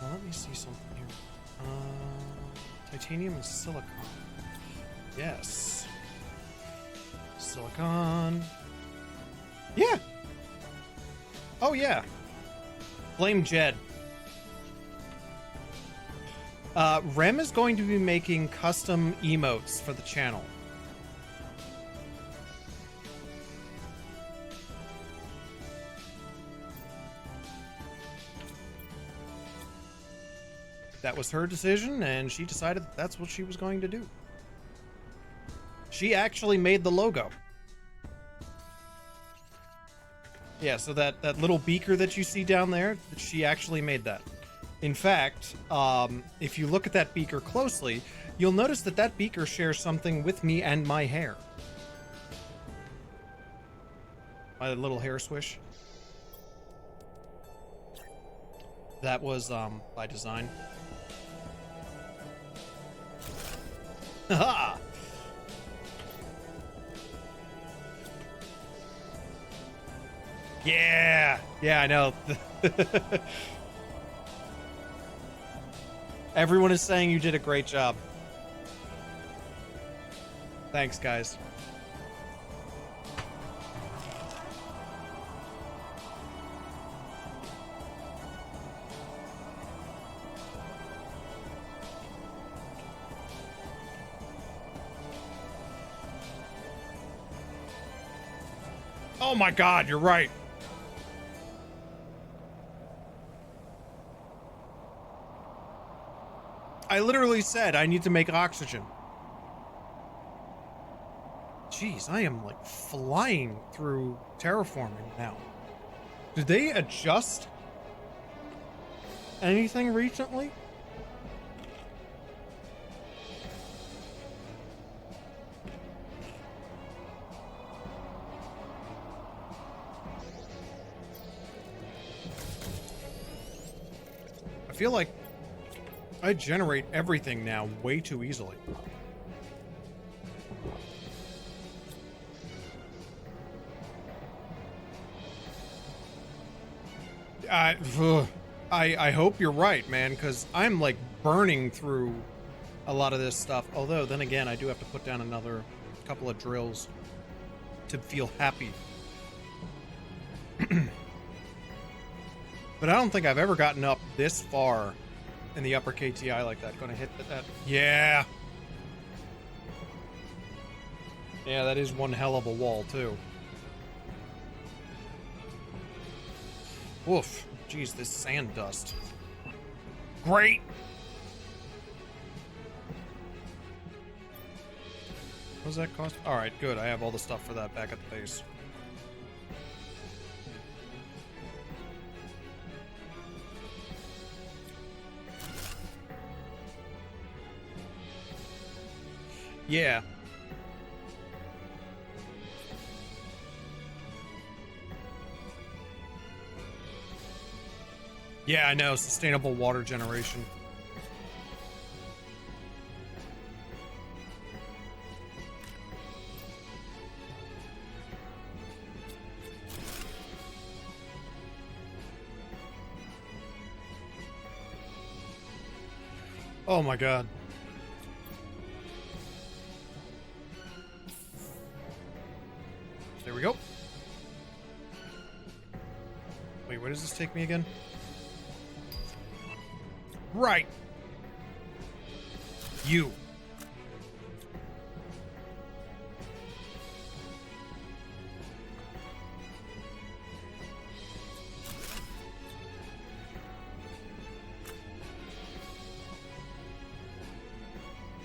Well, let me see something here. Titanium and silicon. Yes. Silicon. Yeah. Oh, yeah. Blame Jed. Rem is going to be making custom emotes for the channel. That was her decision, and she decided that's what she was going to do. She actually made the logo. Yeah, so that little beaker that you see down there, she actually made that. In fact, if you look at that beaker closely, you'll notice that beaker shares something with me and my hair. My little hair swish. That was by design. Haha! Yeah! Yeah, I know. Everyone is saying you did a great job. Thanks, guys. Oh my god, you're right. I literally said I need to make oxygen. Jeez, I am like flying through terraforming now. Did they adjust anything recently? feel like I generate everything now way too easily. I hope you're right, man, because I'm like burning through a lot of this stuff. Although, then again, I do have to put down another couple of drills to feel happy. But I don't think I've ever gotten up this far in the upper KTI like that. Gonna hit that. Yeah. Yeah, that is one hell of a wall, too. Woof. Jeez, this sand dust. Great. What does that cost? Alright, good. I have all the stuff for that back at the base. Yeah. Yeah, I know. Sustainable water generation. Oh my god. There we go. Wait, where does this take me again? Right. You.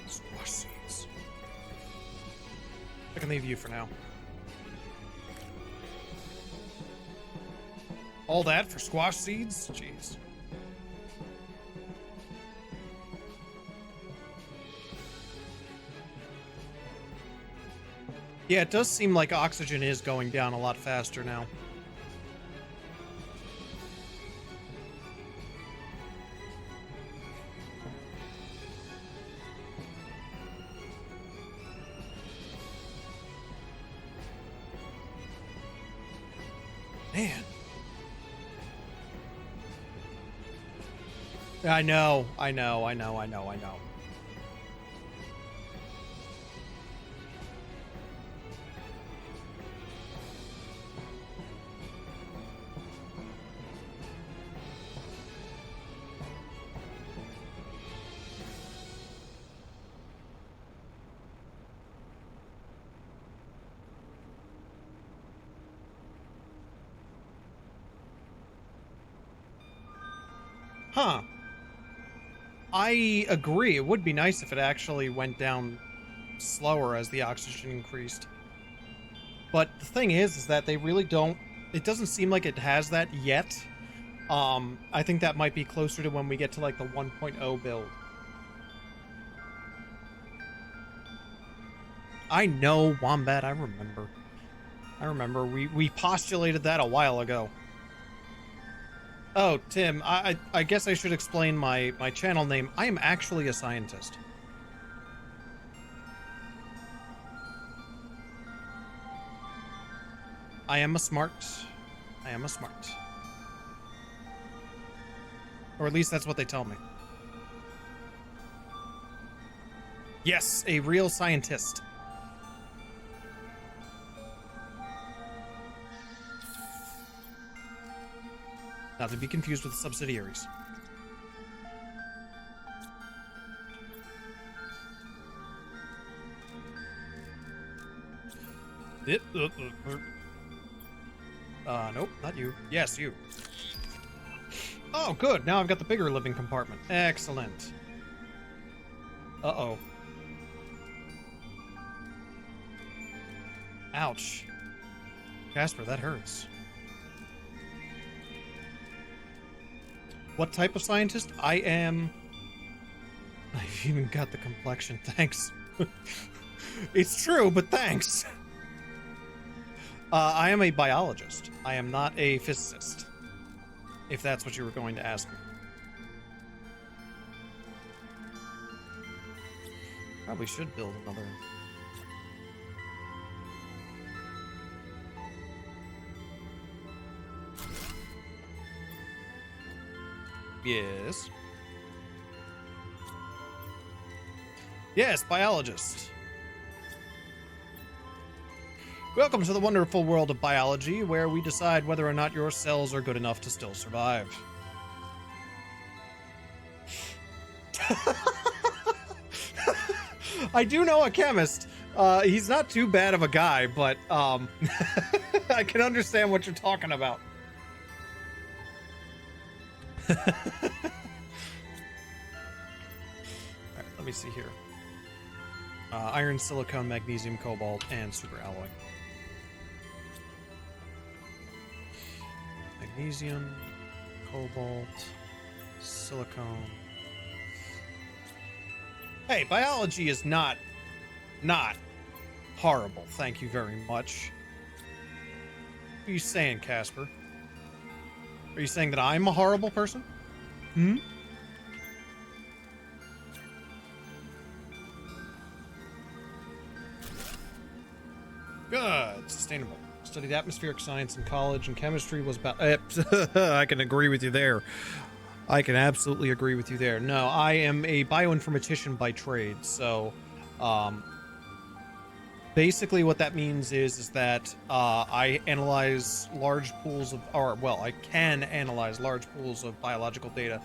Squash seeds. I can leave you for now. All that for squash seeds? Jeez. Yeah, it does seem like oxygen is going down a lot faster now. Man. I know. Huh. I agree. It would be nice if it actually went down slower as the oxygen increased. But the thing is that they really don't... It doesn't seem like it has that yet. I think that might be closer to when we get to, like, the 1.0 build. I know, Wombat, I remember. We postulated that a while ago. Oh, Tim, I guess I should explain my channel name. I am actually a scientist. I am a smart. Or at least that's what they tell me. Yes, a real scientist. Not to be confused with subsidiaries. Nope, not you. Yes, you. Oh, good. Now I've got the bigger living compartment. Excellent. Uh-oh. Ouch. Casper, that hurts. What type of scientist? I am... I've even got the complexion. Thanks. It's true, but thanks. I am a biologist. I am not a physicist. If that's what you were going to ask me. Probably should build another. Yes. Yes, biologist. Welcome to the wonderful world of biology, where we decide whether or not your cells are good enough to still survive. I do know a chemist. He's not too bad of a guy, but I can understand what you're talking about. Alright, let me see here. Iron, silicone, magnesium, cobalt, and super alloy. Magnesium, cobalt, silicone. Hey, biology is not horrible, thank you very much. What are you saying, Casper? Are you saying that I'm a horrible person? Hmm? Good. Sustainable. Studied atmospheric science in college, and chemistry was about... I can agree with you there. I can absolutely agree with you there. No, I am a bioinformatician by trade, so... basically what that means is that I analyze large pools of... Or, well, I can analyze large pools of biological data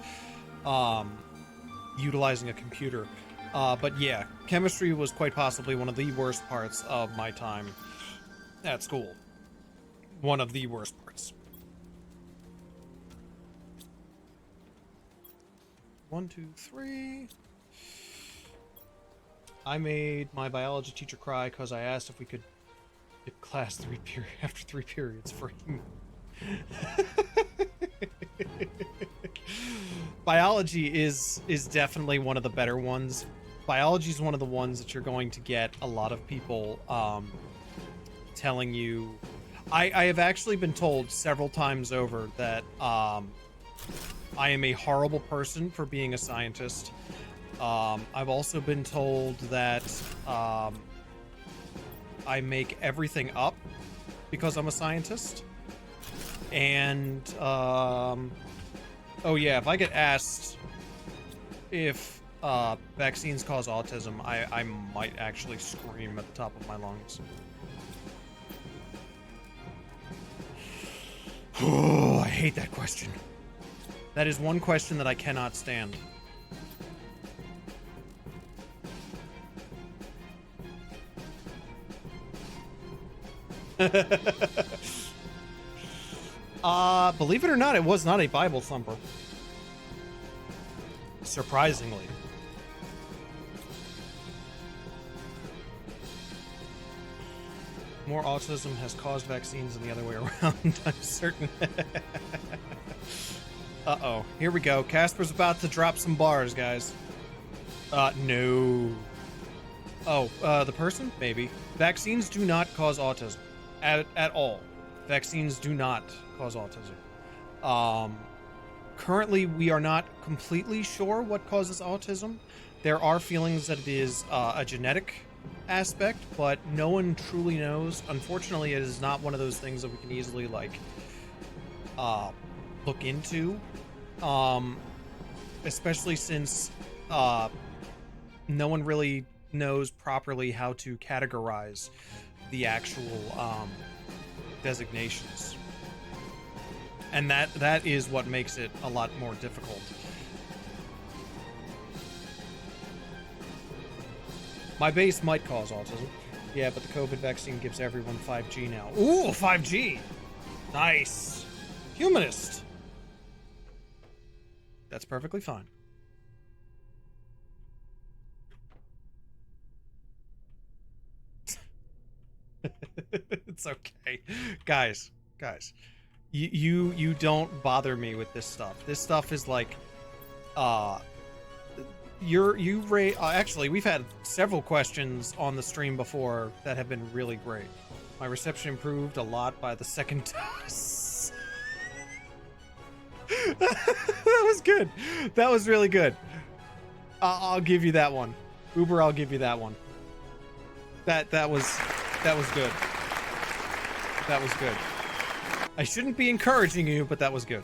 utilizing a computer. But yeah, chemistry was quite possibly one of the worst parts of my time at school. One of the worst parts. 1, 2, 3. I made my biology teacher cry because I asked if we could get class after 3 periods free. Biology is definitely one of the better ones. Biology is one of the ones that you're going to get a lot of people telling you. I have actually been told several times over that I am a horrible person for being a scientist. I've also been told that I make everything up because I'm a scientist. And, oh yeah, if I get asked if vaccines cause autism, I might actually scream at the top of my lungs. Oh, I hate that question. That is one question that I cannot stand. Believe it or not, it was not a Bible thumper. Surprisingly. More autism has caused vaccines than the other way around, I'm certain. Uh-oh. Here we go. Casper's about to drop some bars, guys. No. Oh, the person? Maybe. Vaccines do not cause autism. At all. Vaccines do not cause autism. Currently, we are not completely sure what causes autism. There are feelings that it is a genetic aspect, but no one truly knows. Unfortunately, it is not one of those things that we can easily, like, look into. Especially since no one really knows properly how to categorize the actual designations. And that is what makes it a lot more difficult. My base might cause autism. Yeah, but the COVID vaccine gives everyone 5G now. Ooh, 5G! Nice! Humanist! That's perfectly fine. It's okay. Guys. You don't bother me with this stuff. This stuff is like, actually, we've had several questions on the stream before that have been really great. My reception improved a lot by the second toss. That was good. That was really good. I'll give you that one. Uber, I'll give you that one. That was good. That was good. I shouldn't be encouraging you, but that was good.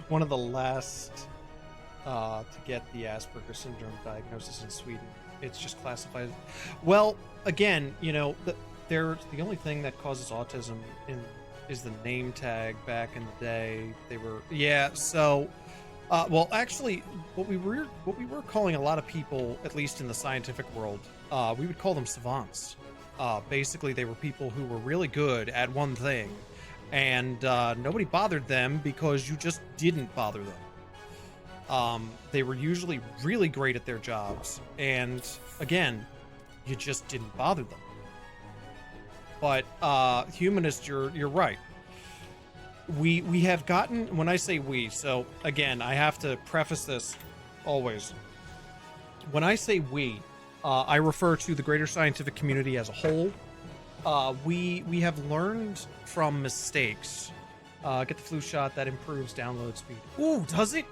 One of the last to get the Asperger's syndrome diagnosis in Sweden. It's just classified. Well, again, you know, the only thing that causes autism is the name tag. Back in the day, they were So, well, actually, what we were calling a lot of people, at least in the scientific world, we would call them savants. Basically, they were people who were really good at one thing, and nobody bothered them because you just didn't bother them. They were usually really great at their jobs, and again, you just didn't bother them. But humanist, you're right. We have gotten, when I say we, so again, I have to preface this always. When I say we, I refer to the greater scientific community as a whole. We have learned from mistakes. Get the flu shot, that improves download speed. Ooh, does it?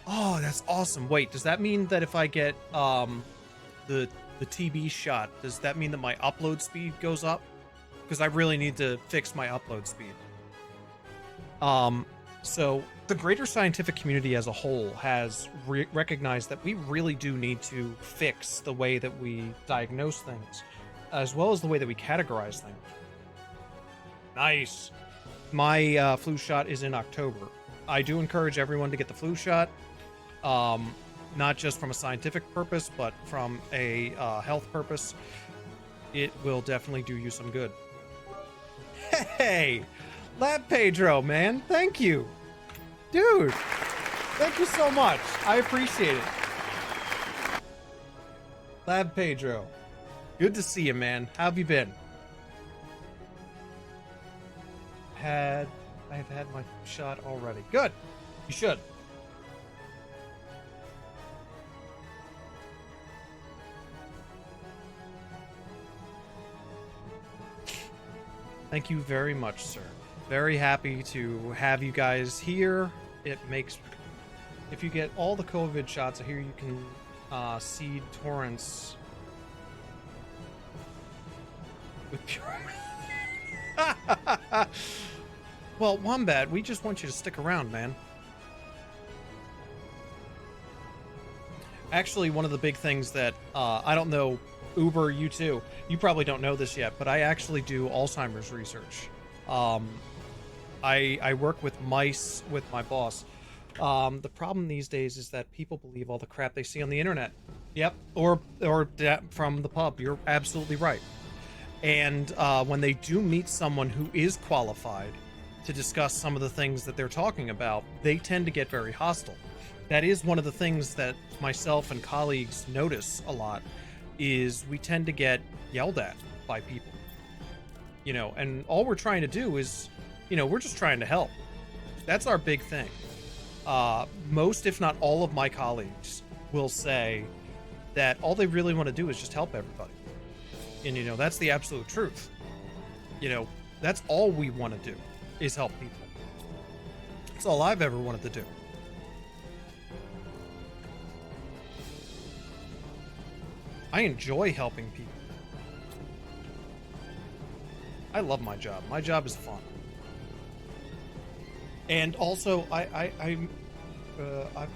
Oh, that's awesome. Wait, does that mean that if I get the TB shot, does that mean that my upload speed goes up? Because I really need to fix my upload speed. So the greater scientific community as a whole has recognized that we really do need to fix the way that we diagnose things, as well as the way that we categorize things. Nice. My flu shot is in October. I do encourage everyone to get the flu shot, not just from a scientific purpose, but from a health purpose. It will definitely do you some good. Hey, Lab Pedro, man, thank you. Dude, thank you so much. I appreciate it. Lab Pedro, good to see you, man. How have you been? I've had my shot already. Good. You should. Thank you very much, sir. Very happy to have you guys here. It makes... If you get all the COVID shots, I hear you can seed torrents with pure... Well, Wombat, we just want you to stick around, man. Actually, one of the big things that, I don't know, Uber, you too, you probably don't know this yet, but I actually do Alzheimer's research. I work with mice with my boss. The problem these days is that people believe all the crap they see on the internet. Yep, or from the pub. You're absolutely right. And when they do meet someone who is qualified to discuss some of the things that they're talking about, they tend to get very hostile. That is one of the things that myself and colleagues notice a lot, is we tend to get yelled at by people. You know, and all we're trying to do is, you know, we're just trying to help. That's our big thing. Most, if not all of my colleagues will say that all they really want to do is just help everybody. And, you know, that's the absolute truth. You know, that's all we want to do is help people. That's all I've ever wanted to do. I enjoy helping people. I love my job. My job is fun. And also, I've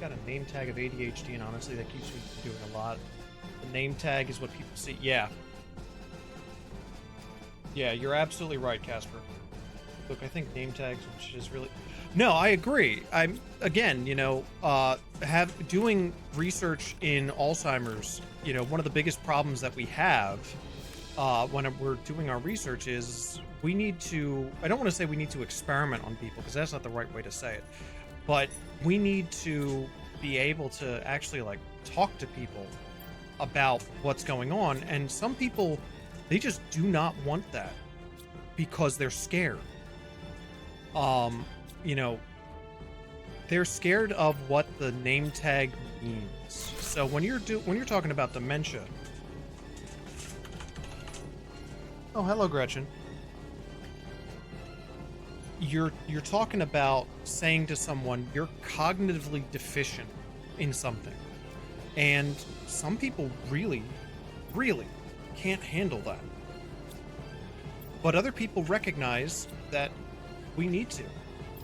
got a name tag of ADHD, and honestly, that keeps me doing a lot. The name tag is what people see. Yeah. Yeah, you're absolutely right, Casper. Look, I think name tags, which is really... No, I agree. I'm, again, you know, doing research in Alzheimer's, you know, one of the biggest problems that we have when we're doing our research is we need to, I don't want to say we need to experiment on people, because that's not the right way to say it, but we need to be able to actually, like, talk to people about what's going on. And some people, they just do not want that because they're scared. You know, they're scared of what the name tag means. So when you're talking about dementia, Oh, hello, Gretchen. You're talking about saying to someone you're cognitively deficient in something. And some people really, really can't handle that. But other people recognize that we need to.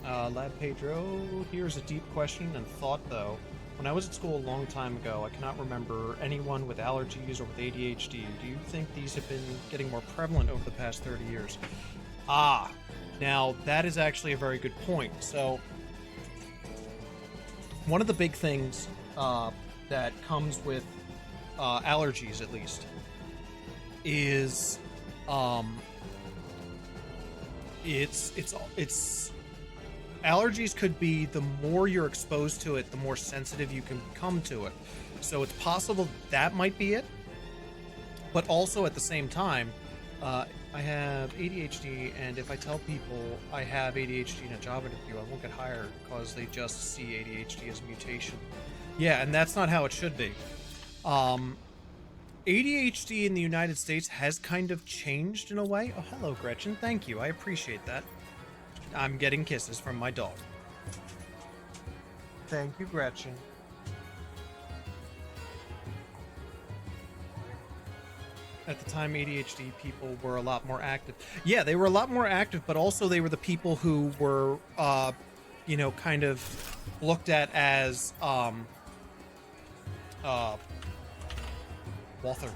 Lab Pedro, here's a deep question and thought, though. When I was at school a long time ago, I cannot remember anyone with allergies or with ADHD. Do you think these have been getting more prevalent over the past 30 years? Now that is actually a very good point. So, one of the big things that comes with allergies, at least, is it's allergies could be, the more you're exposed to it, the more sensitive you can become to it. So it's possible that might be it. But also at the same time, I have ADHD, and if I tell people I have ADHD in a job interview, I won't get hired because they just see ADHD as a mutation. Yeah, and that's not how it should be. ADHD in the United States has kind of changed in a way. Oh, hello, Gretchen. Thank you. I appreciate that. I'm getting kisses from my dog. Thank you, Gretchen. At the time, ADHD people were a lot more active. Yeah, they were a lot more active, but also they were the people who were, kind of looked at as, Walther.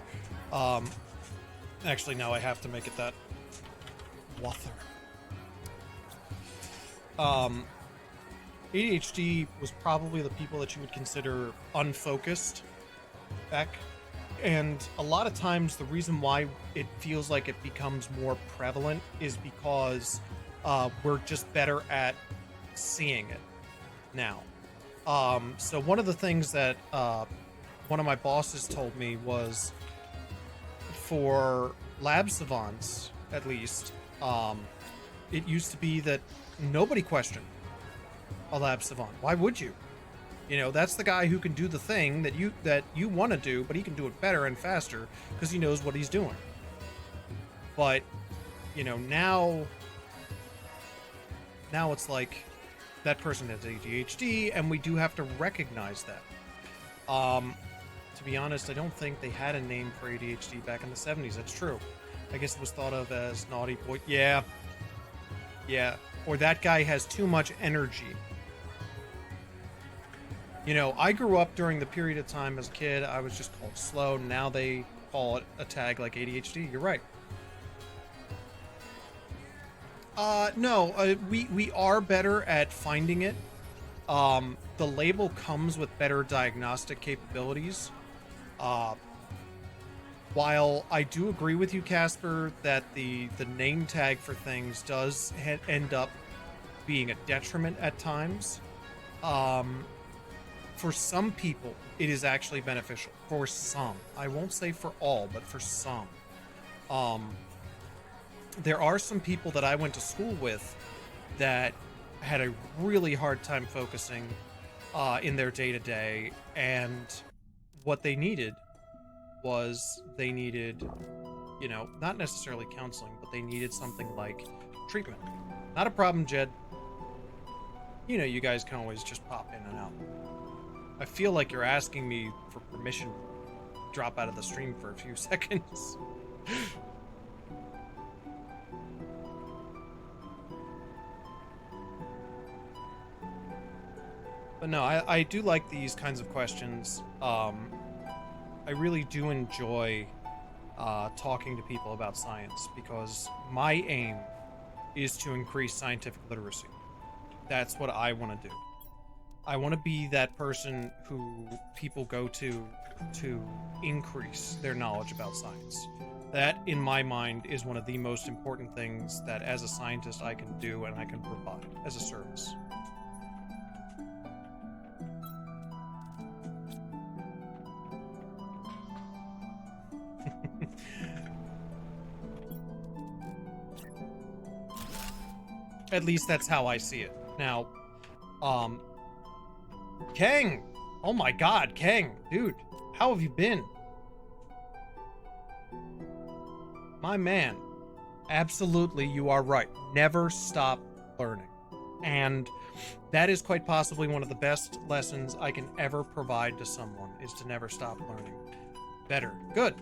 Actually, no, I have to make it that. Walther. ADHD was probably the people that you would consider unfocused back. And a lot of times the reason why it feels like it becomes more prevalent is because we're just better at seeing it now. So one of the things that one of my bosses told me was, for lab savants, at least, it used to be that nobody questioned a lab savant. Why would you? You know, that's the guy who can do the thing that you want to do, but he can do it better and faster because he knows what he's doing. But, now it's like that person has ADHD, and we do have to recognize that. To be honest, I don't think they had a name for ADHD back in the 70s. That's true. I guess it was thought of as naughty boy. Yeah. Or that guy has too much energy. I grew up during the period of time as a kid, I was just called slow. Now they call it a tag like ADHD. You're right. No, we are better at finding it. The label comes with better diagnostic capabilities. While I do agree with you, Casper, that the name tag for things does end up being a detriment at times. For some people, it is actually beneficial. For some. I won't say for all, but for some. There are some people that I went to school with that had a really hard time focusing in their day-to-day, and what they needed was not necessarily counseling, but they needed something like treatment. Not a problem, Jed. You guys can always just pop in and out. I feel like you're asking me for permission to drop out of the stream for a few seconds. But no, I do like these kinds of questions. I really do enjoy talking to people about science, because my aim is to increase scientific literacy. That's what I want to do. I want to be that person who people go to increase their knowledge about science. That, in my mind, is one of the most important things that as a scientist I can do and I can provide as a service. At least that's how I see it. Now, Kang! Oh my god, Kang! Dude, how have you been? My man. Absolutely, you are right. Never stop learning. And that is quite possibly one of the best lessons I can ever provide to someone, is to never stop learning. Better. Good.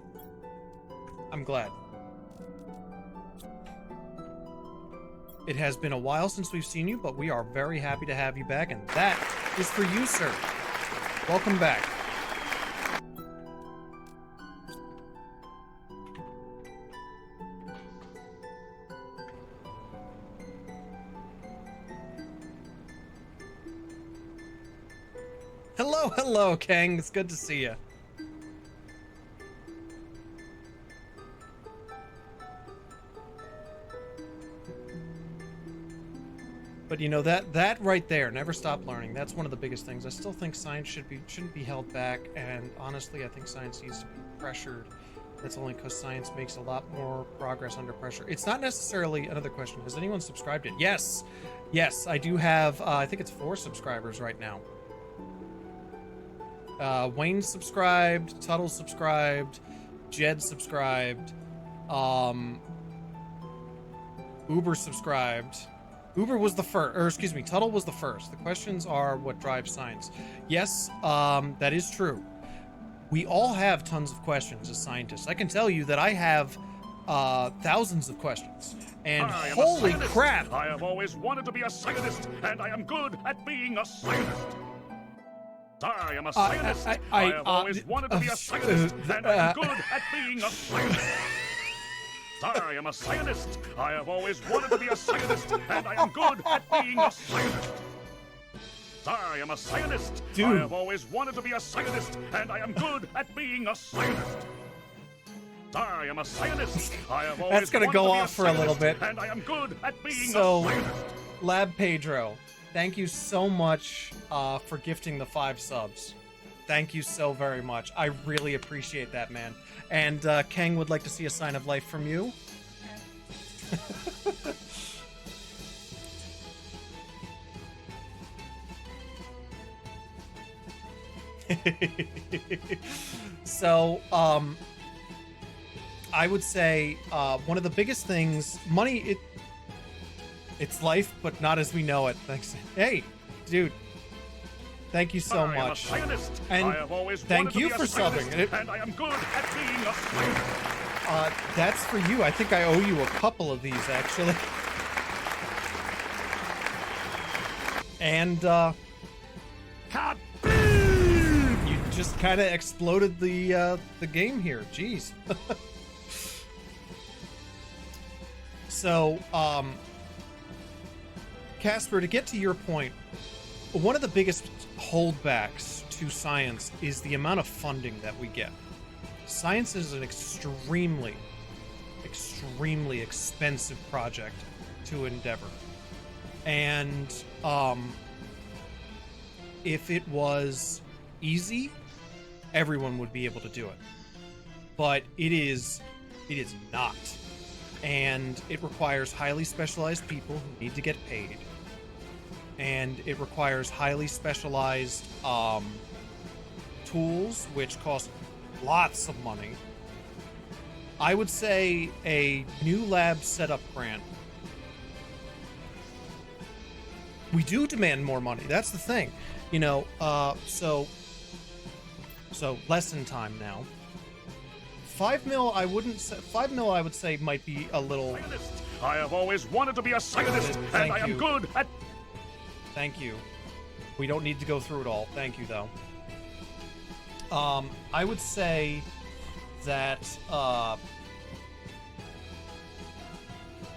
I'm glad. It has been a while since we've seen you, but we are very happy to have you back, and that is for you, sir. Welcome back. Hello, Kang. It's good to see you. But you know, that right there, never stop learning. That's one of the biggest things. I still think science shouldn't be held back, and honestly, I think science needs to be pressured. That's only because science makes a lot more progress under pressure. It's not necessarily another question. Has anyone subscribed it? Yes, I do have. I think it's 4 subscribers right now. Wayne subscribed, Tuttle subscribed, Jed subscribed, Uber subscribed. Uber was the first, or excuse me, Tuttle was the first. The questions are what drives science. Yes, that is true. We all have tons of questions as scientists. I can tell you that I have thousands of questions. And holy crap! I have always wanted to be a scientist, and I am good at being a scientist. I am a scientist. I have always wanted to be a scientist, and I am good at being a scientist. I am a scientist. I have always wanted to be a scientist, and I am good at being a scientist. I am a scientist. Dude. I have always wanted to be a scientist, and I am good at being a scientist. I am a scientist. I have always That's gonna go off for a little bit. And I am good at being a So, scientist. Lab Pedro, thank you so much for gifting the 5 subs. Thank you so very much. I really appreciate that, man. And Kang would like to see a sign of life from you. So, I would say one of the biggest things, money, it's life, but not as we know it. Thanks. Hey, dude. Thank you so I am a much. scientist. And I have always thank wanted you to be for a subbing. scientist, and I am good at being a scientist. That's for you. I think I owe you a couple of these, actually. And, Kaboom! you just kind of exploded the game here. Jeez. So, Casper, to get to your point, one of the biggest holdbacks to science is the amount of funding that we get. Science is an extremely expensive project to endeavor. And if it was easy, everyone would be able to do it. But it is not. And it requires highly specialized people who need to get paid. And it requires highly specialized tools, which cost lots of money. I would say a new lab setup grant. We do demand more money. That's the thing. You know, so lesson time now. 5 mil, I wouldn't say. 5 mil, I would say, might be a little. I have always wanted to be a scientist, and I am good at. Thank you. We don't need to go through it all. Thank you, though. I would say that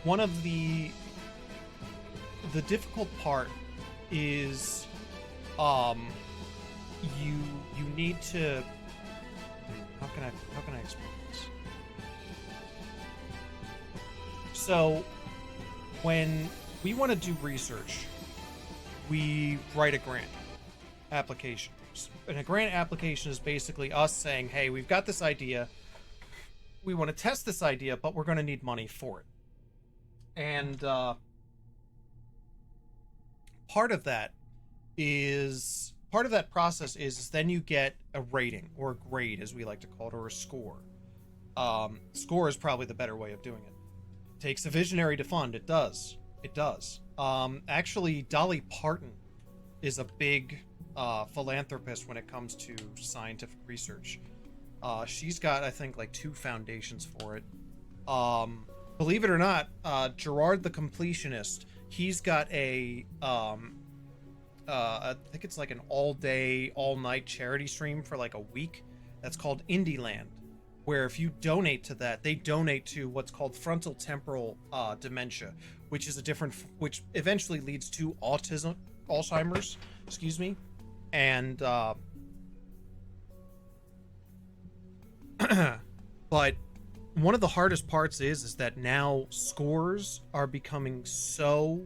one of the difficult part is you need to. How can I explain this? So when we want to do research, we write a grant application. And a grant application is basically us saying, hey, we've got this idea. We want to test this idea, but we're going to need money for it. And part of that process is then you get a rating, or a grade, as we like to call it, or a score. Score is probably the better way of doing it. Takes a visionary to fund. It does. It does. Actually, Dolly Parton is a big philanthropist when it comes to scientific research. She's got, I think, like 2 foundations for it. Believe it or not, Gerard the Completionist, he's got I think it's like an all-day, all-night charity stream for like a week. That's called Indieland, where if you donate to that, they donate to what's called frontal temporal dementia, which is which eventually leads to Alzheimer's, excuse me, and but one of the hardest parts is that now scores are becoming so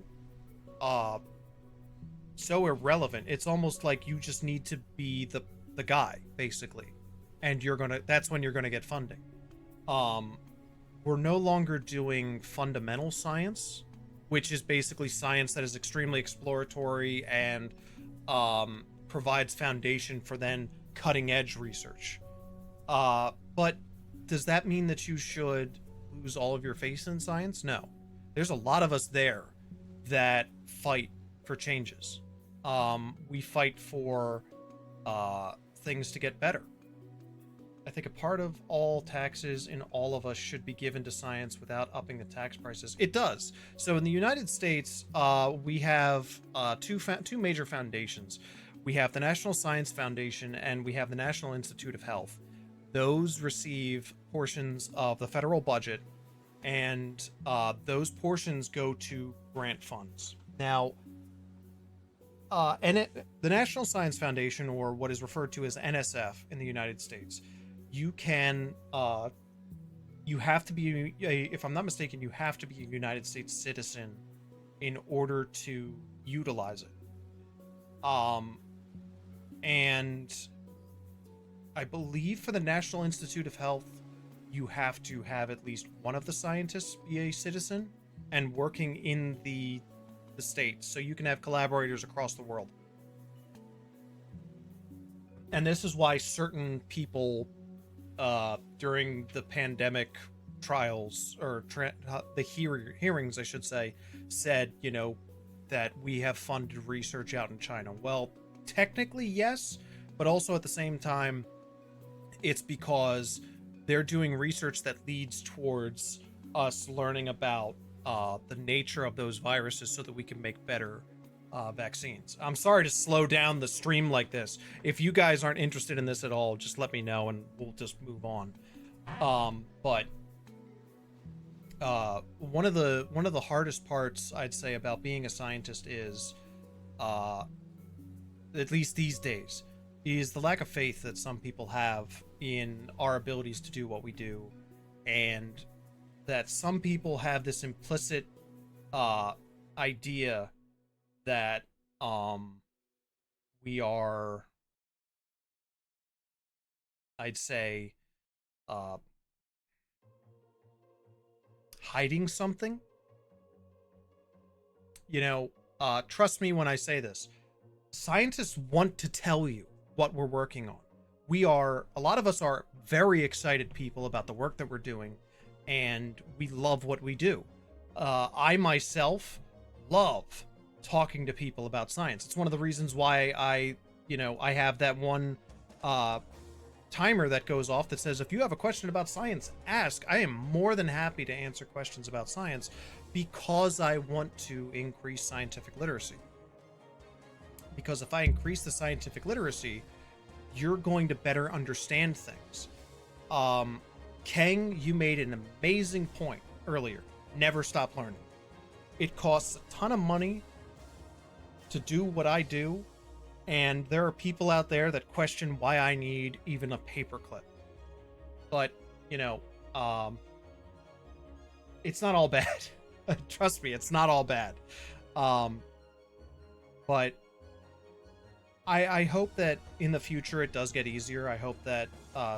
irrelevant. It's almost like you just need to be the guy, basically, and that's when you're gonna get funding. We're no longer doing fundamental science, which is basically science that is extremely exploratory and provides foundation for then cutting edge research. But does that mean that you should lose all of your faith in science? No. There's a lot of us there that fight for changes. We fight for things to get better. I think a part of all taxes in all of us should be given to science without upping the tax prices. It does. So in the United States, we have two major foundations. We have the National Science Foundation and we have the National Institute of Health. Those receive portions of the federal budget, and those portions go to grant funds. Now, the National Science Foundation, or what is referred to as NSF in the United States, you have to be, if I'm not mistaken, you have to be a United States citizen in order to utilize it. And I believe for the National Institute of Health, you have to have at least one of the scientists be a citizen and working in the States, so you can have collaborators across the world. And this is why certain people during the pandemic trials, or the hearings, I should say, said, that we have funded research out in China. Well, technically, yes, but also at the same time, it's because they're doing research that leads towards us learning about the nature of those viruses so that we can make better vaccines. I'm sorry to slow down the stream like this. If you guys aren't interested in this at all, just let me know and we'll just move on. But one of the hardest parts, I'd say, about being a scientist is, at least these days, is the lack of faith that some people have in our abilities to do what we do, and that some people have this implicit idea that we are, I'd say, hiding something. Trust me when I say this. Scientists want to tell you what we're working on. A lot of us are very excited people about the work that we're doing, and we love what we do. I myself love talking to people about science. It's one of the reasons why I have that one timer that goes off that says, if you have a question about science, ask. I am more than happy to answer questions about science, because I want to increase scientific literacy. Because if I increase the scientific literacy, you're going to better understand things. Kang, you made an amazing point earlier. Never stop learning. It costs a ton of money to do what I do, and there are people out there that question why I need even a paperclip. But, it's not all bad. Trust me, it's not all bad. But I hope that in the future it does get easier. I hope that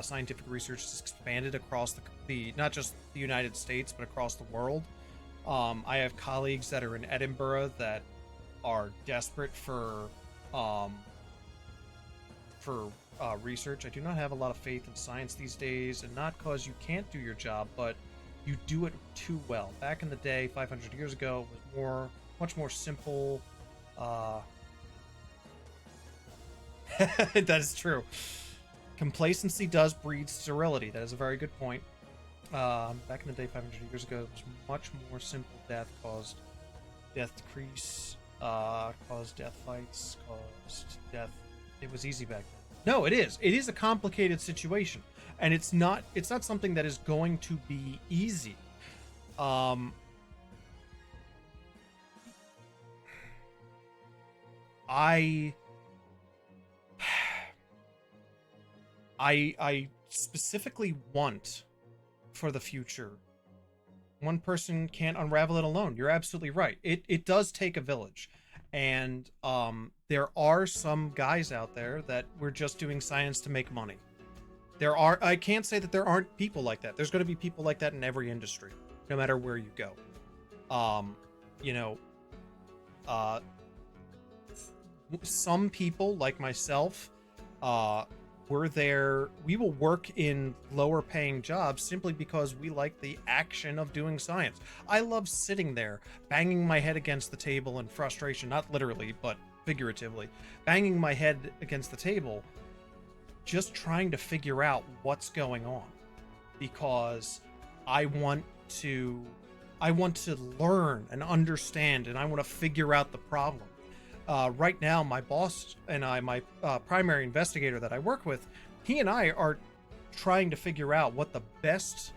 scientific research is expanded across the not just the United States, but across the world. I have colleagues that are in Edinburgh that are desperate for research. I do not have a lot of faith in science these days, and not because you can't do your job, but you do it too well. Back in the day, 500 years ago, it was much more simple. That is true. Complacency does breed sterility. That is a very good point. Back in the day, 500 years ago, it was much more simple. Death caused death decrease, caused death fights, caused death. It was easy back then. No, it is. It is a complicated situation, and it's not something that is going to be easy. I specifically want for the future. One person can't unravel it alone. You're absolutely right. It does take a village. And there are some guys out there that we're just doing science to make money. I can't say that there aren't people like that. There's going to be people like that in every industry, no matter where you go. Some people like myself, we will work in lower paying jobs simply because we like the action of doing science. I love sitting there, banging my head against the table in frustration, not literally, but figuratively, banging my head against the table, just trying to figure out what's going on, because I want to learn and understand, and I want to figure out the problem. Right now, my boss and my primary investigator that I work with, he and I are trying to figure out what the best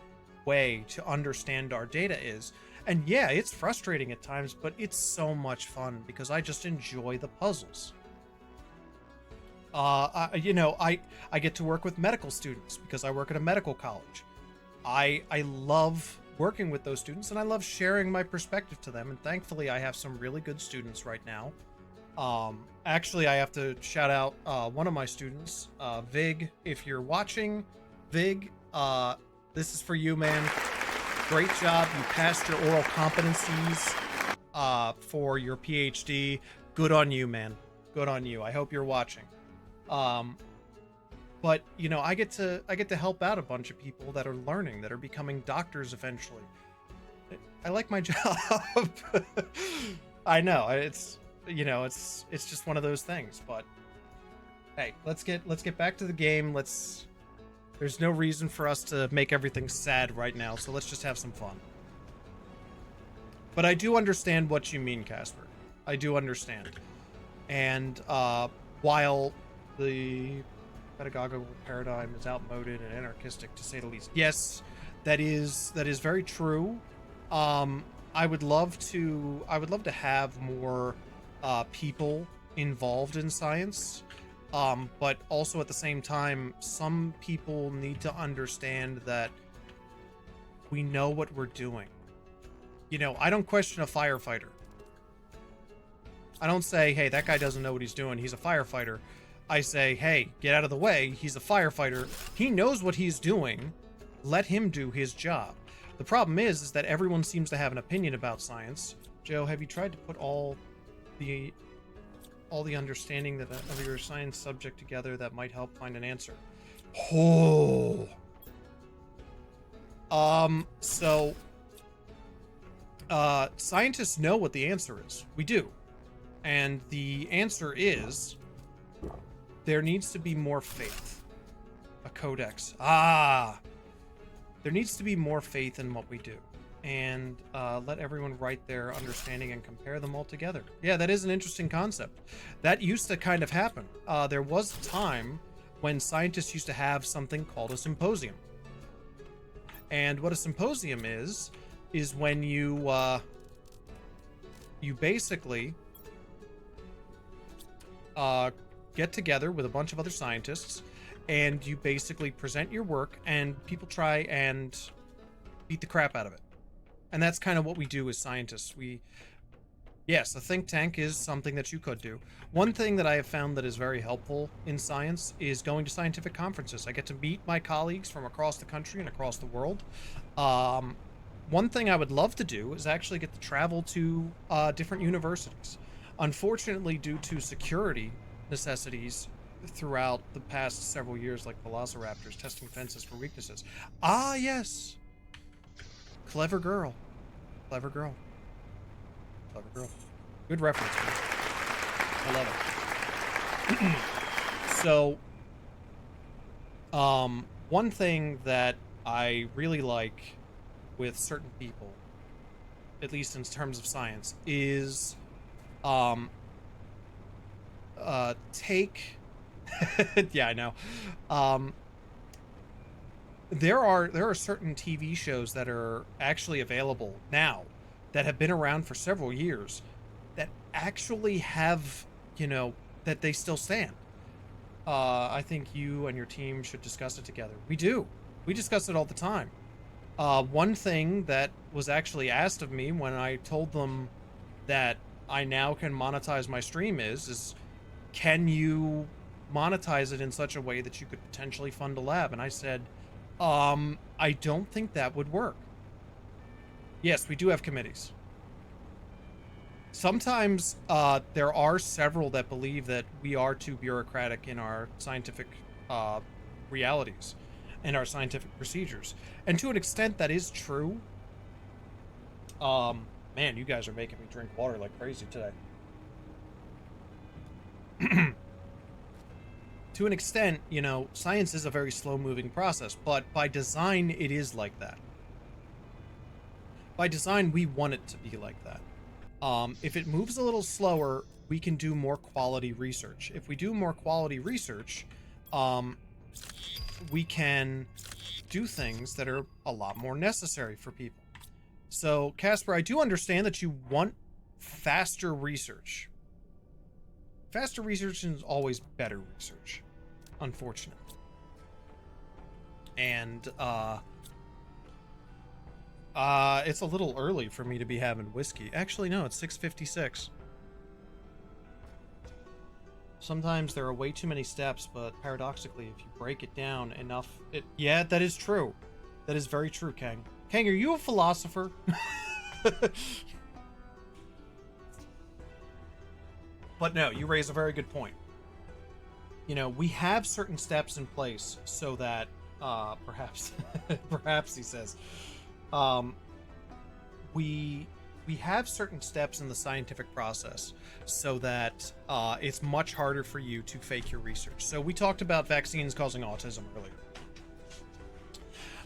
way to understand our data is. And yeah, it's frustrating at times, but it's so much fun because I just enjoy the puzzles. I get to work with medical students because I work at a medical college. I love working with those students, and I love sharing my perspective to them. And thankfully, I have some really good students right now. Actually, I have to shout out one of my students, Vig. If you're watching, Vig, this is for you, man. Great job. You passed your oral competencies for your PhD. Good on you, man. Good on you. I hope you're watching. But I get to help out a bunch of people that are learning, that are becoming doctors eventually. I like my job. I know it's just one of those things, but hey, let's get back to the game. There's no reason for us to make everything sad right now, so let's just have some fun. But I do understand what you mean, Casper. I do understand. And while the pedagogical paradigm is outmoded and anarchistic, to say the least, yes, that is very true. I would love to have more people involved in science, but also at the same time, some people need to understand that we know what we're doing. I don't question a firefighter. I don't say, hey, that guy doesn't know what he's doing, he's a firefighter. I say, hey, get out of the way, he's a firefighter, he knows what he's doing, let him do his job. The problem is that everyone seems to have an opinion about science. Joe, have you tried to put all the understanding of your science subject together that might help find an answer? Oh. Scientists know what the answer is. We do. And the answer is there needs to be more faith. A codex. There needs to be more faith in what we do. And let everyone write their understanding and compare them all together. Yeah, that is an interesting concept. That used to kind of happen. There was a time when scientists used to have something called a symposium. And what a symposium is when you basically get together with a bunch of other scientists, and you basically present your work, and people try and beat the crap out of it. And that's kind of what we do as scientists. Yes, a think tank is something that you could do. One thing that I have found that is very helpful in science is going to scientific conferences. I get to meet my colleagues from across the country and across the world. One thing I would love to do is actually get to travel to different universities. Unfortunately, due to security necessities throughout the past several years, like velociraptors testing fences for weaknesses. Yes. Clever girl. Clever girl. Clever girl. Good reference. I love it. So, one thing that I really like with certain people, at least in terms of science, is take yeah, I know. There are certain TV shows that are actually available now that have been around for several years that actually have, that they still stand. I think you and your team should discuss it together. We do. We discuss it all the time. One thing that was actually asked of me when I told them that I now can monetize my stream is can you monetize it in such a way that you could potentially fund a lab? And I said, I don't think that would work. Yes, we do have committees. Sometimes there are several that believe that we are too bureaucratic in our scientific realities and our scientific procedures. And to an extent, that is true. Man, you guys are making me drink water like crazy today. To an extent, science is a very slow-moving process, but by design, it is like that. By design, we want it to be like that. If it moves a little slower, we can do more quality research. If we do more quality research, we can do things that are a lot more necessary for people. So, Casper, I do understand that you want faster research. Faster research is always better research, unfortunately. And, it's a little early for me to be having whiskey. Actually, no, it's 6:56. Sometimes there are way too many steps, but paradoxically, if you break it down enough, yeah, that is true. That is very true, Kang. Kang, are you a philosopher? But no, you raise a very good point. We have certain steps in place so that, perhaps, perhaps he says, we have certain steps in the scientific process so that it's much harder for you to fake your research. So we talked about vaccines causing autism earlier.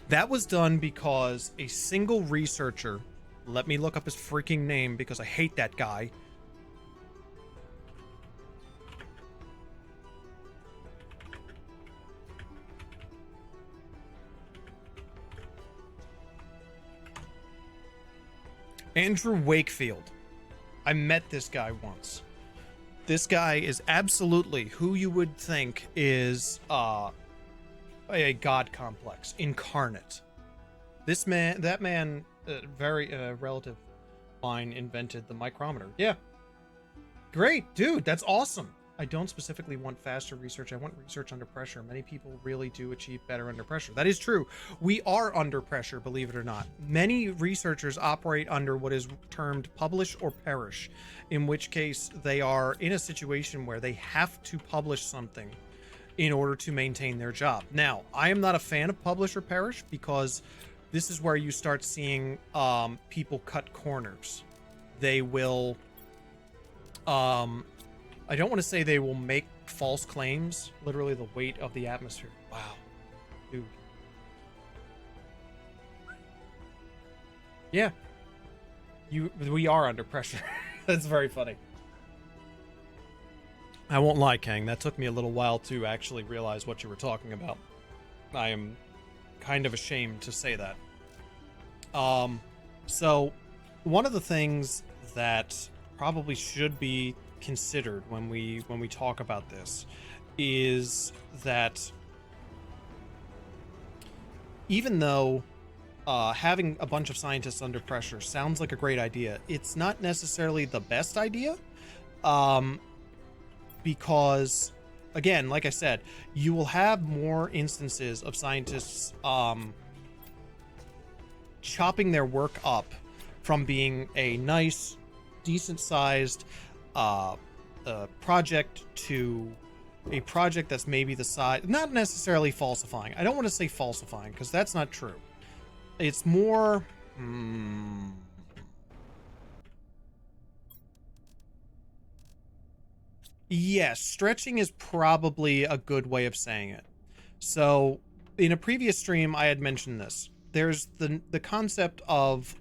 That was done because a single researcher, let me look up his freaking name because I hate that guy. Andrew Wakefield. I met this guy once. This guy is absolutely who you would think is a god complex incarnate. That man, very relative line invented the micrometer. Yeah. Great, dude. That's awesome. I don't specifically want faster research. I want research under pressure. Many people really do achieve better under pressure. That is true. We are under pressure, believe it or not. Many researchers operate under what is termed publish or perish, in which case they are in a situation where they have to publish something in order to maintain their job. Now, I am not a fan of publish or perish because this is where you start seeing people cut corners. They will... I don't want to say they will make false claims. Literally the weight of the atmosphere. Wow. Dude. Yeah. We are under pressure. That's very funny. I won't lie, Kang. That took me a little while to actually realize what you were talking about. I am kind of ashamed to say that. So one of the things that probably should be considered when we talk about this is that even though having a bunch of scientists under pressure sounds like a great idea, it's not necessarily the best idea, because again, like I said, you will have more instances of scientists chopping their work up from being a nice, decent-sized project to a project that's maybe the size, not necessarily falsifying. I don't want to say falsifying because that's not true. It's more, Hmm. Yes, stretching is probably a good way of saying it. So, in a previous stream, I had mentioned this. There's the concept of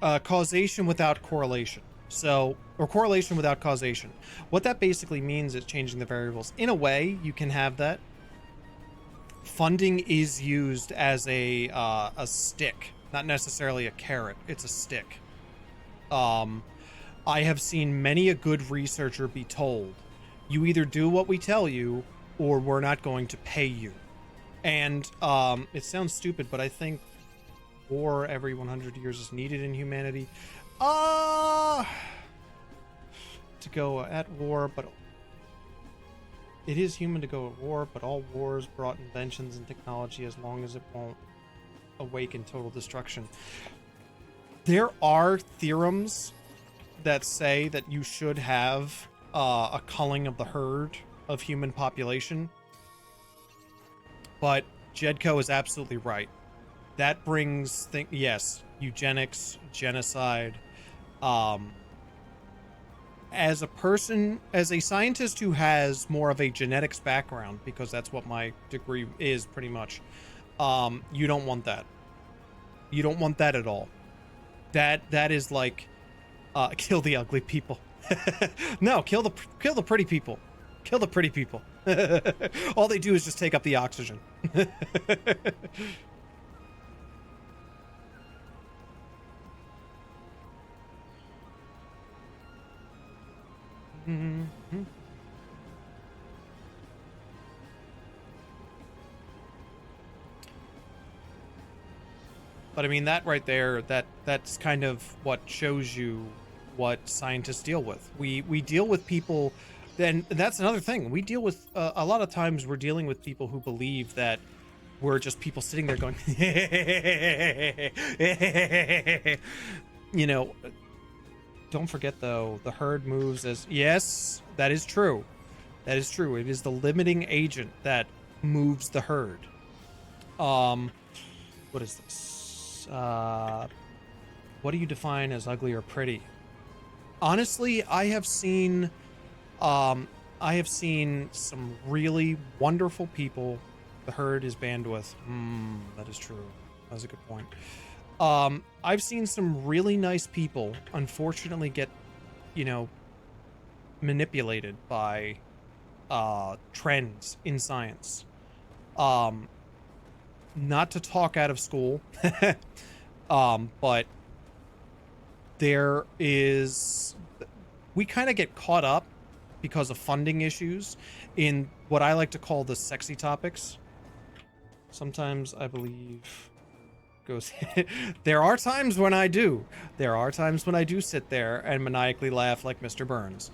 causation without correlation. So, or correlation without causation. What that basically means is changing the variables. In a way, you can have that. Funding is used as a stick, not necessarily a carrot. It's a stick. I have seen many a good researcher be told, you either do what we tell you, or we're not going to pay you. And it sounds stupid, but I think war every 100 years is needed in humanity. To go at war, but it is human to go at war, but all wars brought inventions and technology as long as it won't awaken total destruction. There are theorems that say that you should have a culling of the herd of human population. But Jedko is absolutely right. That brings yes, eugenics, genocide. As a person, as a scientist who has more of a genetics background, because that's what my degree is pretty much, you don't want that. You don't want that at all. That is like kill the ugly people. No, kill the pretty people. Kill the pretty people. All they do is just take up the oxygen. Mm-hmm. But I mean, that right there, that's kind of what shows you what scientists deal with. We deal with people, then that's another thing. We deal with a lot of times we're dealing with people who believe that we're just people sitting there going, you know. Don't forget though, the herd moves as yes, that is true. That is true. It is the limiting agent that moves the herd. What is this? What do you define as ugly or pretty? Honestly, I have seen some really wonderful people. The herd is bandwidth. That is true. That's a good point. I've seen some really nice people unfortunately get, manipulated by trends in science. Not to talk out of school, but we kind of get caught up because of funding issues in what I like to call the sexy topics. Sometimes I believe there are times when I do. There are times when I do sit there and maniacally laugh like Mr. Burns.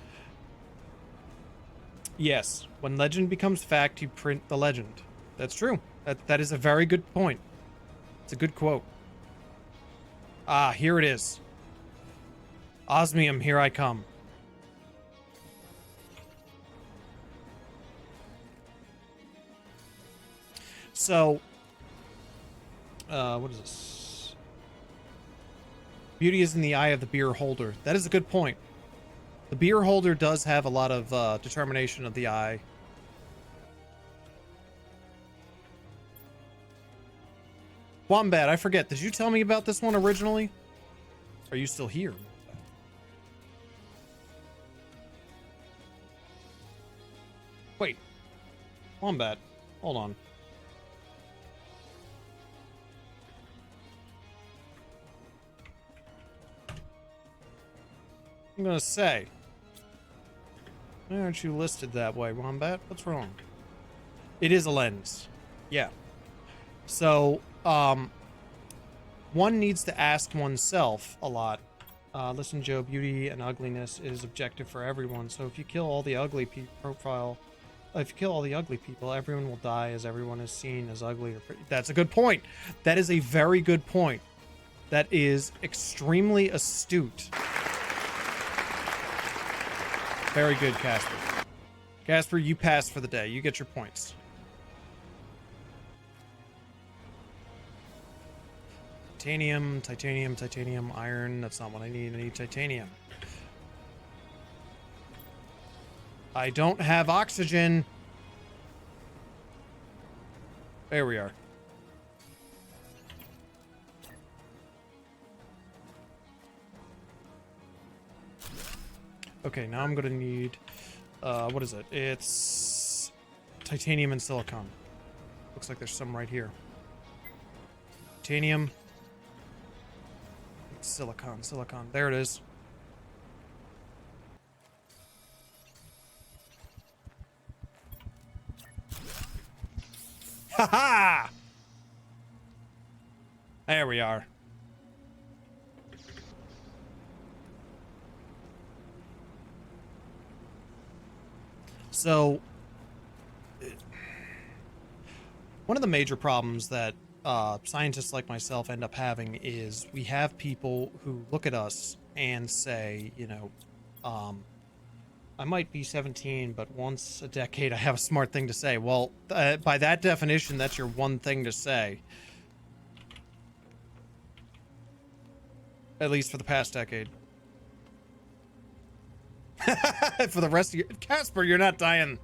Yes, when legend becomes fact, you print the legend. That's true. That is a very good point. It's a good quote. Ah, here it is. Osmium, here I come. So, what is this? Beauty is in the eye of the beer holder. That is a good point. The beer holder does have a lot of determination of the eye. Wombat, I forget. Did you tell me about this one originally? Are you still here? Wait. Wombat, hold on. I'm gonna say, why aren't you listed that way, Wombat? What's wrong? It is a lens. Yeah. So, one needs to ask oneself a lot. Listen, Joe, beauty and ugliness is objective for everyone. So if you kill all the ugly if you kill all the ugly people, everyone will die as everyone is seen as ugly or pretty. That's a good point. That is a very good point. That is extremely astute. Very good, Casper. Casper, you passed for the day. You get your points. Titanium, titanium, titanium, iron. That's not what I need. I need titanium. I don't have oxygen. There we are. Okay, now I'm gonna need, what is it? It's titanium and silicon. Looks like there's some right here. Titanium. Silicon, silicon. There it is. Ha-ha! There we are. So, one of the major problems that scientists like myself end up having is we have people who look at us and say, you know, I might be 17, but once a decade I have a smart thing to say. Well, by that definition, that's your one thing to say. At least for the past decade. For the rest of you, Casper, you're not dying.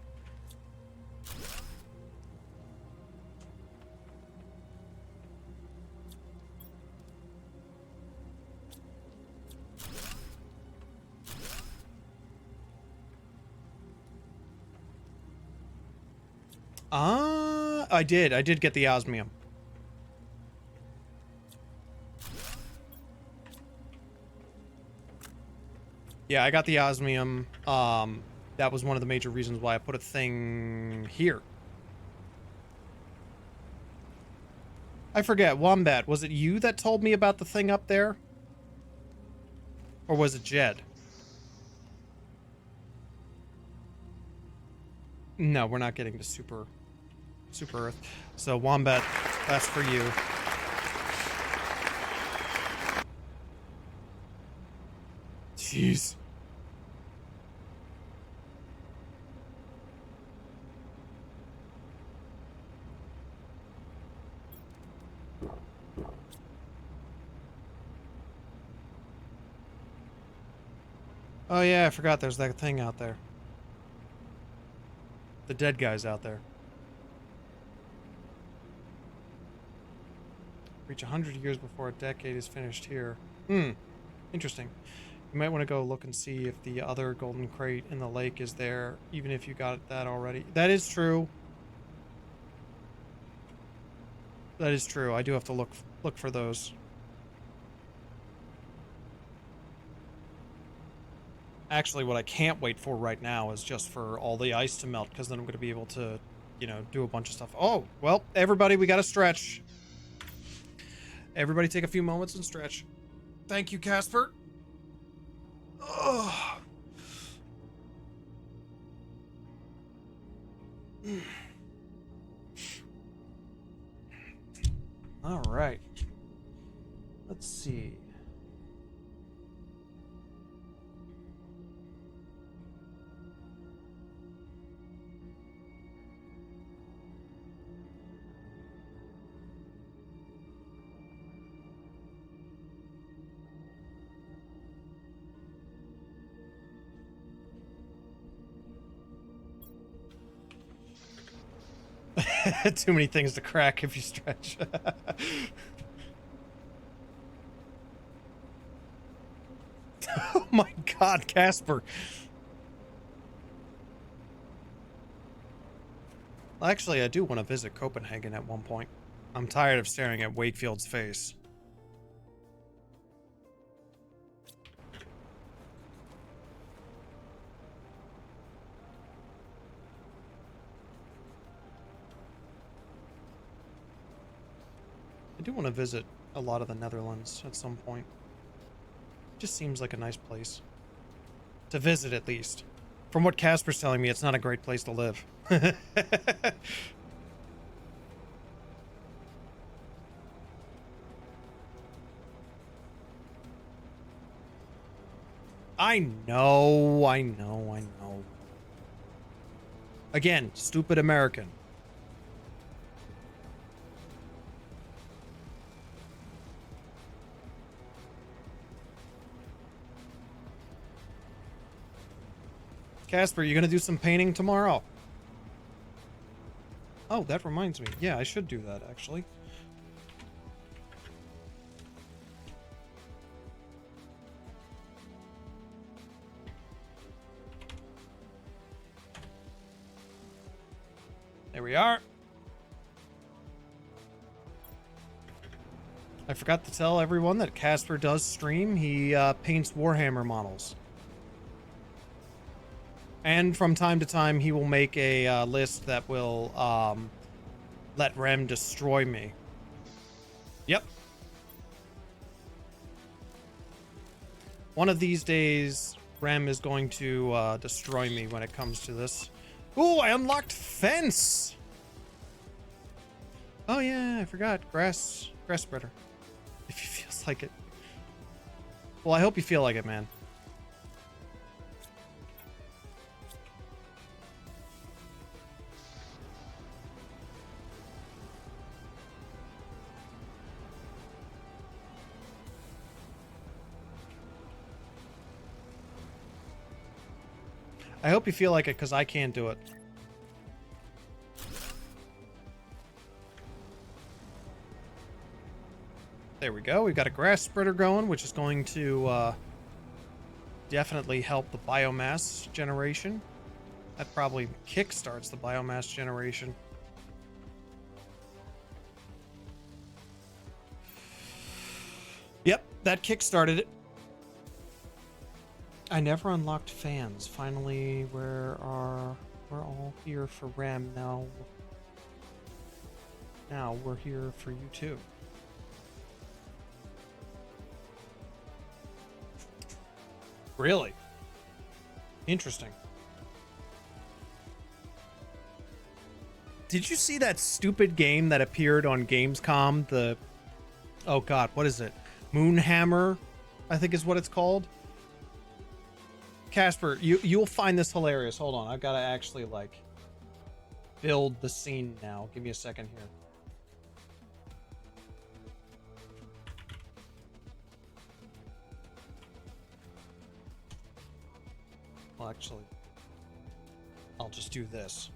I did get the osmium. Yeah, I got the osmium. That was one of the major reasons why I put a thing here. I forget, Wombat, was it you that told me about the thing up there? Or was it Jed? No, we're not getting to Super Earth. So, Wombat, that's for you. Jeez. Oh yeah, I forgot there's that thing out there. The dead guy's out there. Reach 100 years before a decade is finished here. Interesting. You might want to go look and see if the other golden crate in the lake is there, even if you got that already. That is true. That is true. I do have to look for those. Actually, what I can't wait for right now is just for all the ice to melt, because then I'm going to be able to, you know, do a bunch of stuff. Oh, well, everybody, we got to stretch. Everybody take a few moments and stretch. Thank you, Casper. Oh. All right. Let's see. Too many things to crack if you stretch. Oh my god, Casper. Actually, I do want to visit Copenhagen at one point. I'm tired of staring at Wakefield's face. I do want to visit a lot of the Netherlands at some point. Just seems like a nice place. To visit, at least. From what Casper's telling me, it's not a great place to live. I know. Again, stupid American. Casper, you gonna do some painting tomorrow? Oh, that reminds me. Yeah, I should do that, actually. There we are. I forgot to tell everyone that Casper does stream. He paints Warhammer models. And from time to time, he will make a list that will let Rem destroy me. Yep. One of these days, Rem is going to destroy me when it comes to this. Ooh, I unlocked fence! Oh yeah, I forgot. Grass spreader. If he feels like it. Well, I hope you feel like it, man. I hope you feel like it, because I can't do it. There we go. We've got a grass spreader going, which is going to definitely help the biomass generation. That probably kickstarts the biomass generation. Yep, that kickstarted it. I never unlocked fans. Finally, we're all here for Rem now. Now we're here for you too. Really? Interesting. Did you see that stupid game that appeared on Gamescom? The... Oh god, what is it? Moonhammer, I think is what it's called. Casper, you'll find this hilarious. Hold on, I've got to actually, like, build the scene now. Give me a second here. Well, actually, I'll just do this.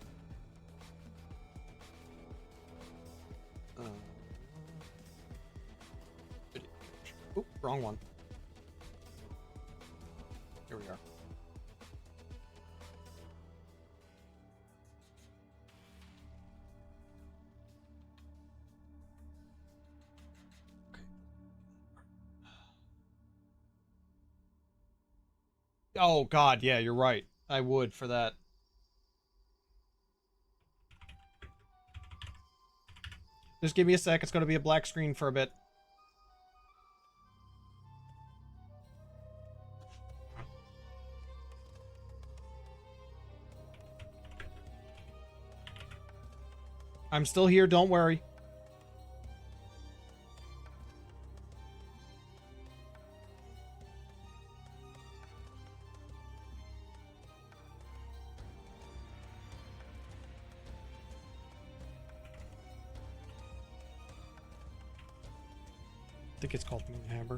Oop, wrong one. Here we are. Oh god, yeah, you're right. I would for that. Just give me a sec. It's going to be a black screen for a bit. I'm still here, don't worry. I think it's called Moonhammer.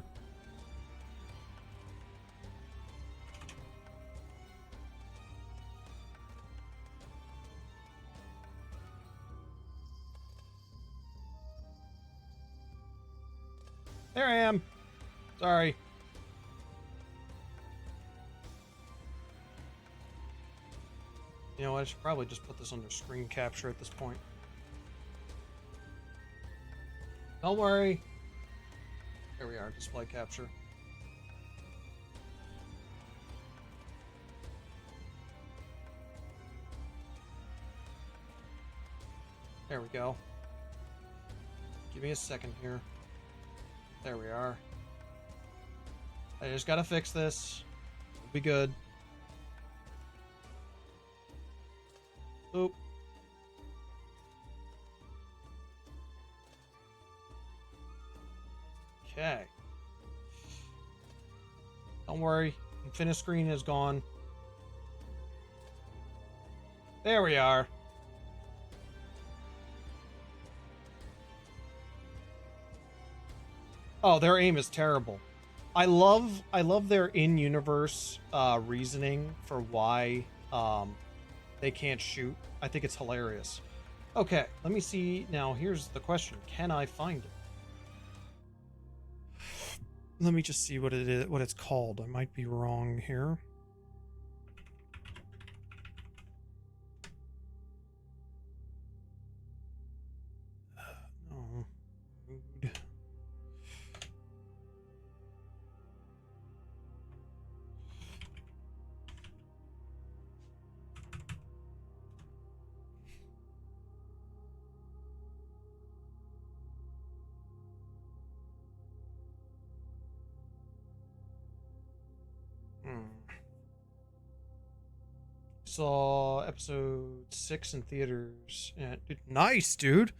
There I am. Sorry. You know what? I should probably just put this under screen capture at this point. Don't worry. There we are, display capture. There we go. Give me a second here. There we are. I just gotta fix this. We'll be good. Oop. Okay. Don't worry. Infinite screen is gone. There we are. Oh, their aim is terrible. I love their in-universe reasoning for why They can't shoot. I think it's hilarious. Okay, let me see. Now, here's the question. Can I find it? Let me just see what it is, what it's called. I might be wrong here. No. Mood. Saw episode 6 in theaters. Nice, dude.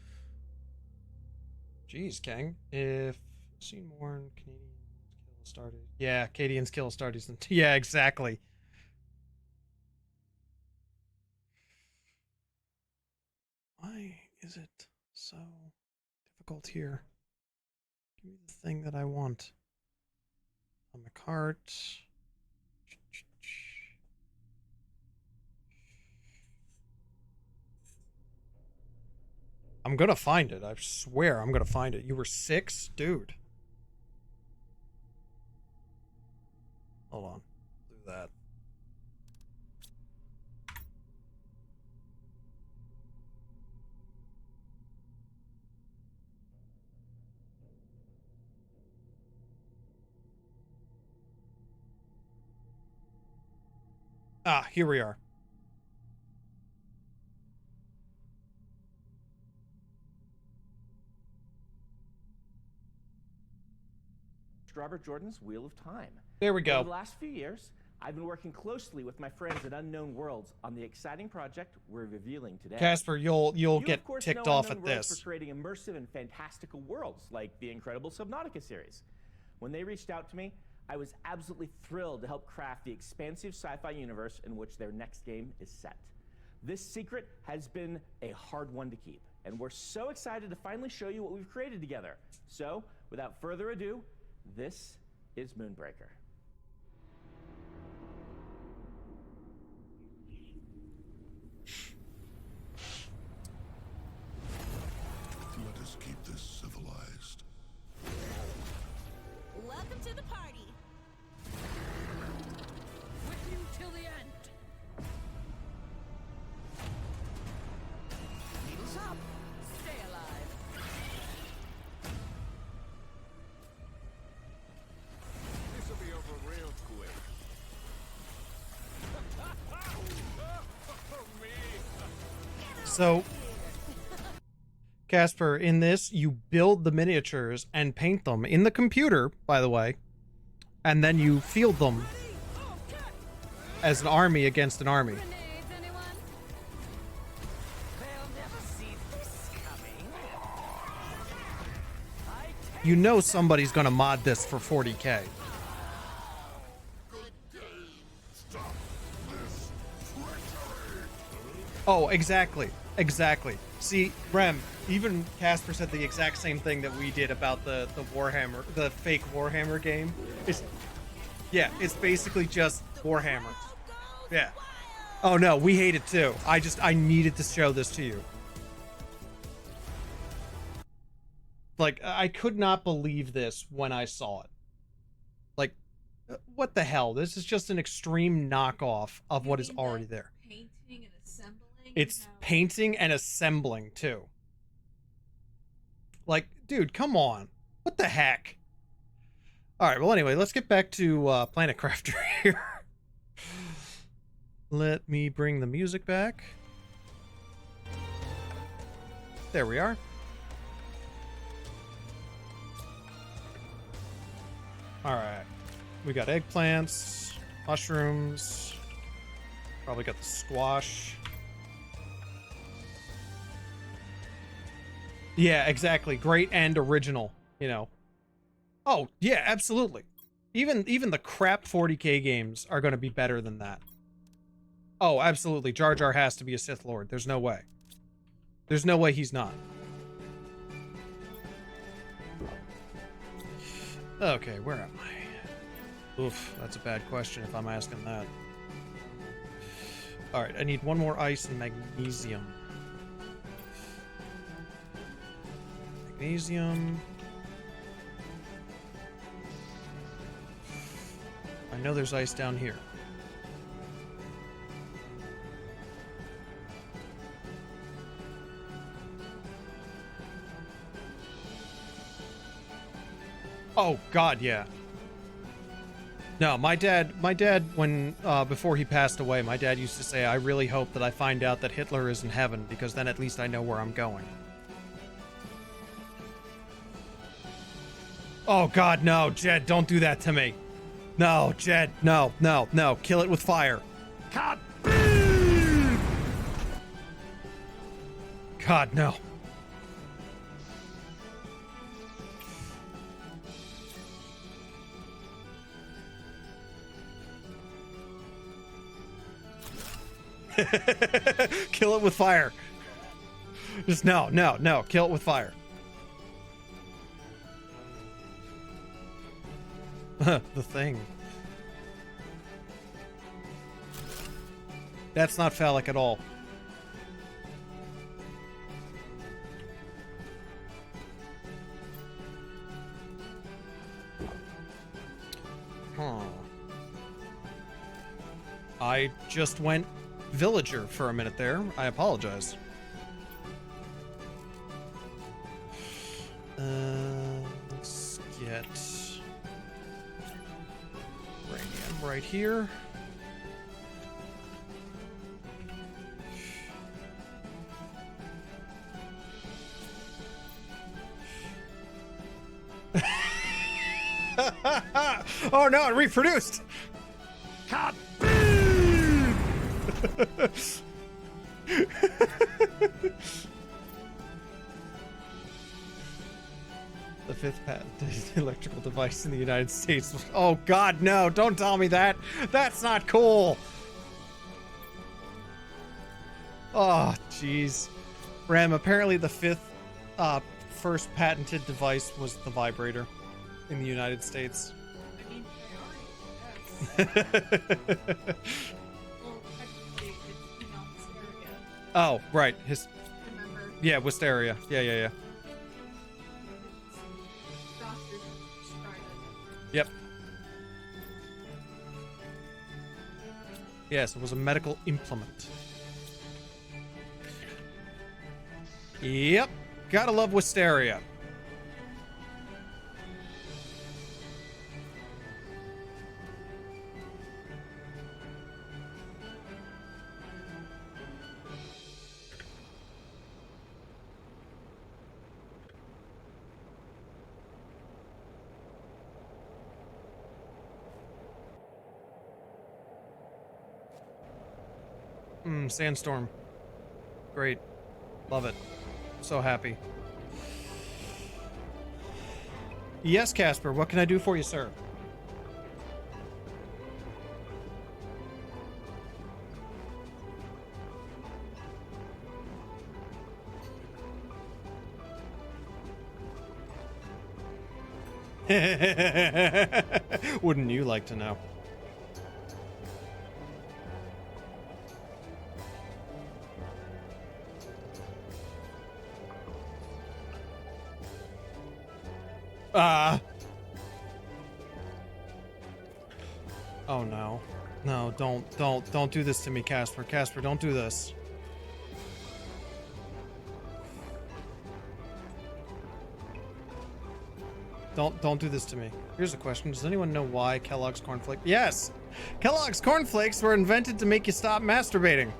Jeez, Kang. If seen more in Canadians kill started. Yeah, Canadians kill started. Yeah, exactly. Why is it so difficult here? Give me the thing that I want. On the cart. I'm gonna find it. I swear I'm gonna find it. You were 6? Dude. Hold on. Do that. Ah, here we are. Robert Jordan's Wheel of Time. There we go. Over the last few years, I've been working closely with my friends at Unknown Worlds on the exciting project we're revealing today. Casper, you'll get of course, ticked know off Unknown at Worlds this. for creating immersive and fantastical worlds like the incredible Subnautica series. When they reached out to me, I was absolutely thrilled to help craft the expansive sci-fi universe in which their next game is set. This secret has been a hard one to keep, and we're so excited to finally show you what we've created together. So, without further ado, this is Moonbreaker. Let us keep this civilized. Welcome to the party. With you till the end. Needles up. Stay alive. This'll be over real quick. So, Casper, in this, you build the miniatures and paint them in the computer, by the way, and then you field them as an army against an army. Grenades, anyone? They'll never see this coming. You know somebody's gonna mod this for 40K. Oh, exactly. Exactly. See, Rem, even Casper said the exact same thing that we did about the Warhammer, the fake Warhammer game. It's basically just Warhammer. Yeah. Oh no, we hate it too. I needed to show this to you. Like, I could not believe this when I saw it. Like, what the hell? This is just an extreme knockoff of what is already there. Painting and assembling. It's painting and assembling too. Like, dude, come on. What the heck? All right, well, anyway, let's get back to Planet Crafter here. Let me bring the music back. There we are. All right. We got eggplants, mushrooms. Probably got the squash. Yeah, exactly. Great and original, you know. Oh, yeah, absolutely. Even the crap 40K games are going to be better than that. Oh, absolutely. Jar Jar has to be a Sith Lord. There's no way. There's no way he's not. Okay, where am I? Oof, that's a bad question if I'm asking that. Alright, I need one more ice and magnesium. Magnesium. I know there's ice down here. Oh God, yeah. No, my dad, when, before he passed away, my dad used to say, I really hope that I find out that Hitler is in heaven, because then at least I know where I'm going. Oh God, no, Jed, don't do that to me. No, Jed, no, no, no, kill it with fire. God. God, no. Kill it with fire. Just no, no, no. Kill it with fire. The thing. That's not phallic at all. Huh. I just went villager for a minute there. I apologize. Let's get Radium right here. Oh no, it reproduced. God. The fifth patented electrical device in the United States. Oh God, no, don't tell me that. That's not cool. Oh, jeez. Ram, apparently the first patented device was the vibrator in the United States. I mean, priority, yes. Well, technically, it's female hysteria. Oh, right. Remember? Yeah, Wisteria. Yeah. Doctors prescribe it. Yep. Yes, it was a medical implement. Yep. Gotta love Wisteria. Sandstorm. Great. Love it. So happy. Yes, Casper, what can I do for you, sir? Wouldn't you like to know? Oh no. No, don't do this to me, Casper. Casper, don't do this. Don't do this to me. Here's a question. Does anyone know why Kellogg's cornflakes? Yes! Kellogg's cornflakes were invented to make you stop masturbating.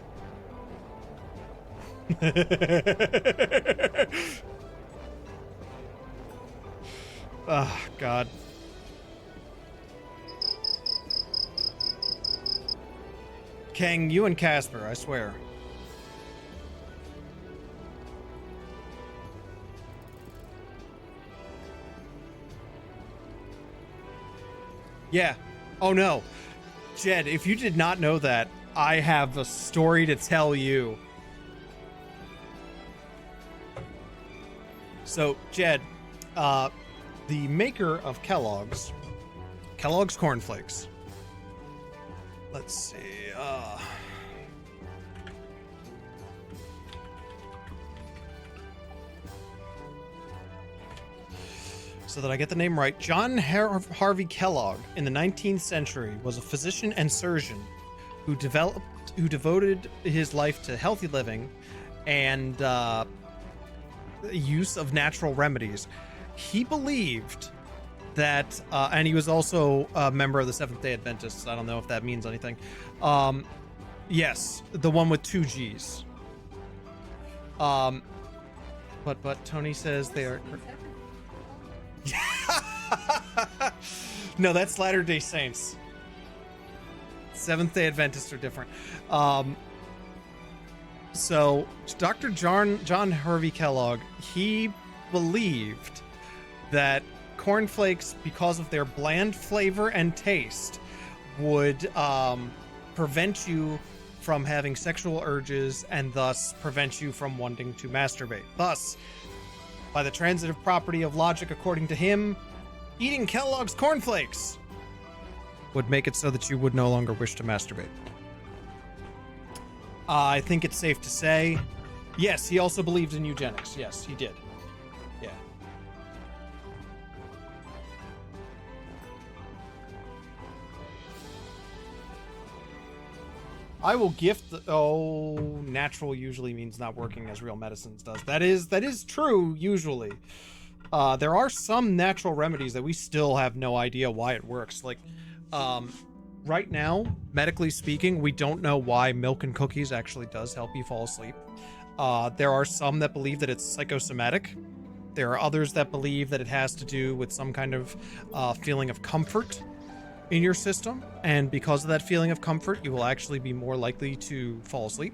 Oh, God. Kang, you and Casper, I swear. Yeah. Oh no. Jed, if you did not know that, I have a story to tell you. So, Jed, the maker of Kellogg's cornflakes. Let's see. so that I get the name right. John Harvey Kellogg in the 19th century was a physician and surgeon who devoted his life to healthy living and use of natural remedies. He believed that, and he was also a member of the Seventh-day Adventists. I don't know if that means anything. Yes, the one with 2 G's. But Tony says they are. No, that's Latter-day Saints. Seventh-day Adventists are different. So Dr. John Harvey Kellogg, he believed that cornflakes, because of their bland flavor and taste, would prevent you from having sexual urges and thus prevent you from wanting to masturbate. Thus, by the transitive property of logic, according to him, eating Kellogg's cornflakes would make it so that you would no longer wish to masturbate. I think it's safe to say, yes, he also believed in eugenics. Yes, he did. Yeah. I will gift the... Oh, natural usually means not working as real medicines does. That is true, usually. There are some natural remedies that we still have no idea why it works. Like, right now, medically speaking, we don't know why milk and cookies actually does help you fall asleep. There are some that believe that it's psychosomatic. There are others that believe that it has to do with some kind of feeling of comfort in your system, and because of that feeling of comfort, you will actually be more likely to fall asleep.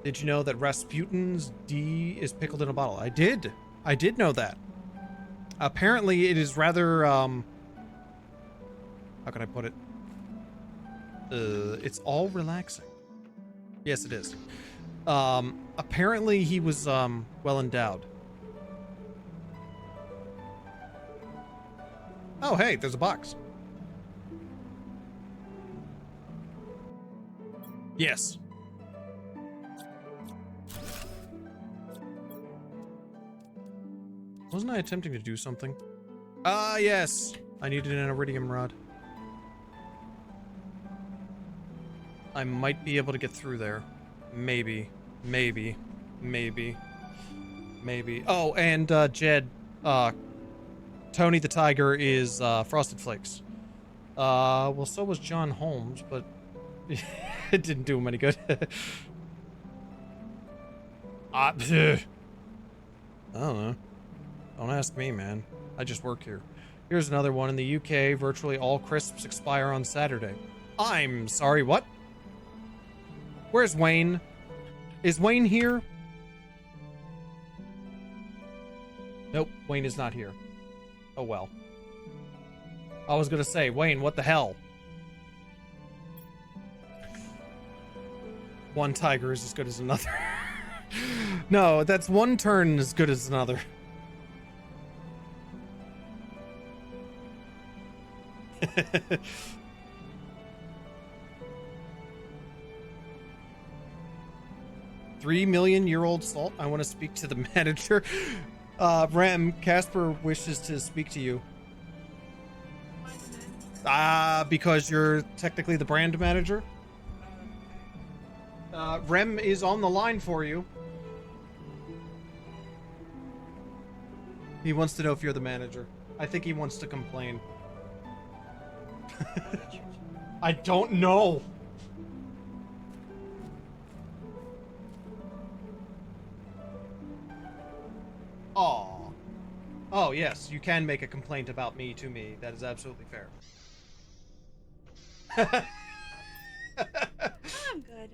Did you know that Rasputin's D is pickled in a bottle? I did know that. Apparently, it is rather, how can I put it? It's all relaxing. Yes, it is. Apparently he was, well endowed. Oh, hey, there's a box. Yes. Wasn't I attempting to do something? Ah, yes. I needed an iridium rod. I might be able to get through there. Maybe. Maybe. Maybe. Maybe. Oh, and, Jed, Tony the Tiger is, Frosted Flakes. Well, so was John Holmes, but it didn't do him any good. I don't know. Don't ask me, man. I just work here. Here's another one. In the UK, virtually all crisps expire on Saturday. I'm sorry, what? Where's Wayne? Is Wayne here? Nope, Wayne is not here. Oh well. I was gonna say, Wayne, what the hell? One tiger is as good as another. No, that's one turn as good as another. $3 million salt. I want to speak to the manager. Rem, Casper wishes to speak to you. Because you're technically the brand manager. Rem is on the line for you. He wants to know if you're the manager. I think he wants to complain. I don't know. Oh. Oh, yes, you can make a complaint about me to me. That is absolutely fair. I'm good.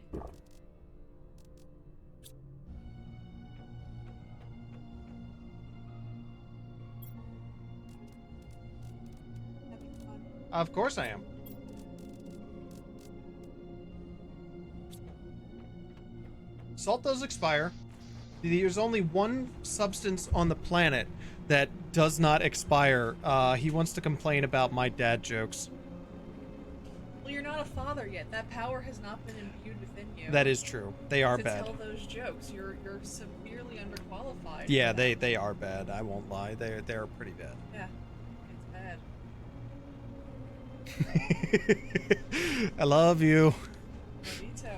Having fun. Of course I am. Salt does expire. There's only one substance on the planet that does not expire. He wants to complain about my dad jokes. Well, you're not a father yet. That power has not been imbued within you. That is true. They are to bad. tell those jokes. You're severely underqualified. Yeah, for that. they are bad. I won't lie. They're pretty bad. Yeah, it's bad. I love you. Me too.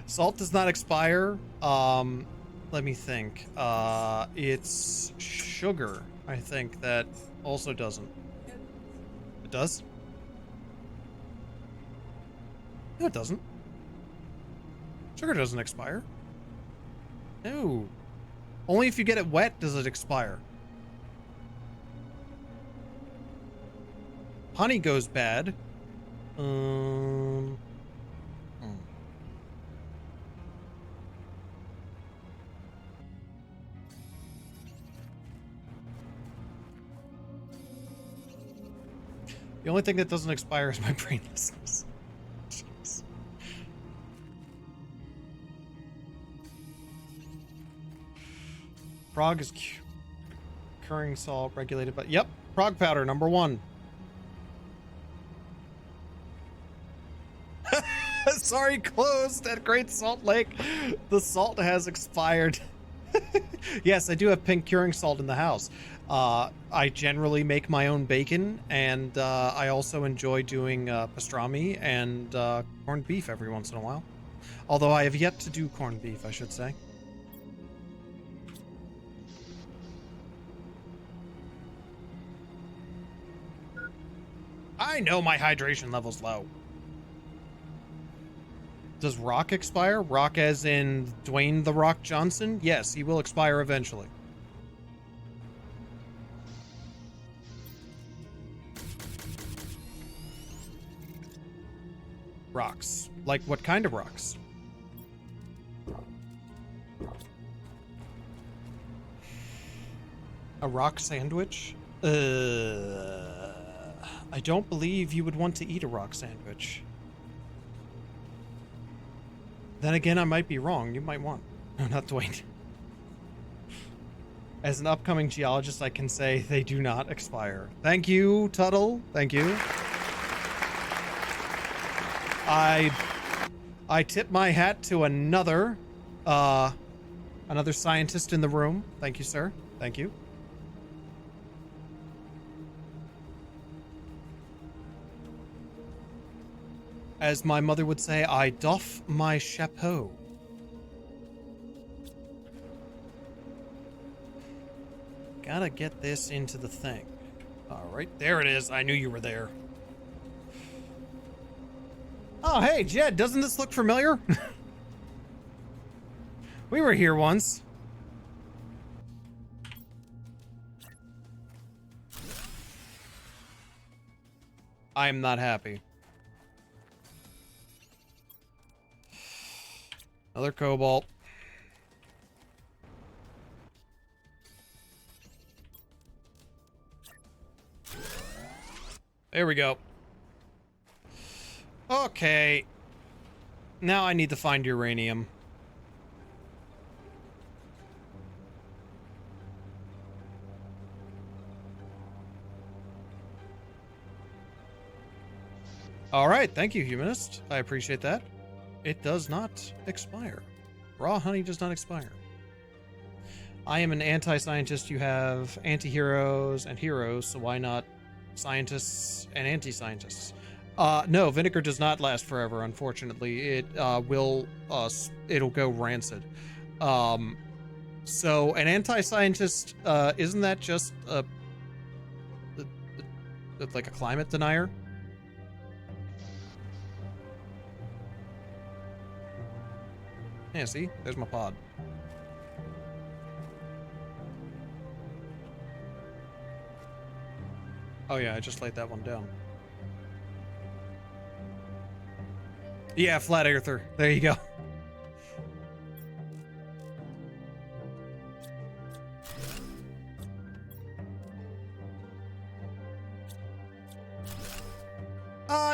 Salt does not expire. Let me think. It's sugar, I think, that also doesn't. It does? No, it doesn't. Sugar doesn't expire. No. Only if you get it wet does it expire. Honey goes bad. The only thing that doesn't expire is my brainlessness. Jeez. Prog is curing salt regulated by... Yep, prog powder, number 1. Sorry, closed at Great Salt Lake. The salt has expired. Yes, I do have pink curing salt in the house. I generally make my own bacon, and I also enjoy doing pastrami and corned beef every once in a while. Although I have yet to do corned beef, I should say. I know my hydration level's low. Does Rock expire? Rock as in Dwayne The Rock Johnson? Yes, he will expire eventually. Rocks. Like what kind of rocks? A rock sandwich? I don't believe you would want to eat a rock sandwich. Then again, I might be wrong. You might want. No, not Dwayne. As an upcoming geologist, I can say they do not expire. Thank you, Tuttle. Thank you. I tip my hat to another scientist in the room. Thank you, sir. Thank you. As my mother would say, I doff my chapeau. Gotta get this into the thing. Alright, there it is. I knew you were there. Oh, hey, Jed, doesn't this look familiar? We were here once. I am not happy. Another cobalt. There we go. Okay. Now I need to find uranium. All right, thank you, Humanist. I appreciate that. It does not expire. Raw honey does not expire. I am an anti-scientist. You have anti-heroes and heroes, so why not scientists and anti-scientists? No, vinegar does not last forever, unfortunately. It it'll go rancid. So an anti-scientist, isn't that just like a climate denier? Yeah, see? There's my pod. Oh yeah, I just laid that one down. Yeah, flat earther. There you go.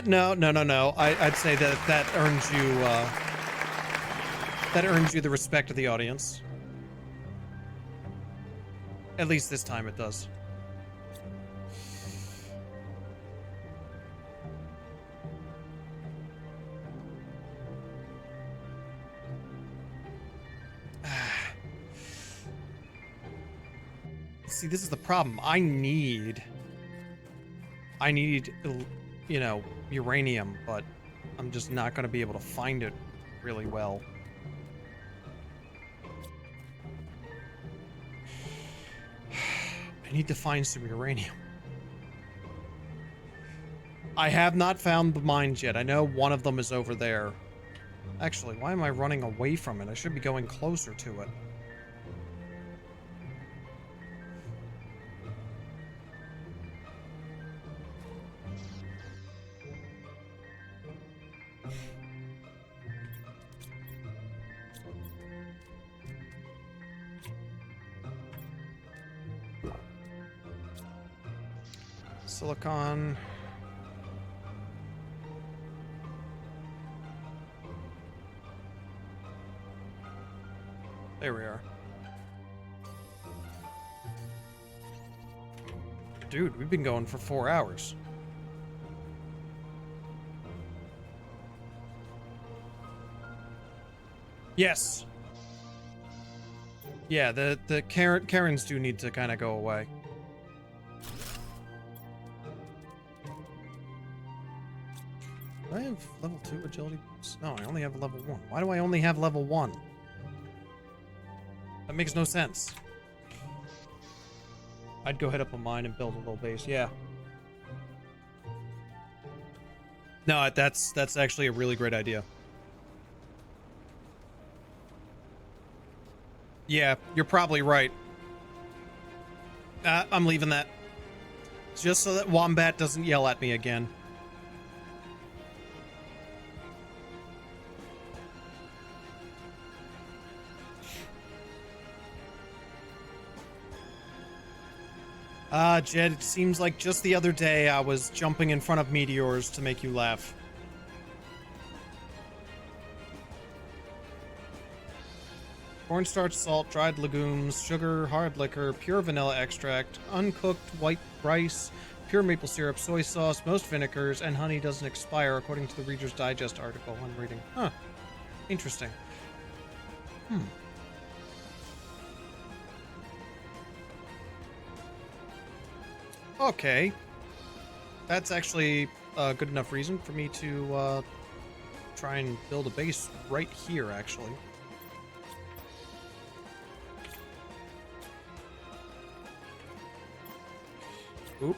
No. I'd say that earns you, that earns you the respect of the audience. At least this time it does. see, this is the problem. I need, you know, uranium, but I'm just not going to be able to find it really well. I need to find some uranium. I have not found the mines yet. I know one of them is over there. Actually, why am I running away from it? I should be going closer to it. Silicon. There we are. Dude, we've been going for 4 hours. Yes. Yeah, the Karens do need to kind of go away. Do I have level 2 agility boost? No, I only have level 1. Why do I only have level 1? That makes no sense. I'd go hit up a mine and build a little base, yeah. No, that's actually a really great idea. Yeah, you're probably right. I'm leaving that. Just so that Wombat doesn't yell at me again. Jed, it seems like just the other day I was jumping in front of meteors to make you laugh. Cornstarch, salt, dried legumes, sugar, hard liquor, pure vanilla extract, uncooked white rice, pure maple syrup, soy sauce, most vinegars, and honey doesn't expire according to the Reader's Digest article I'm reading. Huh. Interesting. Okay. That's actually a good enough reason for me to try and build a base right here, actually. Oop.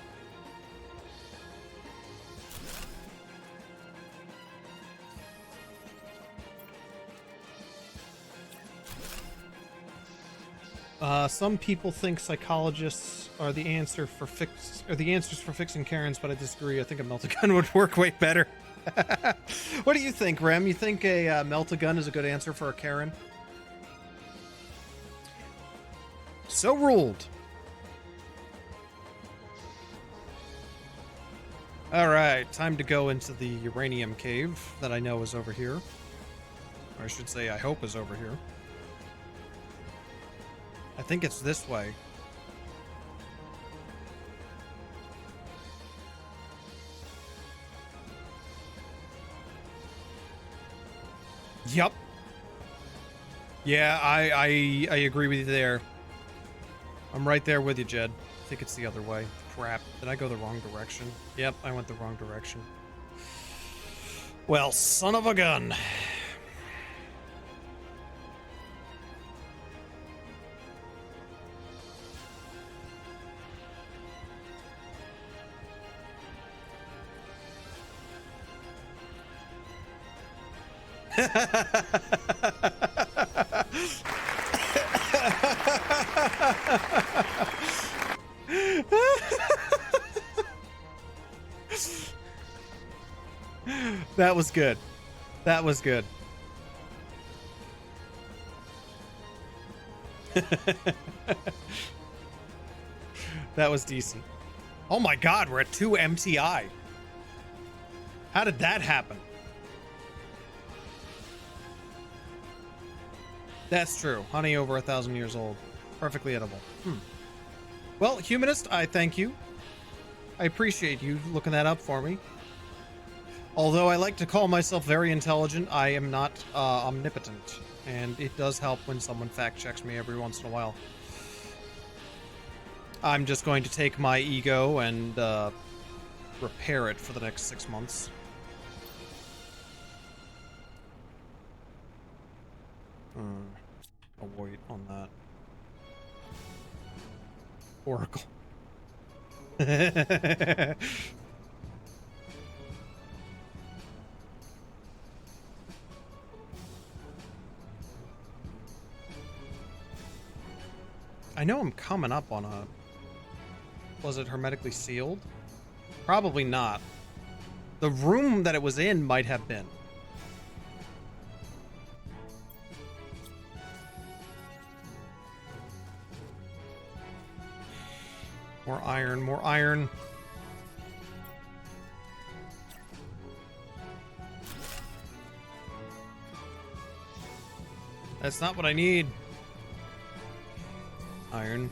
Some people think psychologists are the answers for fixing Karens, but I disagree. I think a melt-a-gun would work way better. What do you think, Rem? You think a melt-a-gun is a good answer for a Karen? So ruled. Alright, time to go into the uranium cave that I know is over here. Or I should say, I hope is over here. I think it's this way. Yup. Yeah, I agree with you there. I'm right there with you, Jed. I think it's the other way. Crap. Did I go the wrong direction? Yep, I went the wrong direction. Well, son of a gun. That was good. That was good. That was decent. Oh my god, we're at 2 MTI. How did that happen? That's true. Honey over 1,000 years old. Perfectly edible. Well, Humanist, I thank you. I appreciate you looking that up for me. Although I like to call myself very intelligent, I am not omnipotent. And it does help when someone fact checks me every once in a while. I'm just going to take my ego and repair it for the next 6 months. I'll wait on that. Oracle. I know I'm coming up on a... Was it hermetically sealed? Probably not. The room that it was in might have been. More iron, more iron. That's not what I need. Iron.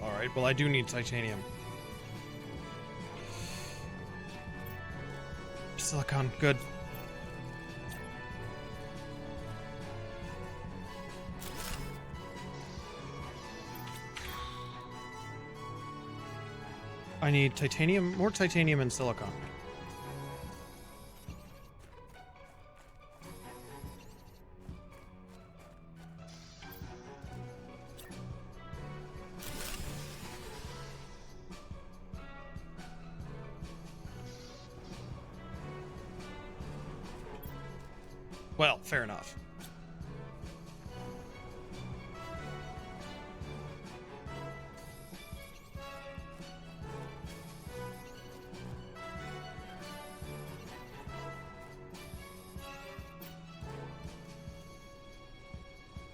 Alright, well I do need titanium. Silicon, good. I need titanium, more titanium and silicon. Well, fair enough.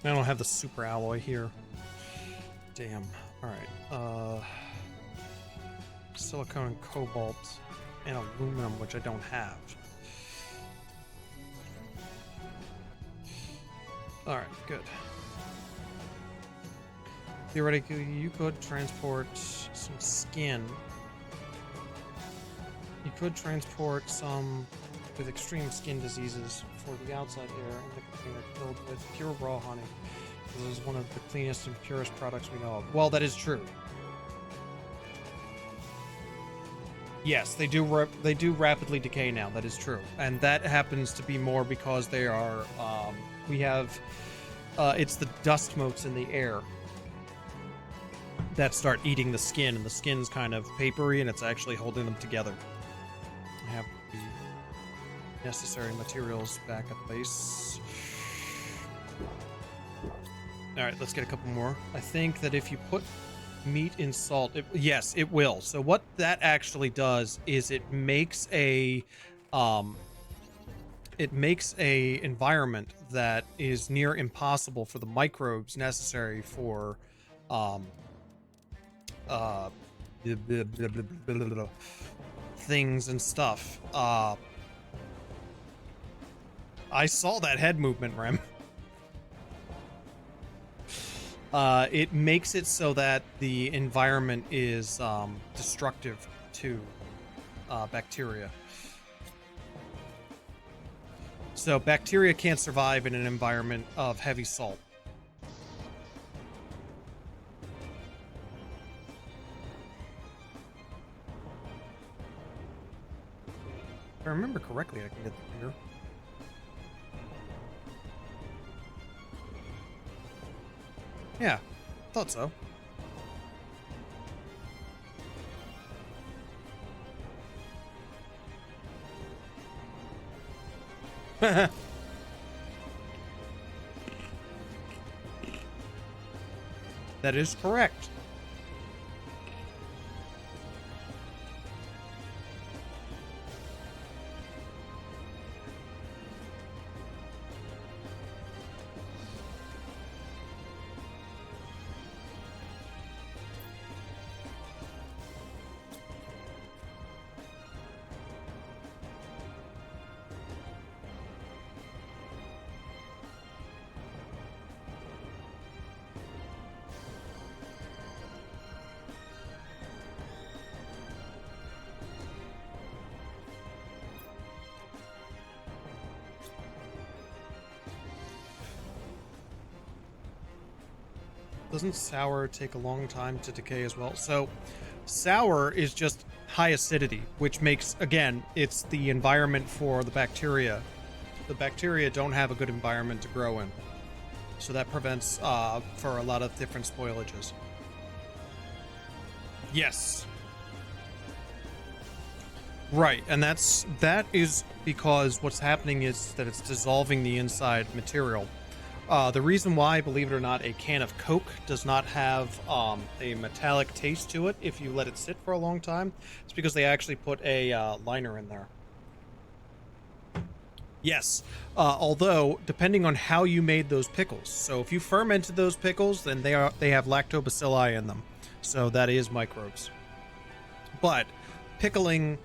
I don't have the super alloy here. Damn. Alright. Silicone and cobalt and aluminum, which I don't have. Alright, good. Theoretically, you could transport some skin. You could transport some with extreme skin diseases for the outside air in the container filled with pure raw honey. This is one of the cleanest and purest products we know of. Well, that is true. Yes, they do rapidly decay now. That is true, and that happens to be more because they are. We have. It's the dust motes in the air that start eating the skin, and the skin's kind of papery, and it's actually holding them together. I have the necessary materials back at the base. Alright, let's get a couple more. I think that if you put meat in salt, yes, it will. So what that actually does is it makes a environment that is near impossible for the microbes necessary for things and stuff. I saw that head movement, Rem. It makes it so that the environment is destructive to bacteria. So bacteria can't survive in an environment of heavy salt. If I remember correctly, I can get the beer. Yeah, thought so. That is correct. Doesn't sour take a long time to decay as well? So sour is just high acidity, which makes, again, it's the environment for the bacteria. The bacteria don't have a good environment to grow in. So that prevents for a lot of different spoilages. Yes. Right, and that is because what's happening is that it's dissolving the inside material. The reason why, believe it or not, a can of Coke does not have a metallic taste to it if you let it sit for a long time, it's because they actually put a liner in there. Yes, although depending on how you made those pickles. So if you fermented those pickles, then they have lactobacilli in them. So that is microbes. But pickling,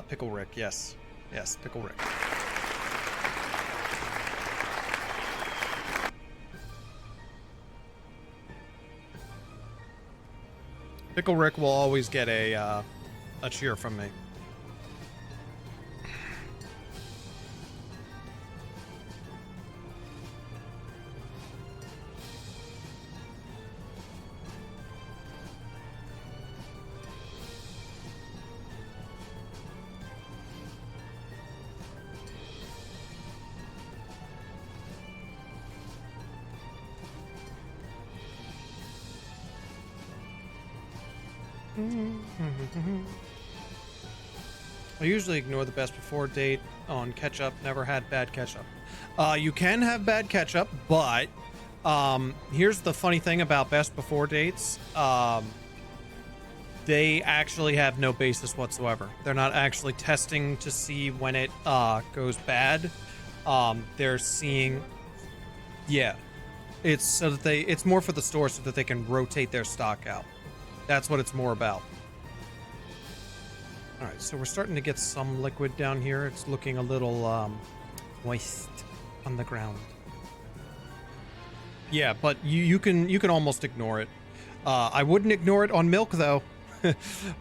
Pickle Rick, yes, Pickle Rick. Pickle Rick will always get a cheer from me. I usually ignore the best before date on ketchup. Never had bad ketchup. You can have bad ketchup, but here's the funny thing about best before dates. They actually have no basis whatsoever. They're not actually testing to see when it goes bad. They're seeing, yeah, it's so that it's more for the store so that they can rotate their stock out. That's what it's more about. All right, so we're starting to get some liquid down here. It's looking a little moist on the ground. Yeah, but you can almost ignore it. I wouldn't ignore it on milk though.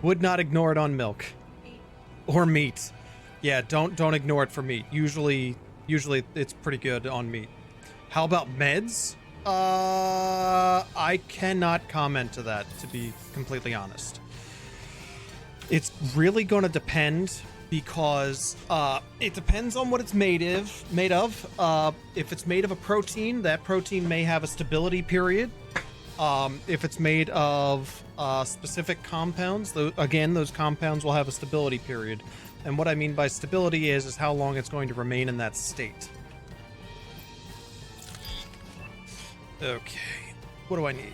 Would not ignore it on milk or meat. Yeah, don't ignore it for meat. Usually it's pretty good on meat. How about meds? I cannot comment to that, to be completely honest. It's really going to depend because it depends on what it's made of. If it's made of a protein, that protein may have a stability period. If it's made of specific compounds, again, those compounds will have a stability period. And what I mean by stability is how long it's going to remain in that state. Okay, what do I need?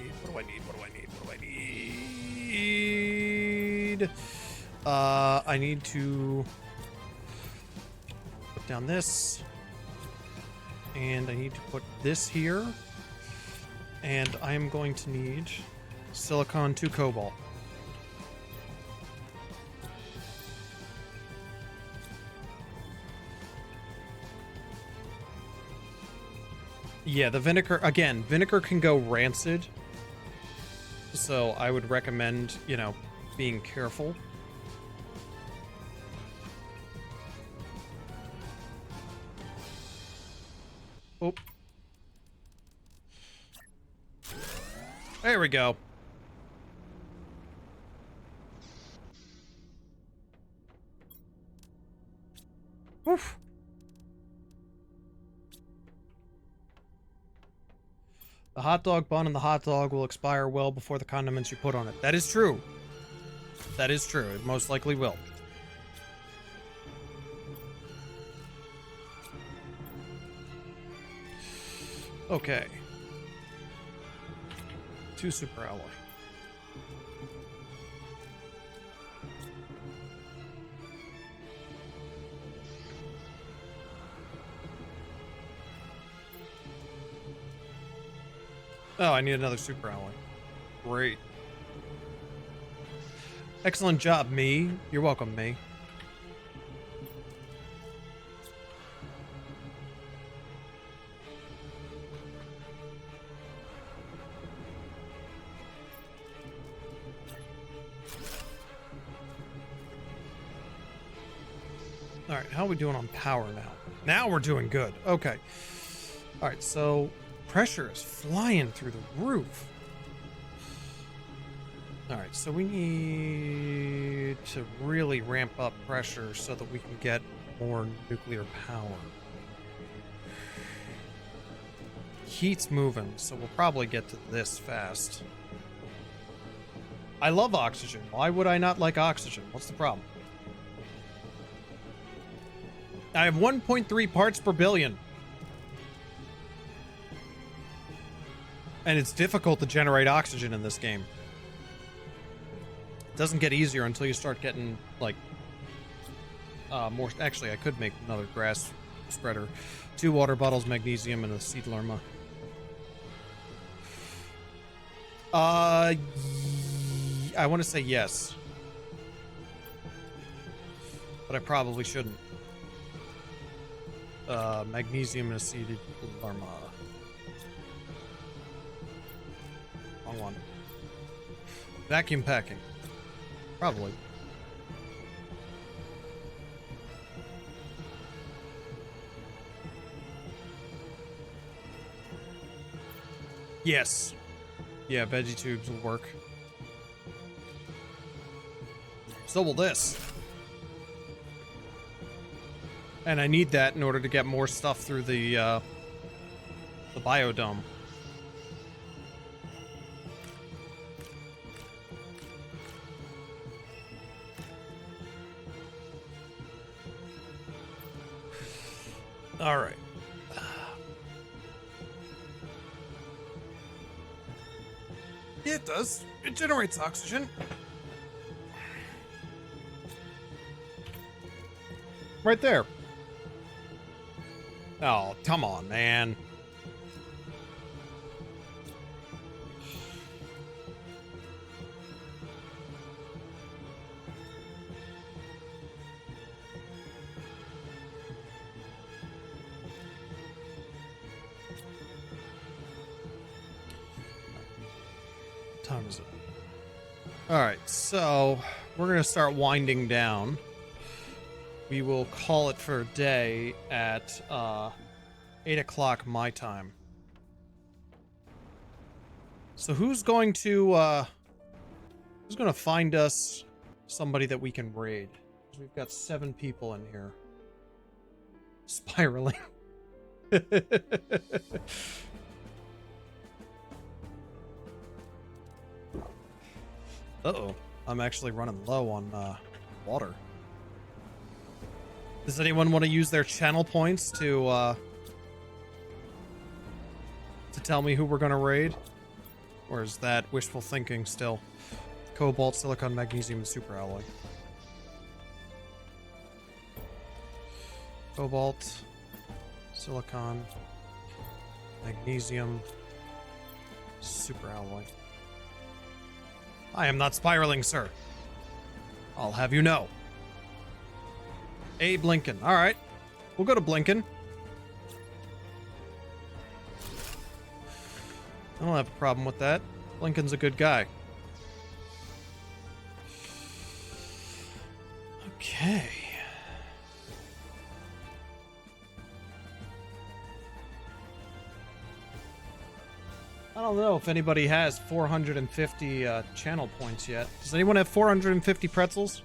I need to put down this, and I need to put this here, and I am going to need silicon to cobalt. Yeah, the vinegar, again, vinegar can go rancid. So I would recommend, being careful. Oh. There we go. Oof. The hot dog bun and the hot dog will expire well before the condiments you put on it. That is true. That is true. It most likely will. Okay. 2 super alloy. Oh, I need another super alloy. Great. Excellent job, me. You're welcome, me. All right, how are we doing on power now? Now we're doing good. Okay. All right, so pressure is flying through the roof. Alright, so we need to really ramp up pressure so that we can get more nuclear power. Heat's moving, so we'll probably get to this fast. I love oxygen. Why would I not like oxygen? What's the problem? I have 1.3 parts per billion. And it's difficult to generate oxygen in this game. It doesn't get easier until you start getting, like, more... Actually, I could make another grass spreader. 2 water bottles, magnesium, and a seed larma. I want to say yes. But I probably shouldn't. Magnesium and a seeded larma. Wrong one. Vacuum packing. Probably. Yes. Yeah, veggie tubes will work. So will this. And I need that in order to get more stuff through the biodome. All right. Yeah, it does. It generates oxygen. Right there. Oh, come on, man. What time is it? All right, so we're going to start winding down. We will call it for a day at 8 o'clock my time. So who's going to find us somebody that we can raid? We've got 7 people in here. Spiraling. Uh-oh. I'm actually running low on water. Does anyone want to use their channel points to tell me who we're going to raid? Or is that wishful thinking still? Cobalt, silicon, magnesium, and superalloy. Cobalt, silicon, magnesium, superalloy. I am not spiraling, sir. I'll have you know. A Blinken. All right. We'll go to Blinken. I don't have a problem with that. Blinken's a good guy. Okay. I don't know if anybody has 450 channel points yet. Does anyone have 450 pretzels?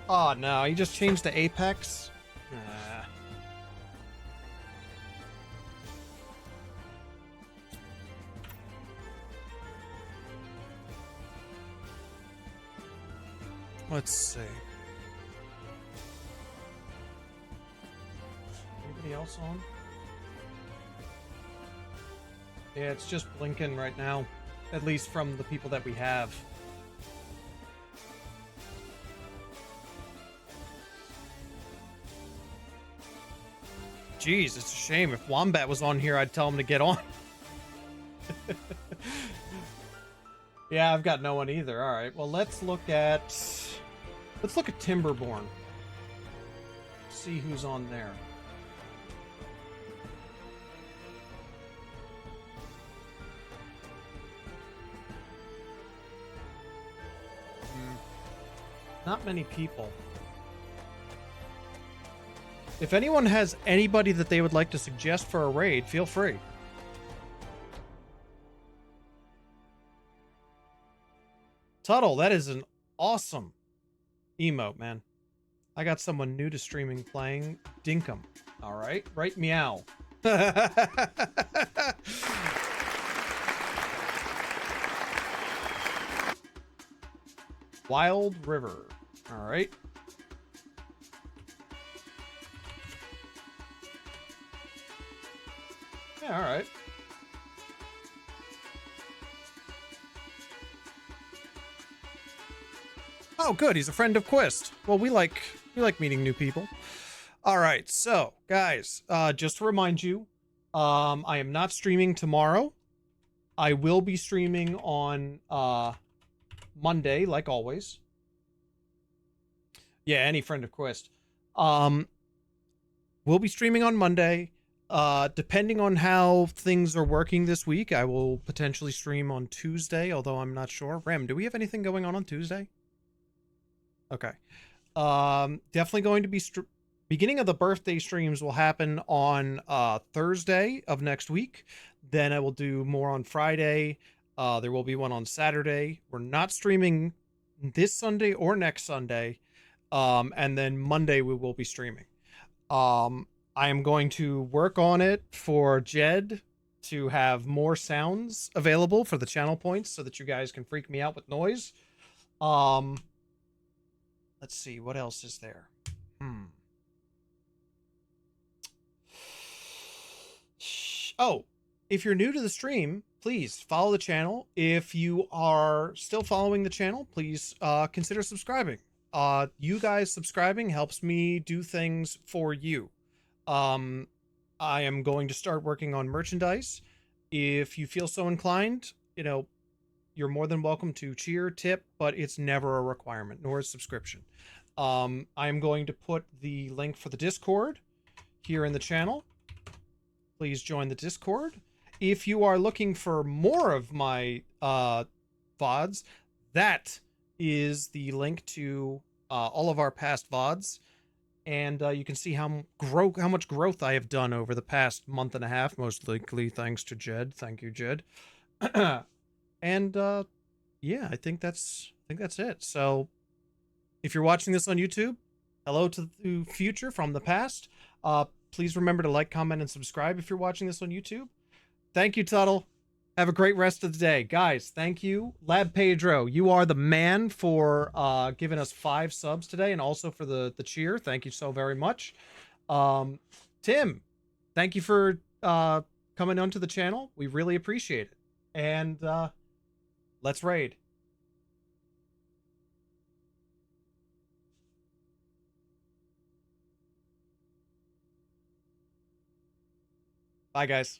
Oh no, you just changed to Apex? Nah. Let's see. Anybody else on? Yeah, it's just Blinken right now. At least from the people that we have. Jeez, it's a shame. If Wombat was on here, I'd tell him to get on. Yeah, I've got no one either. All right, well, let's look at Timberborn. See who's on there. Not many people. If anyone has anybody that they would like to suggest for a raid, feel free. Tuttle, that is an awesome emote, man. I got someone new to streaming playing Dinkum. All right, right, meow. Wild River. All right. Yeah, all right. Oh, good. He's a friend of Quist. Well, we like meeting new people. All right, so guys, just to remind you, I am not streaming tomorrow. I will be streaming on Monday, like always. Yeah, any friend of Quist. We'll be streaming on Monday. Depending on how things are working this week, I will potentially stream on Tuesday, although I'm not sure. Ram, do we have anything going on Tuesday? Okay. Definitely going to be beginning of the birthday streams will happen on Thursday of next week. Then I will do more on Friday. There will be one on Saturday. We're not streaming this Sunday or next Sunday. And then Monday we will be streaming. I am going to work on it for Jed to have more sounds available for the channel points so that you guys can freak me out with noise. Let's see, what else is there? Oh, if you're new to the stream, please follow the channel. If you are still following the channel, please consider subscribing. You guys subscribing helps me do things for you. I am going to start working on merchandise. If you feel so inclined, you know, you're more than welcome to cheer, tip, but it's never a requirement, nor a subscription. I am going to put the link for the Discord here in the channel. Please join the Discord. If you are looking for more of my VODs, that is the link to all of our past VODs. And you can see how much growth I have done over the past month and a half, most likely thanks to Jed. Thank you, Jed. And yeah, I think that's it. So if you're watching this on YouTube, hello to the future from the past. Please remember to like, comment, and subscribe if you're watching this on YouTube. Thank you, Tuttle. Have a great rest of the day. Guys, thank you. Lab Pedro, you are the man for giving us 5 subs today and also for the cheer. Thank you so very much. Tim, thank you for coming onto the channel. We really appreciate it. And let's raid. Bye, guys.